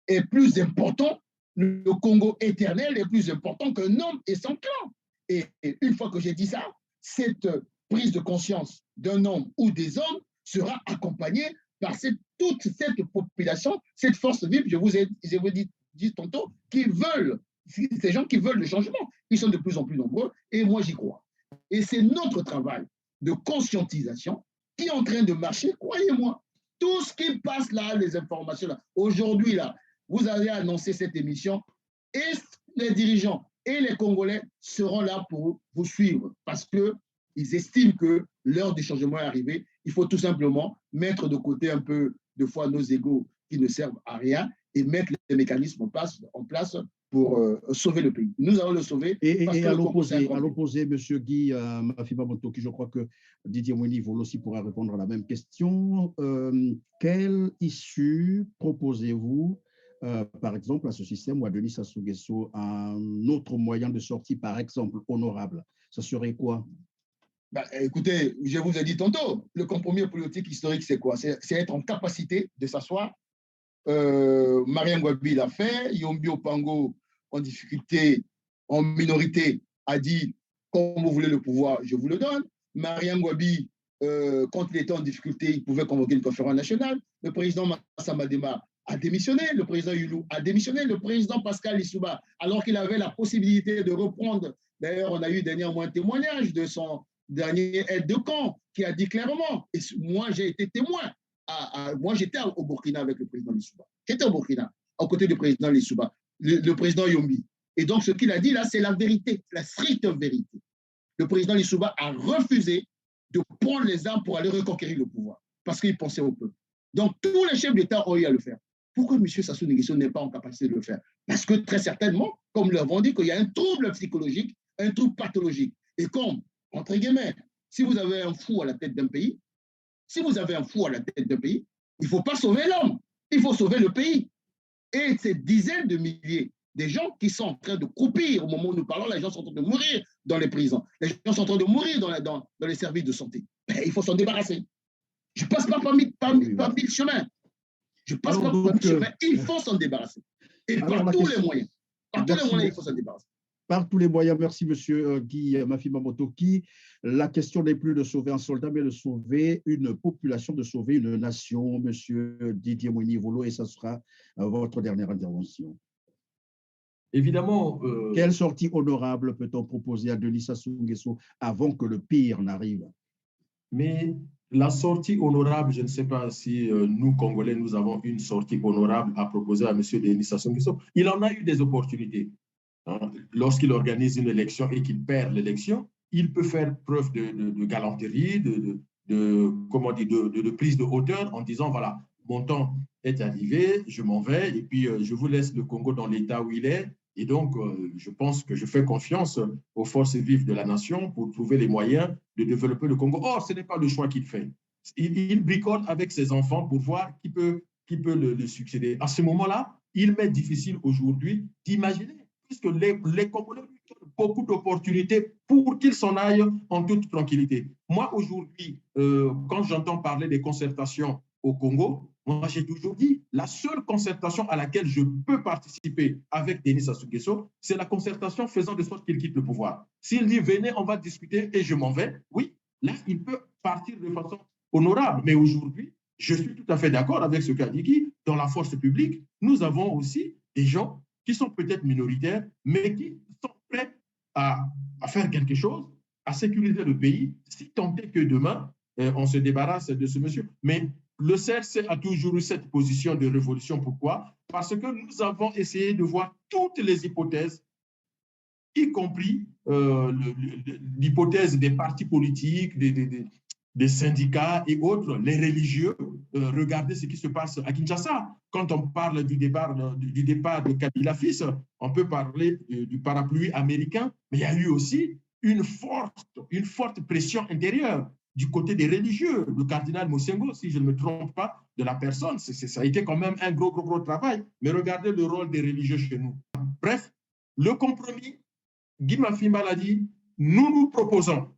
est plus important, le Congo éternel est plus important qu'un homme et son clan. Et une fois que j'ai dit ça, cette prise de conscience d'un homme ou des hommes sera accompagnée par toute cette population, cette force vive, je vous ai dit tantôt, qui veulent, ces gens qui veulent le changement. Ils sont de plus en plus nombreux et moi j'y crois. Et c'est notre travail de conscientisation qui est en train de marcher, croyez-moi. Tout ce qui passe là, les informations là, aujourd'hui là, vous avez annoncé cette émission et les dirigeants et les Congolais seront là pour vous suivre parce qu'ils estiment que l'heure du changement est arrivée. Il faut tout simplement mettre de côté un peu de fois nos égos qui ne servent à rien et mettre les mécanismes en place pour sauver le pays. Nous allons le sauver. Et à l'opposé, M. Guy Mafiba Motoki, je crois que Didier Moni-Volo aussi pourra répondre à la même question. Quelle issue proposez-vous par exemple, à ce système ou à Denis Sassou Nguesso un autre moyen de sortie, par exemple, honorable? Ça serait quoi? Écoutez, je vous ai dit tantôt, le compromis politique historique, c'est quoi? C'est être en capacité de s'asseoir. Marien Ngouabi l'a fait, Yombi Opango, en difficulté, en minorité, a dit, comme vous voulez le pouvoir, je vous le donne. Marien Ngouabi, quand il était en difficulté, il pouvait convoquer une conférence nationale. Le président Massa Madema a démissionné, le président Yulou a démissionné, le président Pascal Lissouba, alors qu'il avait la possibilité de reprendre. D'ailleurs, on a eu dernièrement un témoignage de son dernier aide de camp qui a dit clairement, et moi j'ai été témoin, moi j'étais au Burkina avec le président Lissouba, j'étais au Burkina, aux côtés du président Lissouba, le président Yombi. Et donc ce qu'il a dit là, c'est la vérité, la stricte vérité. Le président Lissouba a refusé de prendre les armes pour aller reconquérir le pouvoir, parce qu'il pensait au peuple. Donc tous les chefs d'État ont eu à le faire. Pourquoi M. Sassou Nguesso n'est pas en capacité de le faire? Parce que très certainement, comme nous l'avons dit, qu'il y a un trouble psychologique, un trouble pathologique. Et comme, entre guillemets, si vous avez un fou à la tête d'un pays, il ne faut pas sauver l'homme, il faut sauver le pays. Et ces dizaines de milliers de gens qui sont en train de croupir au moment où nous parlons, les gens sont en train de mourir dans les prisons, les gens sont en train de mourir dans les services de santé. Il faut s'en débarrasser. Je ne passe pas par mille chemins. Je passe pas par le chemin, il faut s'en débarrasser. Et par tous les moyens. Par tous les moyens, il faut s'en débarrasser. Par tous les moyens, merci Monsieur Guy Mafima Motoki. La question n'est plus de sauver un soldat, mais de sauver une population, de sauver une nation. Monsieur Didier Mouni-Volo, et ça sera votre dernière intervention. Évidemment. Quelle sortie honorable peut-on proposer à Denis Sassou Nguesso avant que le pire n'arrive? Mais la sortie honorable, je ne sais pas si nous, Congolais, nous avons une sortie honorable à proposer à M. Denis Sassou Nguesso. Il en a eu des opportunités. Hein. Lorsqu'il organise une élection et qu'il perd l'élection, il peut faire preuve de galanterie, de prise de hauteur en disant, voilà, mon temps est arrivé, je m'en vais, et puis je vous laisse le Congo dans l'état où il est. Et donc, je pense que je fais confiance aux forces vives de la nation pour trouver les moyens de développer le Congo. Or, ce n'est pas le choix qu'il fait. Il bricole avec ses enfants pour voir qui peut le succéder. À ce moment-là, il m'est difficile aujourd'hui d'imaginer, puisque les Congolais lui donnent beaucoup d'opportunités pour qu'il s'en aille en toute tranquillité. Moi, aujourd'hui, quand j'entends parler des concertations au Congo, moi, j'ai toujours dit, la seule concertation à laquelle je peux participer avec Denis Sassou Nguesso, c'est la concertation faisant de sorte qu'il quitte le pouvoir. S'il dit, venez, on va discuter et je m'en vais, oui, là, il peut partir de façon honorable. Mais aujourd'hui, je suis tout à fait d'accord avec ce qu'a dit Guy. Dans la force publique, nous avons aussi des gens qui sont peut-être minoritaires, mais qui sont prêts à faire quelque chose, à sécuriser le pays, si tant est que demain, on se débarrasse de ce monsieur. Mais le CRC a toujours eu cette position de révolution. Pourquoi? Parce que nous avons essayé de voir toutes les hypothèses, y compris l'hypothèse des partis politiques, des syndicats et autres, les religieux. Regardez ce qui se passe à Kinshasa. Quand on parle du départ de Kabila fils, on peut parler du parapluie américain, mais il y a eu aussi une forte pression intérieure du côté des religieux. Le cardinal Mosengo, si je ne me trompe pas de la personne, ça a été quand même un gros travail. Mais regardez le rôle des religieux chez nous. Bref, le compromis, Guy Mafima l'a dit, nous proposons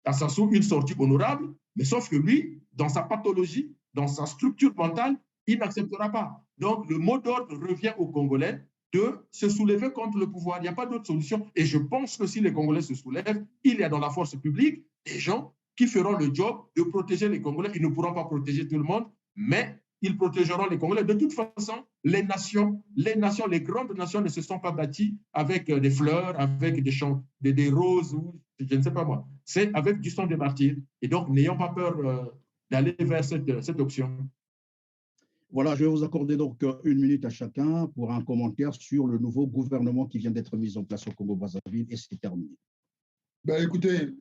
à Sassou une sortie honorable, mais sauf que lui, dans sa pathologie, dans sa structure mentale, il n'acceptera pas. Donc, le mot d'ordre revient aux Congolais de se soulever contre le pouvoir. Il n'y a pas d'autre solution. Et je pense que si les Congolais se soulèvent, il y a dans la force publique des gens qui feront le job de protéger les Congolais. Ils ne pourront pas protéger tout le monde, mais ils protégeront les Congolais. De toute façon, les grandes nations ne se sont pas bâties avec des fleurs, avec des roses, ou je ne sais pas moi. C'est avec du sang des martyrs. Et donc, n'ayons pas peur d'aller vers cette option. Voilà, je vais vous accorder donc 1 minute à chacun pour un commentaire sur le nouveau gouvernement qui vient d'être mis en place au Congo-Brazzaville, et c'est terminé. Ben écoutez,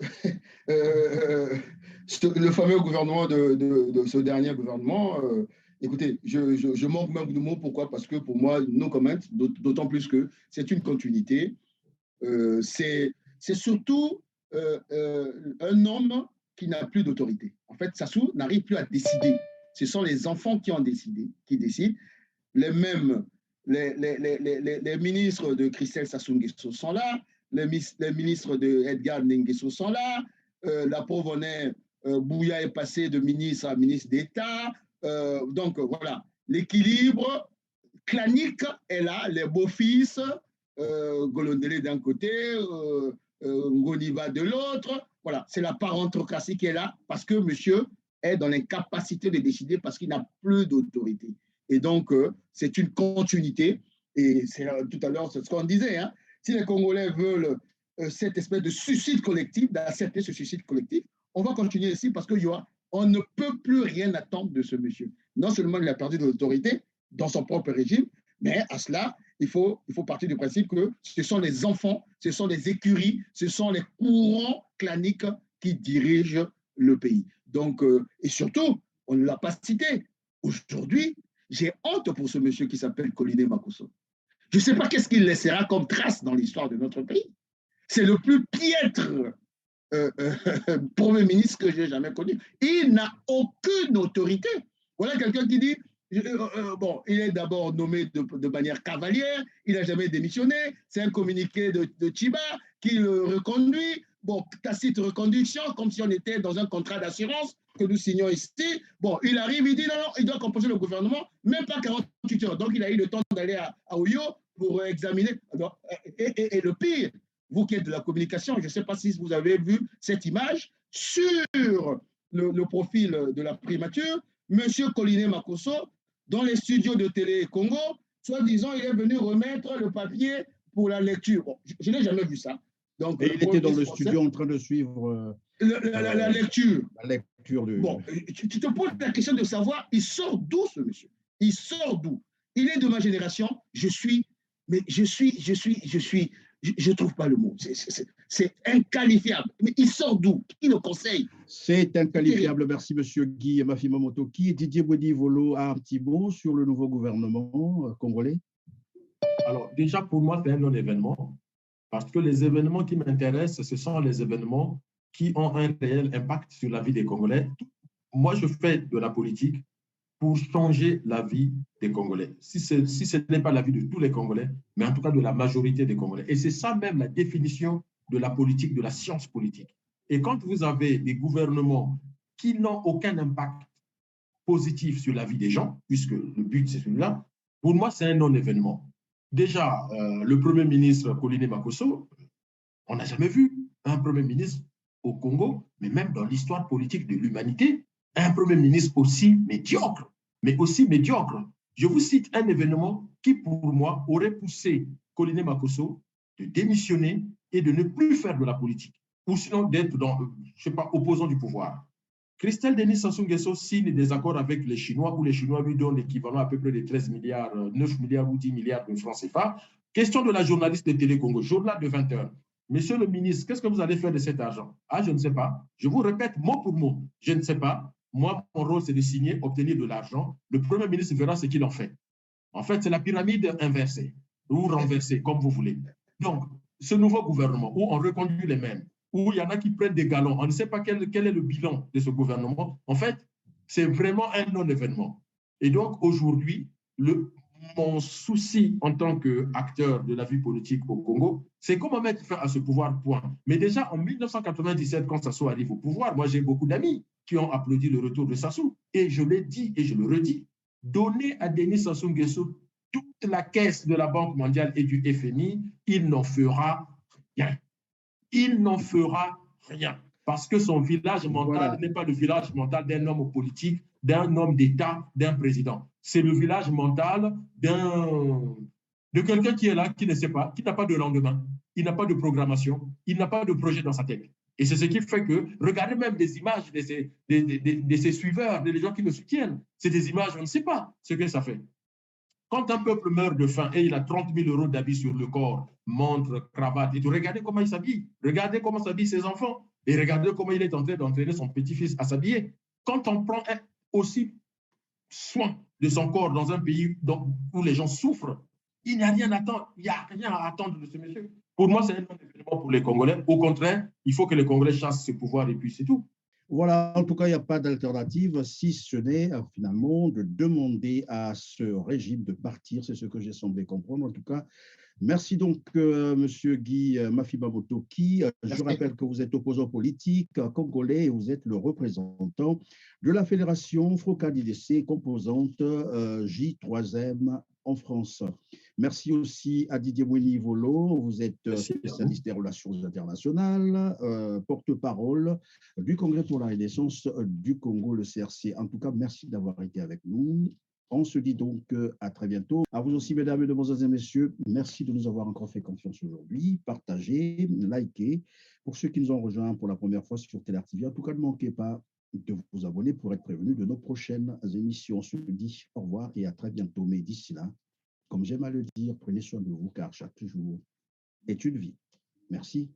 le fameux gouvernement de ce dernier gouvernement, écoutez, je manque même de mots. Pourquoi? Parce que pour moi, no comment, d'autant plus que c'est une continuité. C'est surtout un homme qui n'a plus d'autorité. En fait, Sassou n'arrive plus à décider. Ce sont les enfants qui ont décidé, qui décident. Les ministres de Christelle Sassou Nguesso sont là. Les ministres de Edgar Nguesso sont là. La pauvre Bouya est passée de ministre à ministre d'État. Donc voilà, l'équilibre clanique est là. Les beaux-fils, Golondele d'un côté, Ngoniba de l'autre. Voilà, c'est la parentocratie qui est là parce que monsieur est dans l'incapacité de décider parce qu'il n'a plus d'autorité. Et donc, c'est une continuité. Et c'est tout à l'heure, c'est ce qu'on disait, hein. Si les Congolais veulent cette espèce de suicide collectif, d'accepter ce suicide collectif, on va continuer ici parce qu'on ne peut plus rien attendre de ce monsieur. Non seulement il a perdu de l'autorité dans son propre régime, mais à cela, il faut partir du principe que ce sont les enfants, ce sont les écuries, ce sont les courants claniques qui dirigent le pays. Donc, et surtout, on ne l'a pas cité. Aujourd'hui, j'ai honte pour ce monsieur qui s'appelle Coliné Makosso. Je ne sais pas qu'est-ce qu'il laissera comme trace dans l'histoire de notre pays. C'est le plus piètre Premier ministre que j'ai jamais connu. Il n'a aucune autorité. Voilà quelqu'un qui dit, bon, il est d'abord nommé de manière cavalière, il n'a jamais démissionné, c'est un communiqué de Chiba qui le reconduit. Bon, tacite reconduction, comme si on était dans un contrat d'assurance que nous signons ici. Bon, il arrive, il dit non, il doit composer le gouvernement, même pas 48 heures. Donc, il a eu le temps d'aller à Oyo pour examiner. Et le pire, vous qui êtes de la communication, je ne sais pas si vous avez vu cette image, sur le profil de la primature, M. Coliné Makosso, dans les studios de Télé Congo, soi-disant, il est venu remettre le papier pour la lecture. Bon, je n'ai jamais vu ça. Donc, et il était dans le studio en train de suivre la lecture. La lecture de... Bon, tu te poses la question de savoir, il sort d'où ce monsieur? Il sort d'où? Il est de ma génération, je ne trouve pas le mot. C'est inqualifiable. Mais il sort d'où? Qui le conseille? C'est inqualifiable. Merci, monsieur Guy Mafimamoto. Qui Didier Bouedi-Volo a un petit mot sur le nouveau gouvernement congolais? Alors, déjà, pour moi, c'est un non-événement. Parce que les événements qui m'intéressent, ce sont les événements qui ont un réel impact sur la vie des Congolais. Moi, je fais de la politique pour changer la vie des Congolais. Si ce n'est pas la vie de tous les Congolais, mais en tout cas de la majorité des Congolais. Et c'est ça même la définition de la politique, de la science politique. Et quand vous avez des gouvernements qui n'ont aucun impact positif sur la vie des gens, puisque le but c'est celui-là, pour moi c'est un non-événement. Déjà, le Premier ministre Coliné Makosso, on n'a jamais vu un Premier ministre au Congo, mais même dans l'histoire politique de l'humanité, un Premier ministre aussi médiocre, mais aussi médiocre. Je vous cite un événement qui, pour moi, aurait poussé Coliné Makosso de démissionner et de ne plus faire de la politique, ou sinon d'être dans, je ne sais pas, opposant du pouvoir. Christelle Denis Sassou Nguesso signe des accords avec les Chinois, où les Chinois lui donnent l'équivalent à peu près de 13 milliards, 9 milliards ou 10 milliards de francs CFA. Question de la journaliste de Télé Congo, journal de 20 heures. Monsieur le ministre, qu'est-ce que vous allez faire de cet argent? Ah, je ne sais pas. Je vous répète mot pour mot, je ne sais pas. Moi, mon rôle, c'est de signer, obtenir de l'argent. Le Premier ministre verra ce qu'il en fait. En fait, c'est la pyramide inversée, ou renversée, comme vous voulez. Donc, ce nouveau gouvernement, où on reconduit les mêmes, où il y en a qui prennent des galons, on ne sait pas quel est le bilan de ce gouvernement. En fait, c'est vraiment un non-événement. Et donc, aujourd'hui, mon souci en tant qu'acteur de la vie politique au Congo, c'est comment mettre fin à ce pouvoir, point. Mais déjà, en 1997, quand Sassou arrive au pouvoir, moi, j'ai beaucoup d'amis qui ont applaudi le retour de Sassou. Et je l'ai dit et je le redis, donner à Denis Sassou Nguesso toute la caisse de la Banque mondiale et du FMI, il n'en fera rien. Il n'en fera rien. Parce que son village mental n'est pas le village mental d'un homme politique, d'un homme d'État, d'un président. C'est le village mental de quelqu'un qui est là, qui ne sait pas, qui n'a pas de lendemain, il n'a pas de programmation, il n'a pas de projet dans sa tête. Et c'est ce qui fait que, regardez même des images de ses suiveurs, des gens qui le soutiennent, c'est des images, on ne sait pas ce que ça fait. Quand un peuple meurt de faim et il a 30 000 € d'habits sur le corps, montre, cravate, et tout, regardez comment il s'habille, regardez comment s'habillent ses enfants, et regardez comment il est en train d'entraîner son petit-fils à s'habiller. Quand on prend aussi soin de son corps dans un pays où les gens souffrent, il n'y a rien à attendre, il n'y a rien à attendre de ce monsieur. Pour moi, c'est un non-événement pour les Congolais. Au contraire, il faut que les Congolais chassent ce pouvoir et puis c'est tout. Voilà, en tout cas, il n'y a pas d'alternative, si ce n'est finalement de demander à ce régime de partir. C'est ce que j'ai semblé comprendre. En tout cas, merci donc, monsieur Guy Mafimamoto. Je rappelle que vous êtes opposant politique congolais et vous êtes le représentant de la Fédération FROCADIDC, composante J3M en France. Merci aussi à Didier Bouedi-Volo. Vous êtes spécialiste des relations internationales, porte-parole du Congrès pour la Renaissance du Congo, le CRC. En tout cas, merci d'avoir été avec nous. On se dit donc à très bientôt. À vous aussi, mesdames, mesdemoiselles et messieurs, merci de nous avoir encore fait confiance aujourd'hui. Partagez, likez. Pour ceux qui nous ont rejoints pour la première fois sur Télé TV, en tout cas, ne manquez pas de vous abonner pour être prévenu de nos prochaines émissions. On se dit au revoir et à très bientôt. Mais d'ici là, comme j'aime à le dire, prenez soin de vous car chaque jour est une vie. Merci.